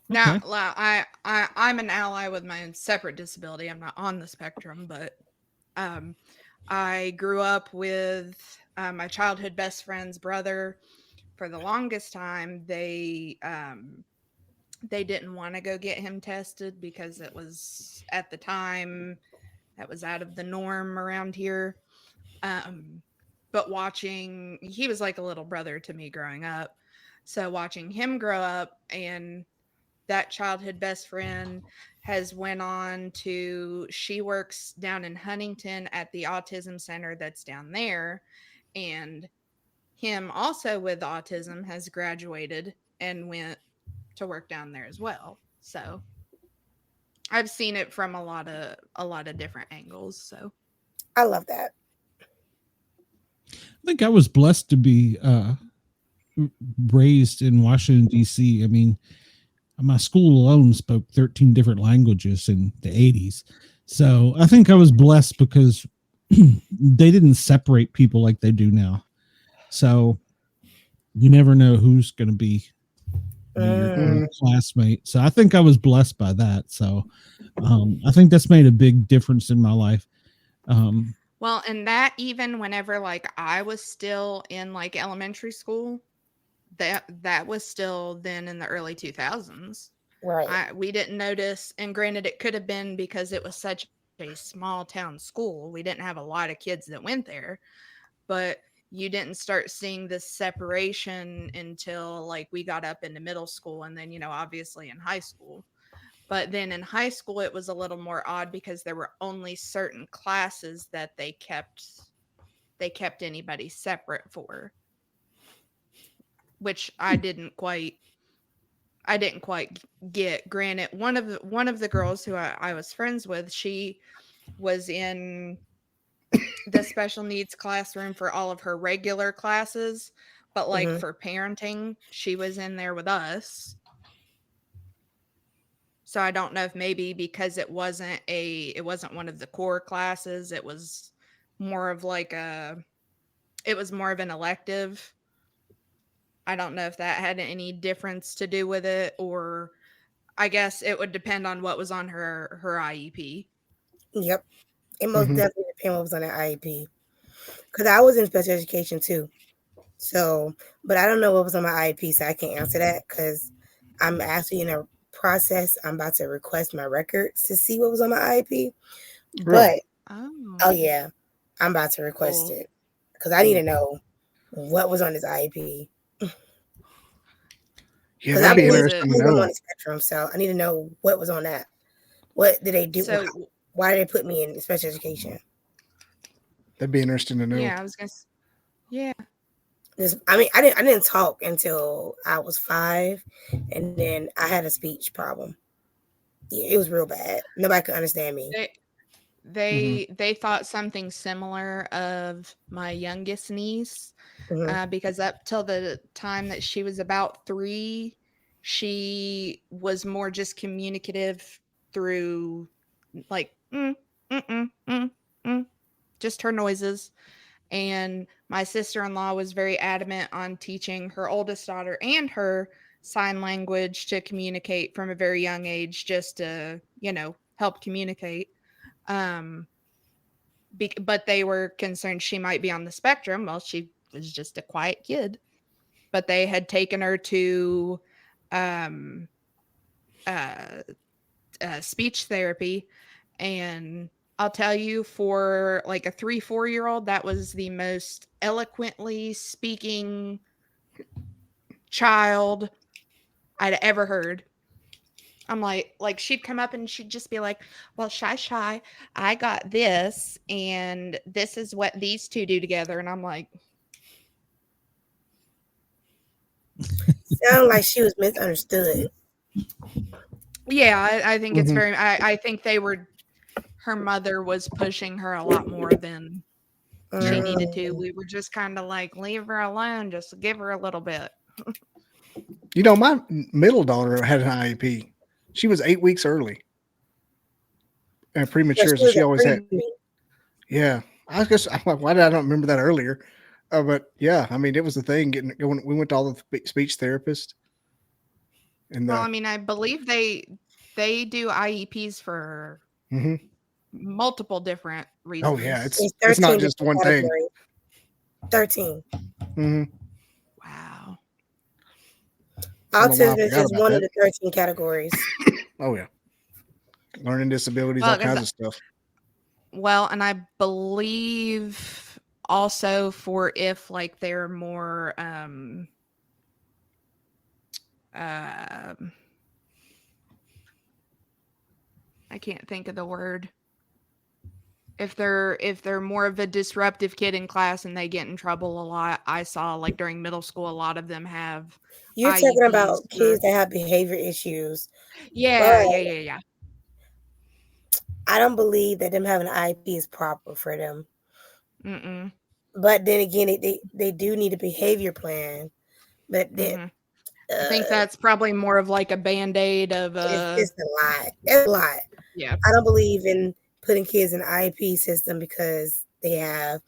Now, Okay. I'm an ally with my own separate disability. I'm not on the spectrum, but I grew up with my childhood best friend's brother. For the longest time, they didn't want to go get him tested because it was at the time that was out of the norm around here. But he was like a little brother to me growing up. So watching him grow up, and that childhood best friend has went on to, she works down in Huntington at the autism center that's down there, and him also with autism has graduated and went to work down there as well. So I've seen it from a lot of different angles. So I love that. I think I was blessed to be raised in Washington, D.C. I mean, my school alone spoke 13 different languages in the 80s. So I think I was blessed because they didn't separate people like they do now. So you never know who's going to be your classmate. So I think I was blessed by that. So I think that's made a big difference in my life. well, and that even whenever like I was still in like elementary school, that was still then in the early 2000s. Right. We didn't notice, and granted, it could have been because it was such a small town school. We didn't have a lot of kids that went there, but you didn't start seeing this separation until like we got up into middle school, and then obviously in high school. But then in high school, it was a little more odd because there were only certain classes that they kept anybody separate for, which I didn't quite get. Granted, one of the girls who I was friends with, she was in the special needs classroom for all of her regular classes, but like for parenting, she was in there with us. So I don't know if maybe because it wasn't one of the core classes, it was more of like it was more of an elective. I don't know if that had any difference to do with it, or I guess it would depend on what was on her IEP. Yep. It most definitely depends what was on the IEP. Because I was in special education too. So, but I don't know what was on my IEP, so I can't answer that because I'm actually in a process. I'm about to request my records to see what was on my IEP. But, oh yeah, I'm about to request it because I need to know what was on this IEP. Yeah, Because that'd be I'm interesting to know. on the spectrum, so I need to know what was on that. What did they do? So, why did they put me in special education? That'd be interesting to know. Yeah, I was gonna. Yeah. I mean, I didn't talk until I was 5, and then I had a speech problem. Yeah, it was real bad. Nobody could understand me. They thought something similar of my youngest niece, because up till the time that she was about 3, she was more just communicative through like just her noises. And my sister-in-law was very adamant on teaching her oldest daughter and her sign language to communicate from a very young age, just to help communicate. But they were concerned she might be on the spectrum. Well, she was just a quiet kid. But they had taken her to speech therapy, and I'll tell you, for like a 3-4-year-old, that was the most eloquently speaking child I'd ever heard. I'm like she'd come up and she'd just be like, well, shy, I got this, and this is what these two do together. And I'm like, Sound like she was misunderstood. yeah, I think it's Mhm. very, I think her mother was pushing her a lot more than she needed to. We were just kind of like, leave her alone, just give her a little bit. You know, my middle daughter had an IEP. She was 8 weeks early and premature, so she always had. Yeah, I guess I'm like, why did I not remember that earlier? But yeah, I mean, it was the thing. Going, we went to all the speech therapists, and Well, I mean, I believe they do IEPs for Mhm. multiple different reasons. Oh yeah, it's 13 not just one thing. categories. 13. hmm Wow. Autism is just one of the 13 categories. Oh yeah, learning disabilities, Well, all kinds of stuff. Well, and I believe also for if like they're more I can't think of the word. If they're more of a disruptive kid in class and they get in trouble a lot, I saw like during middle school a lot of them have You're IEPs talking about kids that have behavior issues. Yeah, yeah. I don't believe that them having an IEP is proper for them. Mm-mm. But then again, they do need a behavior plan. But then I think that's probably more of like a Band-Aid of it's a lot. It's a lot. Yeah. I don't believe in putting kids in the IEP system because they have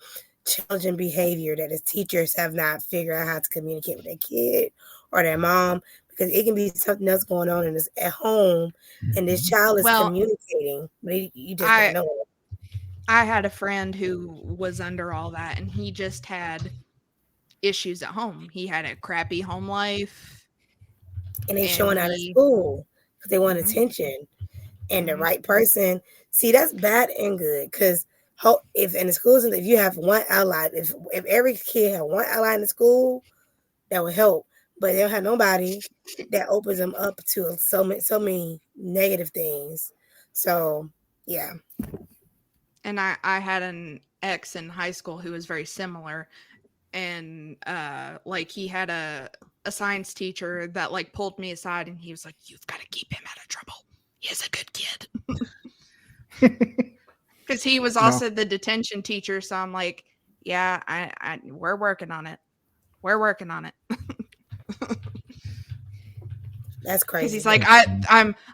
challenging behavior that the teachers have not figured out how to communicate with their kid or their mom, because it can be something else going on in this at home and this child is communicating, but you just don't know it. I had a friend who was under all that, and he just had issues at home. He had a crappy home life. And they showing out of school because they want attention. And the right person. See, that's bad and good, because if in the schools, if you have one ally, if every kid had one ally in the school, that would help. But they don't have nobody that opens them up to so many negative things. So yeah. And I had an ex in high school who was very similar, and like he had a science teacher that like pulled me aside and he was like, you've got to keep him out of trouble. He's a good kid. Because he was also the detention teacher. So I'm like, yeah, I we're working on it. We're working on it. That's crazy. Because he's like,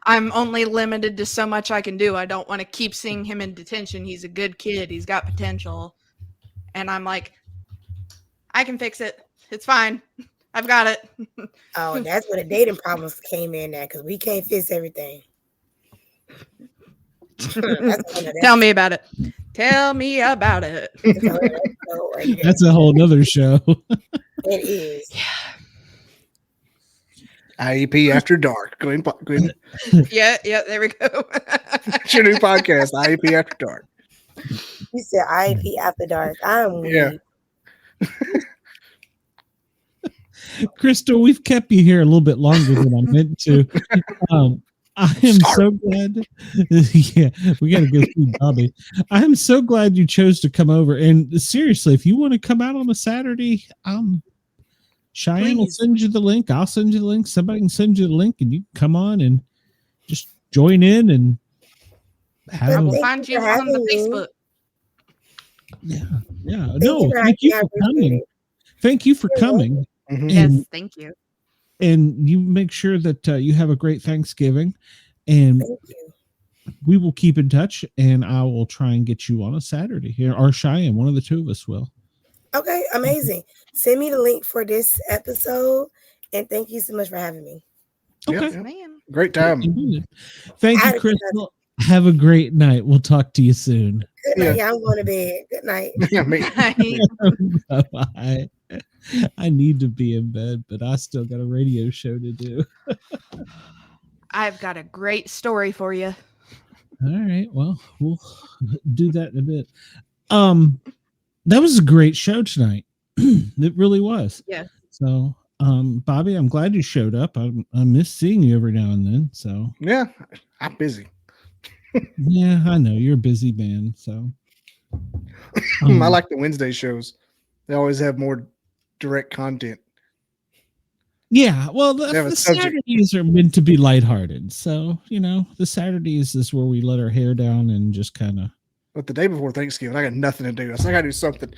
I'm only limited to so much I can do. I don't want to keep seeing him in detention. He's a good kid. He's got potential. And I'm like, I can fix it. It's fine. I've got it. Oh, that's where the dating problems came in there, because we can't fix everything. Tell me about it. Tell me about it. That's a whole nother show. It is. Yeah. IEP After Dark. Go ahead. Yeah, there we go. It's your new podcast, IEP After Dark. You said IEP After Dark. I'm weak. Crystal, we've kept you here a little bit longer than I meant to. I am so glad. Yeah, we got to go see Bobby. I am so glad you chose to come over. And seriously, if you want to come out on a Saturday, Cheyenne will send you the link. I'll send you the link. Somebody can send you the link, and you can come on and just join in and have. I will find you on the Facebook. Yeah. No, thank you for coming. Thank you for coming. Mm-hmm. Yes, thank you. And you make sure that you have a great Thanksgiving, and we will keep in touch, and I will try and get you on a Saturday here, or Cheyenne, one of the two of us will. Okay, amazing. Send me the link for this episode, and thank you so much for having me. Okay. Yep. Great time. Thank you, Crystal. Have a great night. We'll talk to you soon. Good night. Yeah, I'm going to bed. Good night. Bye. I need to be in bed, but I still got a radio show to do. I've got a great story for you. All right. Well, we'll do that in a bit. That was a great show tonight. It really was. Yeah. So Bobby, I'm glad you showed up. I miss seeing you every now and then. So Yeah, I'm busy. yeah, I know you're a busy man. So I like the Wednesday shows. They always have more direct content. yeah, well, They have a the subject. Saturdays are meant to be lighthearted. So, the Saturdays is where we let our hair down and just kind of. But the day before Thanksgiving, I got nothing to do. I got to do something.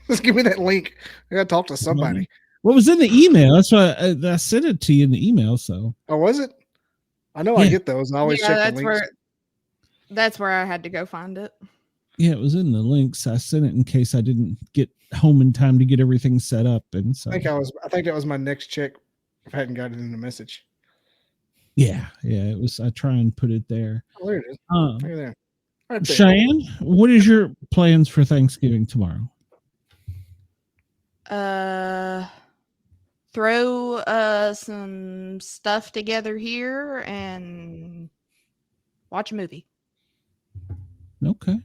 Just give me that link. I got to talk to somebody. What was in the email? That's why I sent it to you in the email. So, Oh, was it? I know Yeah. I get those. I always check the links. That's where I had to go find it. yeah, it was in the links. I sent it in case I didn't get home in time to get everything set up. And so, I think that was my next check. If I hadn't got it in the message. yeah, it was. I try and put it there. Oh, there it is. Right there. Right there. Cheyenne, what is your plans for Thanksgiving tomorrow? Throw some stuff together here and watch a movie. Okay.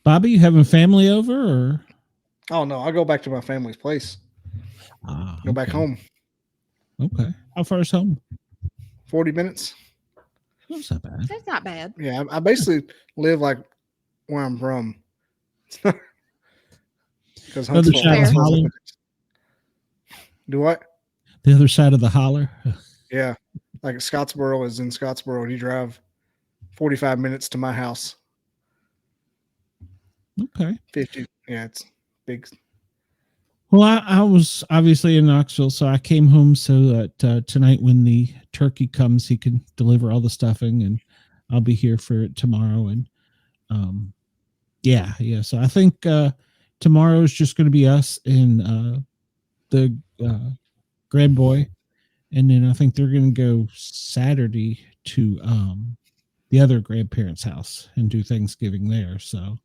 Bobby, you having family over or? Oh no, I'll go back to my family's place. Go back home. Okay. How far is home? 40 minutes. That's not bad. That's not bad. Yeah, I basically live like where I'm from. Because Other side of the holler. Do what? The other side of the holler. Yeah, like Scottsboro is in Scottsboro. And you drive 45 minutes to my house. Okay. 50. Yeah, it's big. Well, I was obviously in Knoxville, so I came home so that tonight when the turkey comes, he can deliver all the stuffing, and I'll be here for it tomorrow. And yeah. So I think tomorrow is just going to be us and the grand boy, and then I think they're going to go Saturday to the other grandparents' house and do Thanksgiving there. So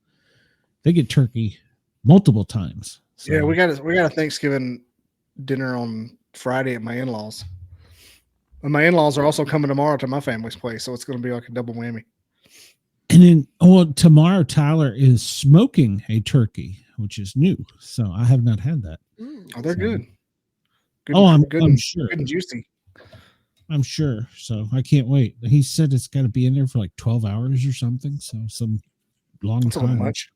they get turkey multiple times. So. Yeah, we got a Thanksgiving dinner on Friday at my in-laws. And my in-laws are also coming tomorrow to my family's place, so it's going to be like a double whammy. And then, tomorrow Tyler is smoking a turkey, which is new. So I have not had that. Oh, they're good. I'm good, sure. Good and juicy. I'm sure. So I can't wait. He said it's got to be in there for like 12 hours or something. So some long That's time. a little much.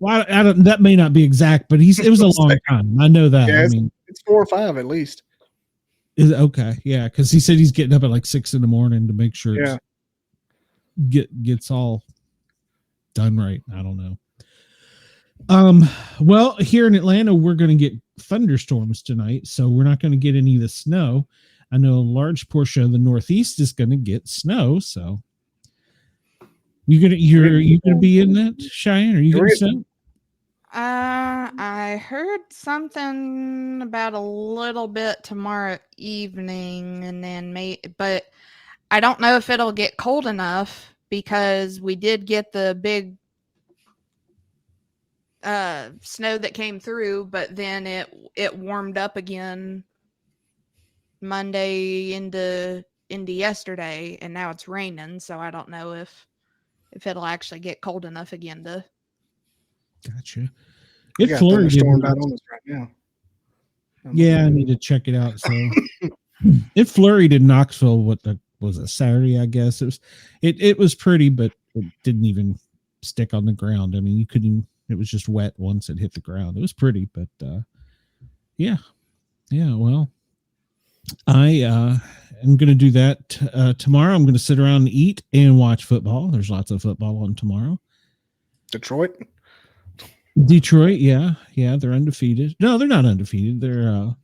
Well, I don't. That may not be exact, but it was a long time. I know that. Yeah, I mean, it's 4 or 5 at least. Is okay? Yeah, because he said he's getting up at like 6 a.m. to make sure gets all done right. I don't know. Well, here in Atlanta, we're going to get thunderstorms tonight, so we're not going to get any of the snow. I know a large portion of the Northeast is going to get snow, so you're gonna be in that, Cheyenne? Are you going to snow? I heard something about a little bit tomorrow evening, and then but I don't know if it'll get cold enough because we did get the big snow that came through, but then it warmed up again Monday into yesterday, and now it's raining, so I don't know if it'll actually get cold enough again to. Gotcha. It flurried out on us right now. Yeah, I need to check it out. So it flurried in Knoxville. What was it, Saturday? I guess it was pretty, but it didn't even stick on the ground. I mean, you couldn't. It was just wet once it hit the ground. It was pretty, but yeah. Well, I am going to do that tomorrow. I'm going to sit around and eat and watch football. There's lots of football on tomorrow. Detroit, yeah, they're undefeated. No, they're not undefeated. They're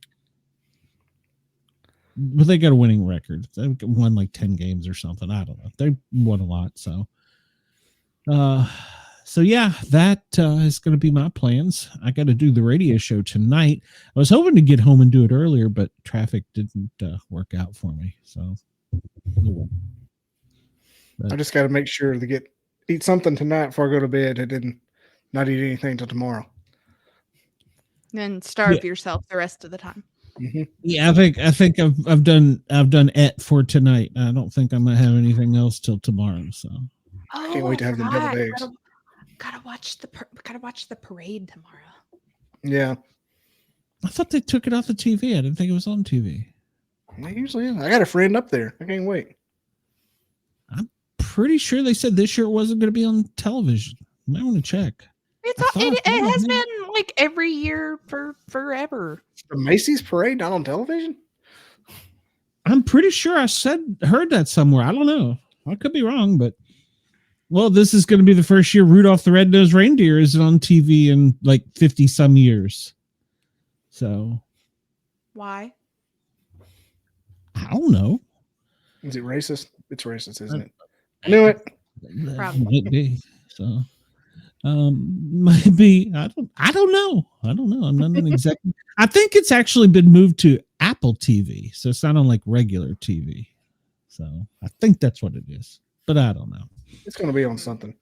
but they got a winning record. They won like 10 games or something. I don't know. They won a lot. So yeah, that is going to be my plans. I got to do the radio show tonight. I was hoping to get home and do it earlier, but traffic didn't work out for me. So I just got to make sure to eat something tonight before I go to bed. I didn't not eat anything till tomorrow. And starve yourself the rest of the time. Mm-hmm. Yeah, I think I've done it for tonight. I don't think I'm gonna have anything else till tomorrow. So can't wait to have the deviled eggs. Gotta watch the parade tomorrow. Yeah, I thought they took it off the TV. I didn't think it was on TV. They usually is. I got a friend up there. I can't wait. I'm pretty sure they said this year it wasn't going to be on television. You might want to check. It has been like every year for forever. The Macy's parade not on television? I'm pretty sure I heard that somewhere. I don't know. I could be wrong, but well, this is going to be the first year Rudolph the Red-Nosed Reindeer isn't on TV in like 50 some years. So Why? I don't know. Is it racist? It's racist, isn't it? I knew it. Probably. Might be. So might be. I don't know. I'm not an exec. I think it's actually been moved to Apple TV, so it's not on like regular TV. So I think that's what it is, but I don't know. It's going to be on something.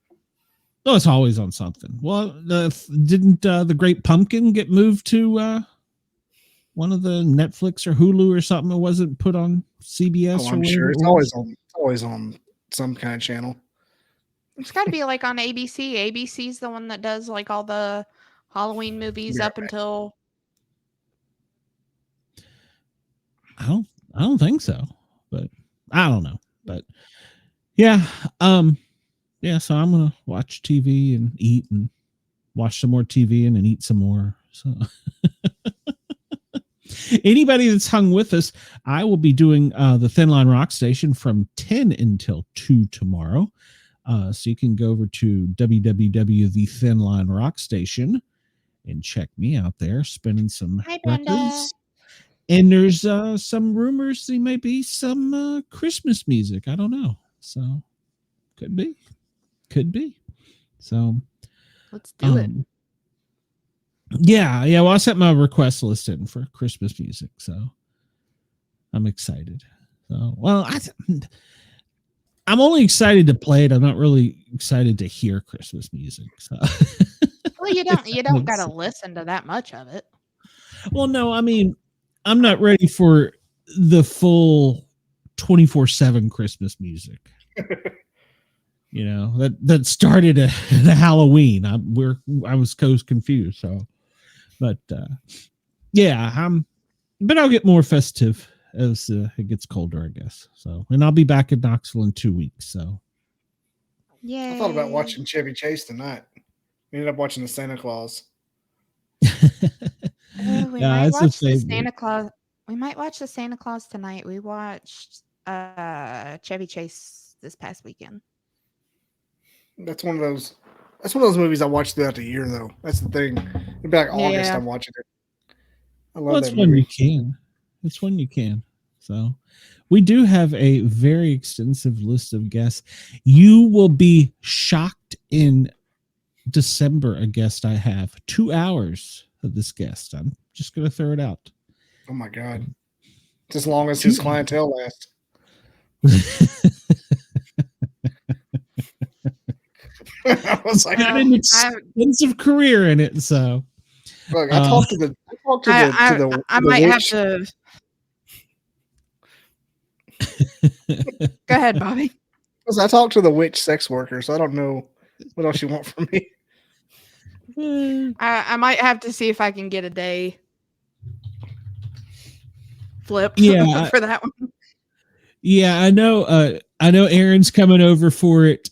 Oh, it's always on something. Well, didn't the Great Pumpkin get moved to one of the Netflix or Hulu or something? It wasn't put on CBS. Oh, I'm sure it's always on some kind of channel. It's got to be like on ABC. ABC's the one that does like all the Halloween movies up until. I don't think so, but I don't know. But yeah, so I'm gonna watch TV and eat and watch some more TV and then eat some more. So anybody that's hung with us, I will be doing the Thin Line Rock Station from 10 until 2 tomorrow. So you can go over to www.the Thin Rock Station and check me out there, spinning some records. And there's some rumors there may be some Christmas music. I don't know. So could be. So let's do it. Yeah. Well, I set my request list in for Christmas music, so I'm excited. So, well, I'm only excited to play it. I'm not really excited to hear Christmas music. So, well, you don't got to listen to that much of it. Well, no, I mean, I'm not ready for the full 24/7 Christmas music. You know, that started at Halloween. I was confused. So, but yeah, but I'll get more festive as it gets colder, I guess. So, and I'll be back in Knoxville in 2 weeks. So, yeah. I thought about watching Chevy Chase tonight. We ended up watching the Santa Claus. We might watch the Santa Claus. We might watch the Santa Claus tonight. We watched Chevy Chase this past weekend. That's one of those movies I watch throughout the year, though. That's the thing. It'd be like August, I'm watching it. I love that movie. It's when you can. So we do have a very extensive list of guests. You will be shocked in December, a guest I have 2 hours of this guest. I'm just going to throw it out. Oh my God. It's as long as his clientele lasts. I was like, got an extensive career in it. So look, I talked to the I might have to go ahead, Bobby. I talked to the witch sex worker, so I don't know what else you want from me. I might have to see if I can get a day flip for that one. Yeah, I know Aaron's coming over for it.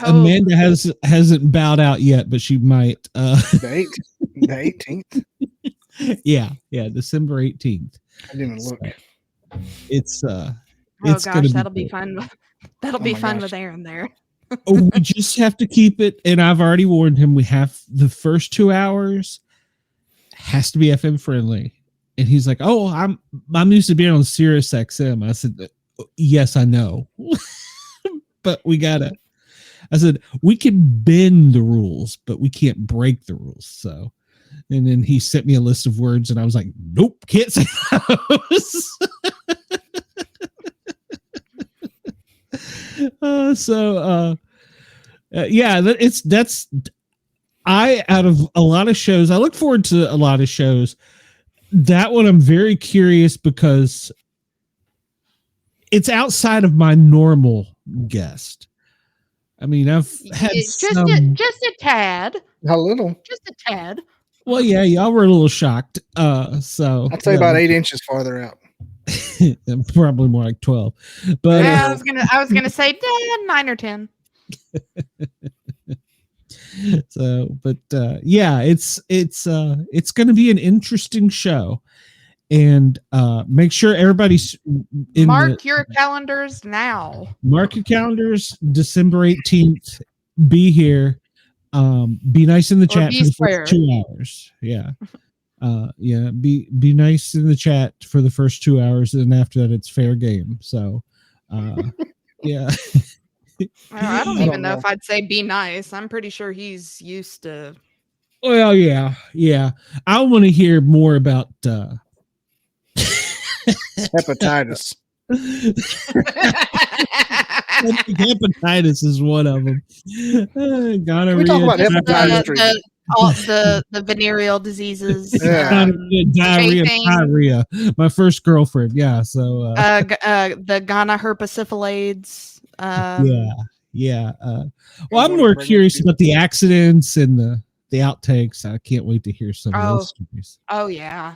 Amanda hasn't bowed out yet, but she might. The 18th. Yeah, December 18th. I didn't look. It's that'll be fun. That'll be fun with Aaron there. We just have to keep it, and I've already warned him. We have the first 2 hours has to be FM friendly, and he's like, "Oh, I'm used to being on Sirius XM." I said, "Yes, I know, but we gotta." I said, "We can bend the rules, but we can't break the rules." So, and then he sent me a list of words, and I was like, "Nope, can't say those." Out of a lot of shows, I look forward to a lot of shows. That one I'm very curious because it's outside of my normal guest. I mean, I've had just a tad. How little? Just a tad. Well, yeah, y'all were a little shocked. So I'd say about 8 inches farther out. probably more like 12. But Yeah, I was gonna say 9 or 10. so, but yeah, it's going to be an interesting show, and make sure everybody's Mark your calendars now. Mark your calendars. December 18th. Be here. Be nice in the chat for the first 2 hours. Yeah. Yeah, be nice in the chat for the first 2 hours, and after that it's fair game. So yeah. I don't even know if I'd say be nice. I'm pretty sure he's used to. Well, yeah. I want to hear more about Hepatitis. Hepatitis is one of them. Gonorrhea. We talk about hepatitis. The venereal diseases. Diarrhea. My first girlfriend. Yeah. So the Ghana herpessyphilades. Yeah. Well, I'm more curious about the accidents and the outtakes. I can't wait to hear some of those stories. Oh yeah.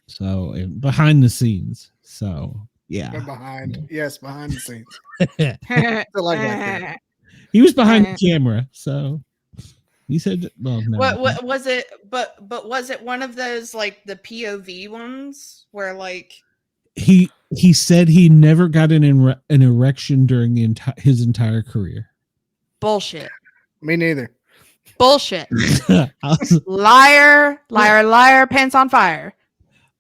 So, and behind the scenes. So yeah. Behind the scenes. I like that. He was behind the camera, so he said, "Well, no." What was it? But was it one of those like the POV ones where like he said he never got an erection during his entire career? Bullshit. Me neither. Bullshit. Liar, pants on fire.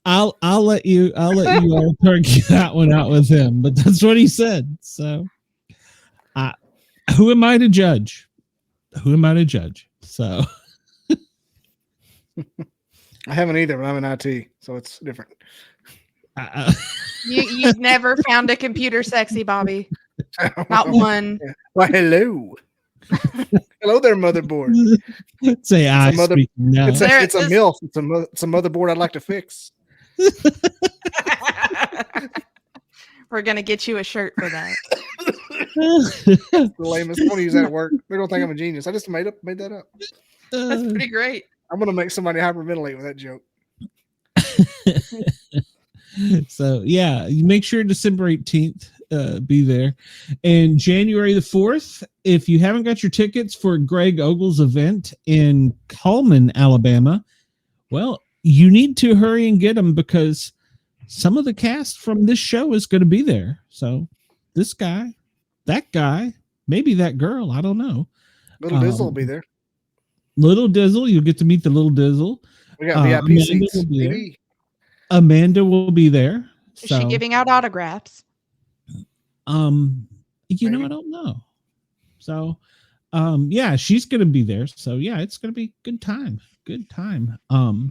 I'll let you all argue that one out with him, but that's what he said. So, who am I to judge? So, I haven't either, but I'm in IT, so it's different. You've never found a computer sexy, Bobby. Not one. Why, hello. Hello there, motherboard. Say I speak now. It's a MILF. It's a motherboard I'd like to fix. We're gonna get you a shirt for that. The lamest. I want to use that at work. They're gonna think I'm a genius. I just made that up. That's pretty great. I'm gonna make somebody hyperventilate with that joke. So yeah, you make sure December 18th be there, and January the 4th. If you haven't got your tickets for Greg Ogle's event in Cullman, Alabama, well, you need to hurry and get them, because some of the cast from this show is going to be there. So this guy, that guy, maybe that girl, I don't know. Little Dizzle will be there. Little Dizzle, you'll get to meet the Little Dizzle. We got VIP seats. Amanda will be there. Is she giving out autographs? You know, I don't know. So, yeah, she's going to be there. So yeah, it's going to be good time.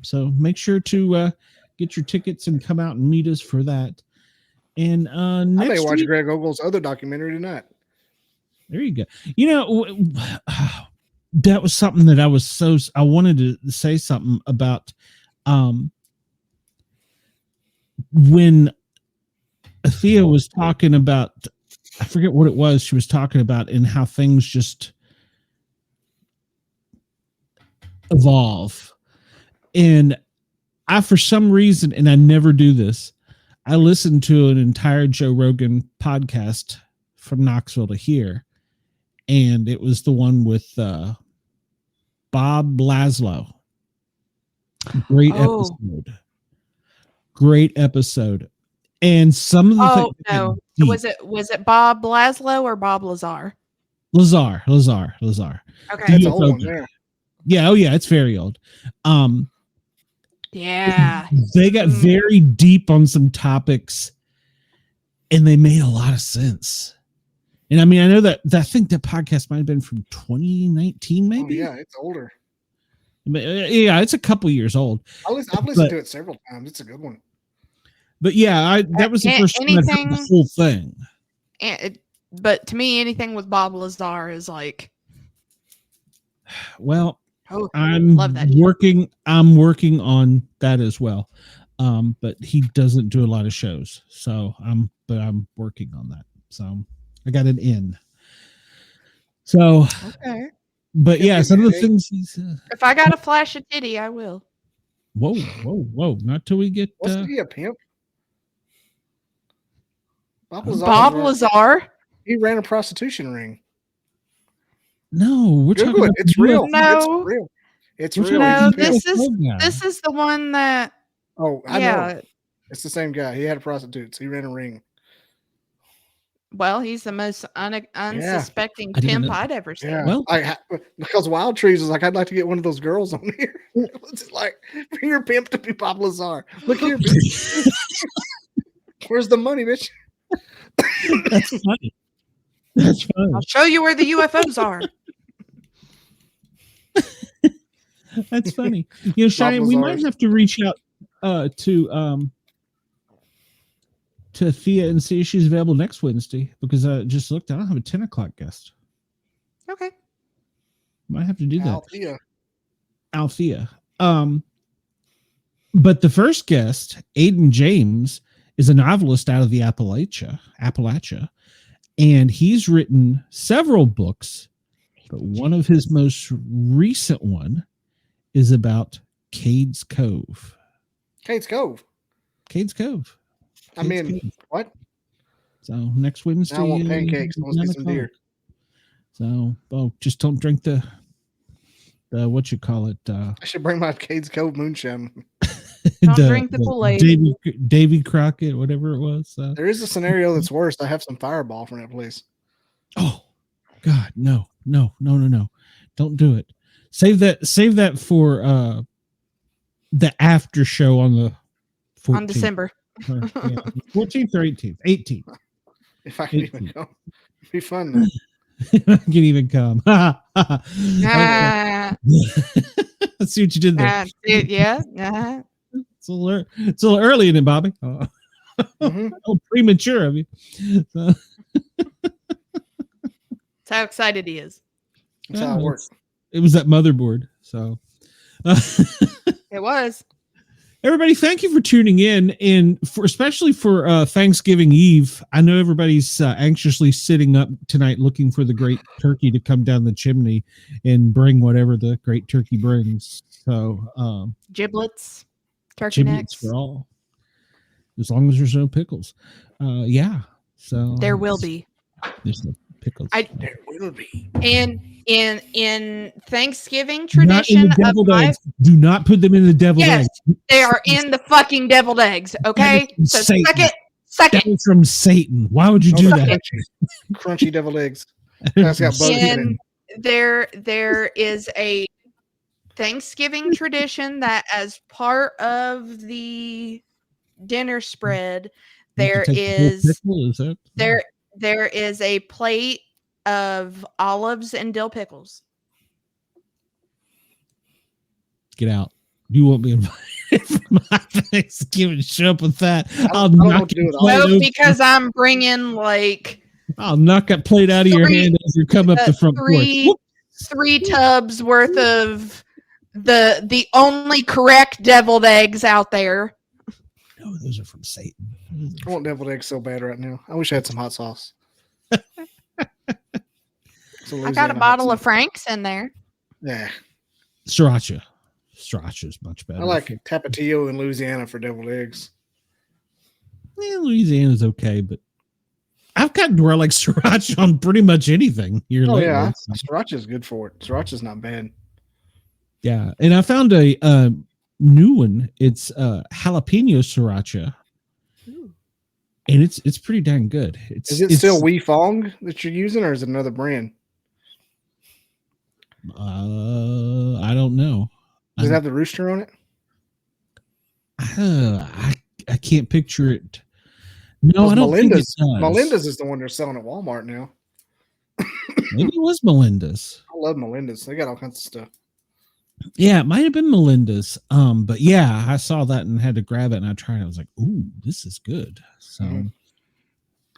So make sure to get your tickets and come out and meet us for that. And I may watch Greg Ogle's other documentary tonight. There you go. You know, that was something that I wanted to say something about. When Alethea was talking about, I forget what it was she was talking about, and how things just evolve. And I, for some reason, and I never do this, I listened to an entire Joe Rogan podcast from Knoxville to here, and it was the one with Bob Laszlo. Great episode. And some of the things, was it Bob Laszlo or Bob Lazar? Lazar. Okay. That's an old one there. Yeah, it's very old. Yeah. They got very deep on some topics, and they made a lot of sense. And I mean, I know that I think that podcast might have been from 2019, maybe. Oh, yeah, it's older. But, yeah, it's a couple years old. I've listened to it several times. It's a good one. But yeah, that was the first time I heard the whole thing. But to me, anything with Bob Lazar is like, well, I'm working on that as well. But he doesn't do a lot of shows, so I'm working on that. So I got an in. So okay. But yeah, some of the things he's if I got a flash of titty, I will. Whoa! Not till we get. Wasn't he a pimp? Bob Lazar. Bob Lazar? He ran a prostitution ring. No, we're Google talking it. about It's the real. No. It's real. It's We're real. No, talking He's a about pimp. this is the one that. Oh, I Yeah. know. It's the same guy. He had prostitutes. He ran a ring. Well, he's the most unsuspecting I didn't pimp know. I'd ever seen. Yeah. Well- Because Wild Trees was like, I'd like to get one of those girls on here. It's like, for your pimp to be Bob Lazar. Look here, bitch. Where's the money, bitch? That's funny. That's funny. I'll show you where the UFOs are. That's funny. You know, Cheyenne, we might have to reach out to Thea and see if she's available next Wednesday, because I just looked. I don't have a 10 o'clock guest. Okay. Might have to do that. Althea. But the first guest, Aiden James, is a novelist out of the Appalachia, and he's written several books, but one of his most recent one is about Cades Cove. Kate's Cove. Cades Cove. I mean, what? So next Wednesday, I want pancakes. I want to get some beer. So, just don't drink the what you call it. I should bring my Cades Cove moonshine. Don't drink the Kool-Aid. Davy Crockett, whatever it was. There is a scenario that's worse. I have some Fireball from that place. Oh God, no. Don't do it. Save that for the after show on the 14th. On December. 14th or 18th. If I can even go. It'd be fun though. I can even come. Ah, I see what you did there. yeah. It's a little early in it, Bobby. Oh, premature of you. So, That's how excited he is. That's how it works. it was that motherboard. So It was. everybody, thank you for tuning in, and especially for Thanksgiving Eve. I know everybody's anxiously sitting up tonight looking for the great turkey to come down the chimney and bring whatever the great turkey brings. So Giblets, turkey giblets necks. for all, as long as there's no pickles. Yeah. So There will be. There's no pickles. There will be. In Thanksgiving Not in tradition the of deviled my eggs. Do not put them in the deviled Yes, eggs. they are in the fucking deviled eggs. Okay, That is so Satan. suck That it. is from Satan. Why would you do Suck that? Crunchy deviled eggs. That's got butter in And it. there is a Thanksgiving tradition that as part of the dinner spread, there is there is a plate of olives and dill pickles. Get out. You won't be invited for my Thanksgiving. Show up with that. I'll don't know knock what to do your with plate No, over. because I'm bringing like I'll knock that plate out of your Three- hand as you come up the front porch. three tubs worth of the only correct deviled eggs out there. No, those are from Satan. I want deviled eggs so bad right now. I wish I had some hot sauce. I got a bottle of Frank's in there. Yeah. Sriracha. Sriracha is much better. I like Tapatio in Louisiana for deviled eggs. Yeah, Louisiana's okay, but I've gotten to where I like sriracha on pretty much anything here Oh, lately. yeah. So, Sriracha's good for it. Sriracha's not bad. yeah. And I found a new one. It's jalapeno sriracha. And it's pretty dang good. Is it still Wee Fong that you're using, or is it another brand? I don't know. Does it have the rooster on it? I can't picture it. No, I don't think it does. Melinda's is the one they're selling at Walmart now. Maybe it was Melinda's. I love Melinda's. They got all kinds of stuff. Yeah, it might have been Melinda's. But yeah, I saw that and had to grab it, and I tried it. I was like, "Ooh, this is good." So,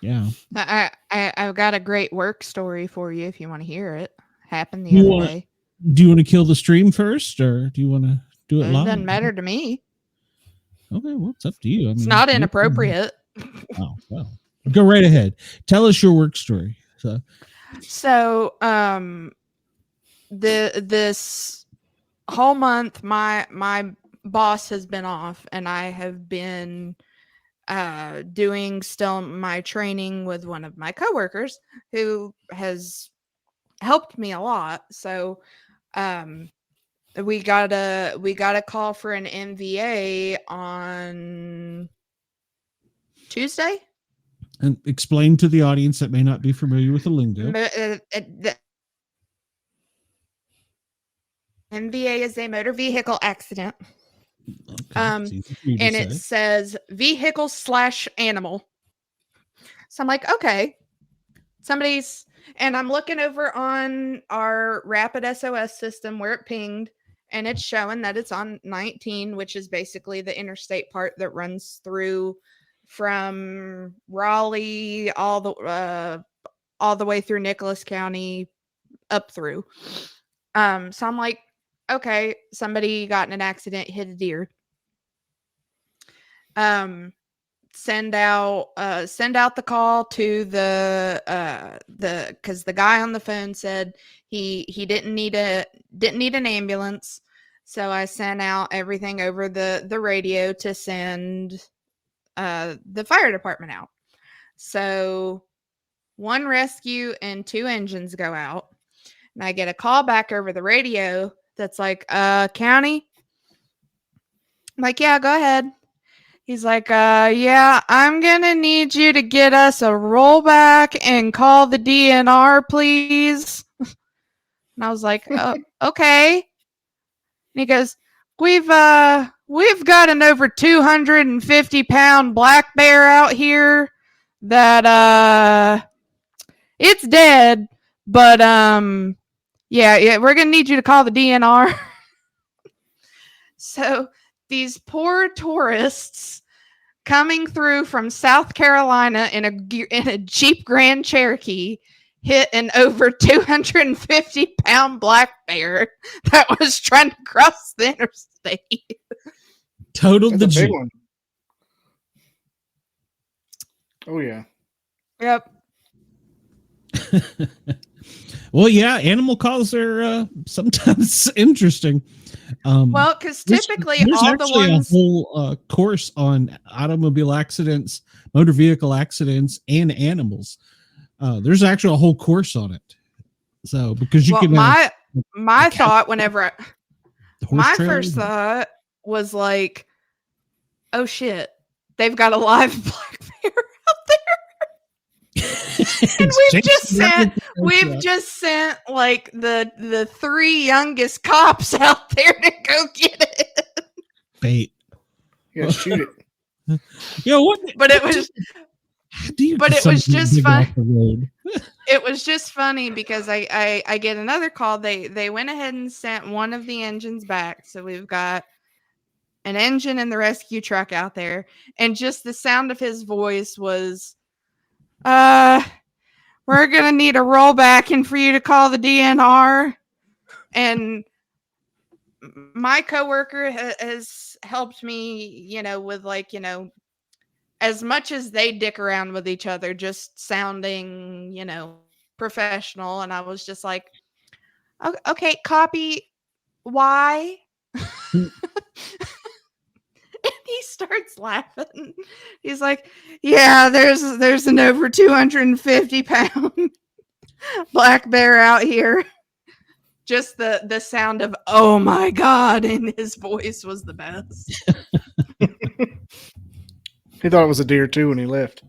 yeah. I've got a great work story for you if you want to hear it. Happened the other day. Do you want to kill the stream first, or do you want to do it It live? doesn't matter to me. Okay, well, it's up to you. I It's mean, not inappropriate. Oh, well, go right ahead. Tell us your work story. So, this whole month, my boss has been off, and I have been doing still my training with one of my coworkers who has helped me a lot. So we got a call for an MVA on Tuesday. And explain to the audience that may not be familiar with the lingo. The MVA is a motor vehicle accident. Okay, And it says vehicle/animal. So I'm like, okay, and I'm looking over on our rapid SOS system where it pinged, and it's showing that it's on 19, which is basically the interstate part that runs through from Raleigh all the way through Nicholas County up through. So I'm like, okay, somebody got in an accident, hit a deer. Send out the call to because the guy on the phone said he didn't need an ambulance. So I sent out everything over the radio to send the fire department out. So 1 rescue and 2 engines go out, and I get a call back over the radio that's like, county? I'm like, yeah, go ahead. He's like, yeah, I'm going to need you to get us a rollback and call the DNR, please. And I was like, okay. And he goes, we've got an over 250-pound black bear out here that, it's dead, but, yeah, we're going to need you to call the DNR. So these poor tourists coming through from South Carolina in a Jeep Grand Cherokee hit an over 250-pound black bear that was trying to cross the interstate. Totaled the Jeep. One. Oh yeah. Yep. Well, yeah, animal calls are sometimes interesting. Well, because typically there's all the ones a whole course on automobile accidents, motor vehicle accidents, and animals. There's actually a whole course on it. So because you can my thought whenever my trailer. First thought was like, oh shit, they've got a live black bear out there. And we've just sent like the 3 youngest cops out there to go get it. Bait. Yeah, shoot it. What? But it was. But it was just fun. It was just funny because I get another call. They went ahead and sent one of the engines back, so we've got an engine in the rescue truck out there, and just the sound of his voice was, we're going to need a rollback and for you to call the DNR. And my coworker has helped me, with as much as they dick around with each other, just sounding, professional. And I was just like, okay, copy. Why? And he starts laughing. He's like, yeah, there's an over 250-pound black bear out here. Just the sound of, oh my God, in his voice was the best. He thought it was a deer too when he left.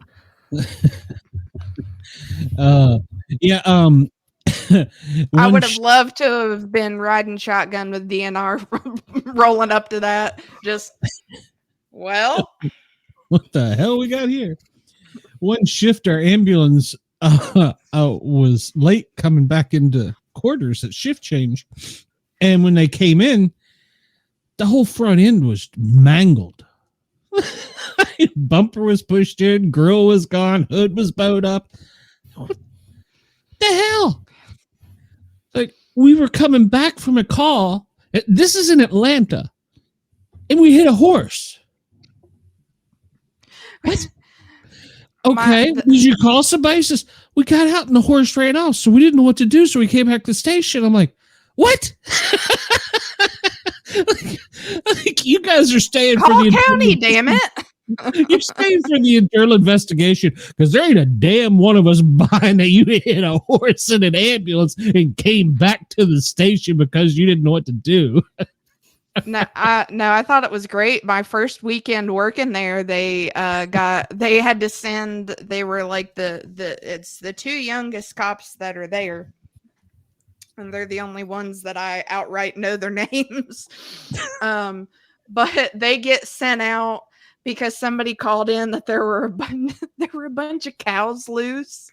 Yeah. I would have loved to have been riding shotgun with DNR rolling up to that. Just, well, what the hell we got here? One shift, our ambulance was late coming back into quarters at shift change, and when they came in, the whole front end was mangled. Bumper was pushed in, grill was gone, hood was bowed up. What the hell? Like, we were coming back from a call. This is in Atlanta, and we hit a horse. What? Okay, did you call somebody? He says, we got out and the horse ran off, so we didn't know what to do, so we came back to the station. I'm like, what? Like, you guys are staying for Call the county, damn it. You're staying for the internal investigation because there ain't a damn one of us buying that you hit a horse in an ambulance and came back to the station because you didn't know what to do. No, I thought it was great. My first weekend working there, they had to send. They were like it's the two youngest cops that are there, and they're the only ones that I outright know their names. But they get sent out because somebody called in that there were a bunch of cows loose,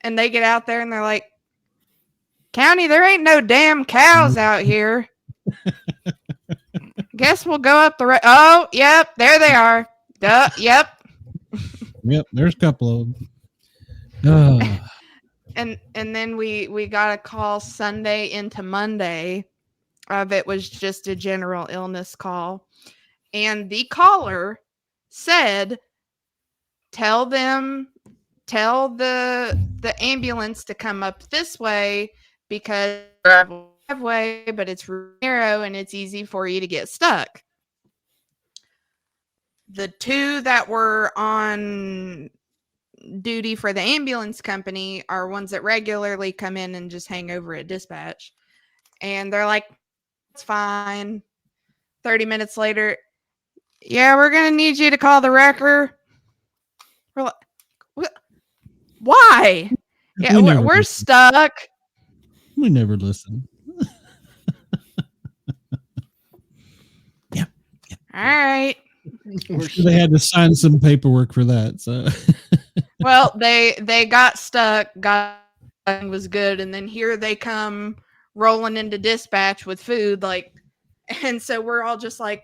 and they get out there and they're like, "County, there ain't no damn cows out here. Guess we'll go up the road." Oh, yep, there they are. Duh, yep. Yep, there's a couple of them. And then we got a call Sunday into Monday. It was just a general illness call. And the caller said, tell the ambulance to come up this way because driveway, but it's narrow and it's easy for you to get stuck. The two that were on duty for the ambulance company are ones that regularly come in and just hang over at dispatch. And they're like, it's fine. 30 minutes later, yeah, we're going to need you to call the wrecker. We're like, why? Yeah, we're stuck. We never listen. Yeah. All right. They had to sign some paperwork for that. So, well, they got stuck. Was good, and then here they come rolling into dispatch with food, like, and so we're all just like,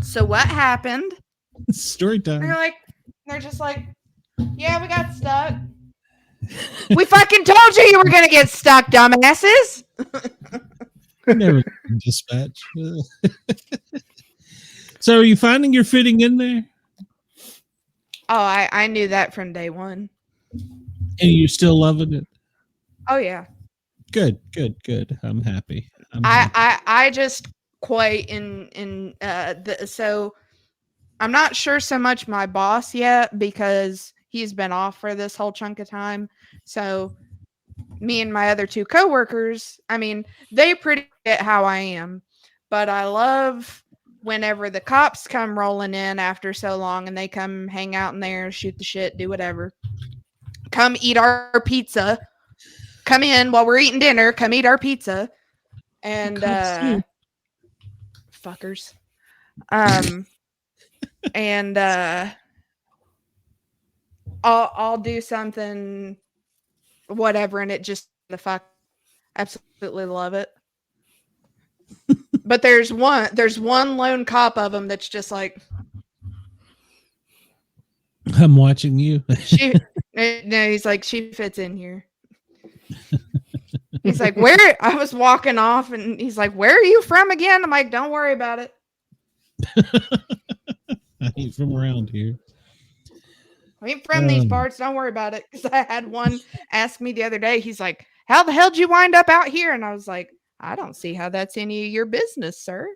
so what happened? Story time. They're just like, yeah, we got stuck. We fucking told you were gonna get stuck, dumbasses. Never dispatch. So are you finding you're fitting in there? Oh, I knew that from day one. And you're still loving it? Oh yeah. Good. I'm happy. I just quite so I'm not sure so much my boss yet because he's been off for this whole chunk of time. So me and my other two coworkers, I mean, they pretty get how I am, but I love whenever the cops come rolling in after so long and they come hang out in there, shoot the shit, do whatever. Come eat our pizza. Come in while we're eating dinner. Come eat our pizza. And fuckers. And I'll do something, whatever, and it just the fuck absolutely love it. But there's one lone cop of them that's just like, I'm watching you. He's like, she fits in here. He's like, where? I was walking off and he's like, where are you from again? I'm like, don't worry about it. I ain't from around here. I ain't from these parts. Don't worry about it. Because I had one ask me the other day. He's like, how the hell did you wind up out here? And I was like, I don't see how that's any of your business, sir.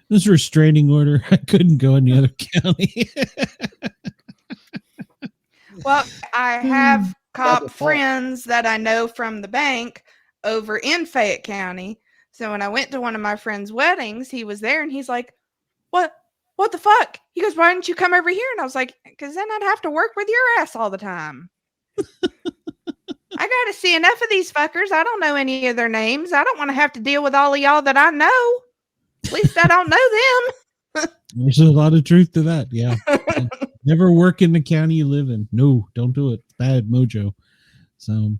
This restraining order. I couldn't go in the other county. Well, I have cop friends that I know from the bank over in Fayette County. So when I went to one of my friends' weddings, he was there and he's like, what the fuck? He goes, why didn't you come over here? And I was like, because then I'd have to work with your ass all the time. I got to see enough of these fuckers. I don't know any of their names. I don't want to have to deal with all of y'all that I know. At least I don't know them. There's a lot of truth to that. Yeah. Never work in the county you live in. No, don't do it. Bad mojo. So,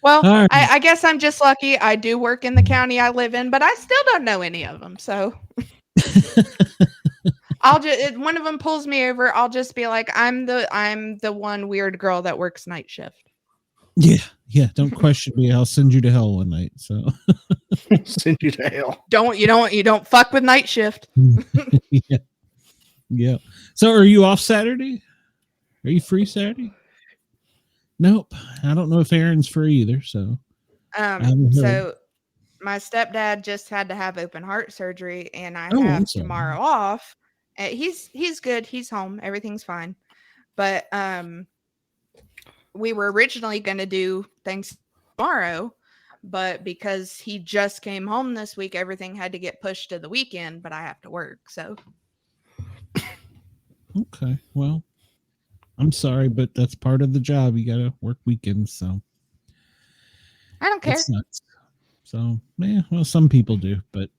well, right. I guess I'm just lucky. I do work in the county I live in, but I still don't know any of them. So I'll just, one of them pulls me over. I'll just be like, I'm the one weird girl that works night shift. Yeah. Don't question me. I'll send you to hell one night. So send you to hell. You don't fuck with night shift. Yeah. So are you off Saturday? Are you free Saturday? Nope. I don't know if Aaron's free either. So so my stepdad just had to have open heart surgery, and I Oh, I'm have sorry. tomorrow off. He's good. He's home. Everything's fine. But we were originally going to do things tomorrow, but because he just came home this week, everything had to get pushed to the weekend. But I have to work, so. Okay, well, I'm sorry, but that's part of the job. You got to work weekends, so I don't care. it's nuts. So, yeah, well, some people do, but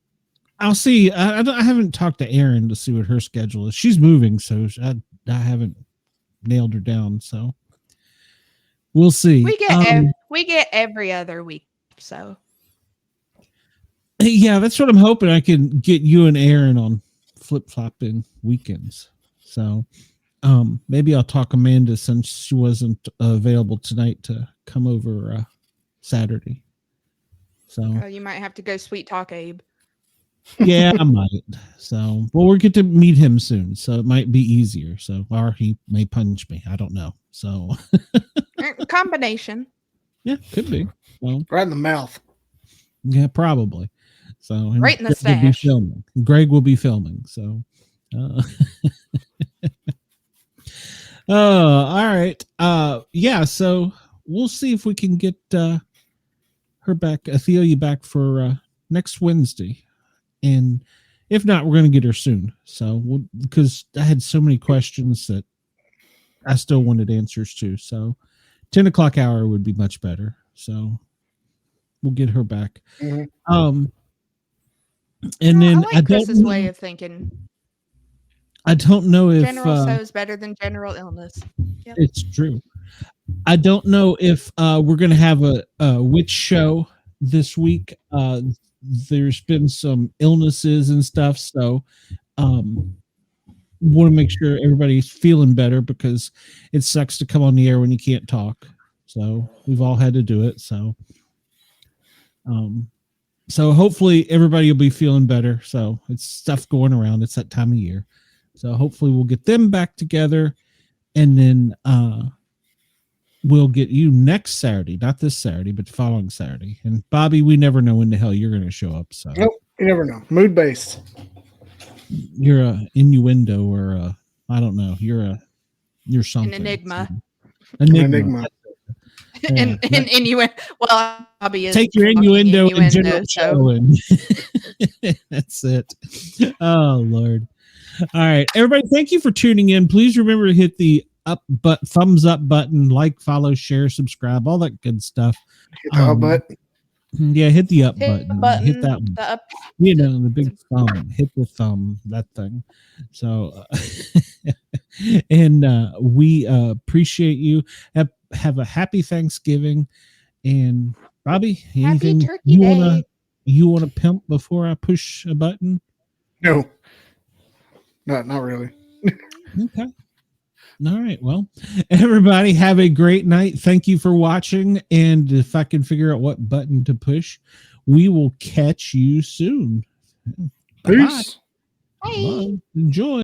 I'll see. I haven't talked to Erin to see what her schedule is. She's moving, so I haven't nailed her down. So we'll see. We get every other week, so. Yeah, that's what I'm hoping. I can get you and Erin on flip-flopping weekends. So maybe I'll talk Amanda, since she wasn't available tonight, to come over Saturday. So You might have to go sweet talk Abe. yeah, I might. So, well, we'll get to meet him soon, so it might be easier. So, or he may punch me. I don't know. So, Combination. Yeah, could be. Well, right in the mouth. Yeah, probably. So, right in the Greg will be stash. filming. Greg will be filming. So, oh, all right. Yeah. So we'll see if we can get her back, Alethea, back for next Wednesday, and if not, we're going to get her soon. So, because I had so many questions that I still wanted answers to. So, 10 o'clock hour would be much better. So, we'll get her back. Mm-hmm. And then I like Chris's way of thinking. I don't know if general so is better than general illness. Yep. It's true. I don't know if we're going to have a witch show this week. There's been some illnesses and stuff, so want to make sure everybody's feeling better, because it sucks to come on the air when you can't talk. So we've all had to do it. So hopefully everybody will be feeling better. So it's stuff going around. It's that time of year. So hopefully we'll get them back together, and then we'll get you next Saturday, not this Saturday, but the following Saturday. And Bobby, we never know when the hell you're going to show up. So nope, you never know. Mood based. You're a innuendo, or I don't know. You're something. An enigma. Enigma. An innuendo. Well, Bobby is take your innuendo and general so. show, and that's it. Oh Lord. All right, everybody, thank you for tuning in. Please remember to hit the thumbs up button, like, follow, share, subscribe, all that good stuff. Hit the up button. Yeah, hit the up Hit button. Hit that one. The up. The big thumb. Hit the thumb, that thing. So, and we appreciate you. Have a happy Thanksgiving. And Bobby, anything Happy Turkey Day. You wanna pimp before I push a button? No. Not really. Okay. All right. Well, everybody have a great night. Thank you for watching. And if I can figure out what button to push, we will catch you soon. Peace. Bye. Bye. Enjoy.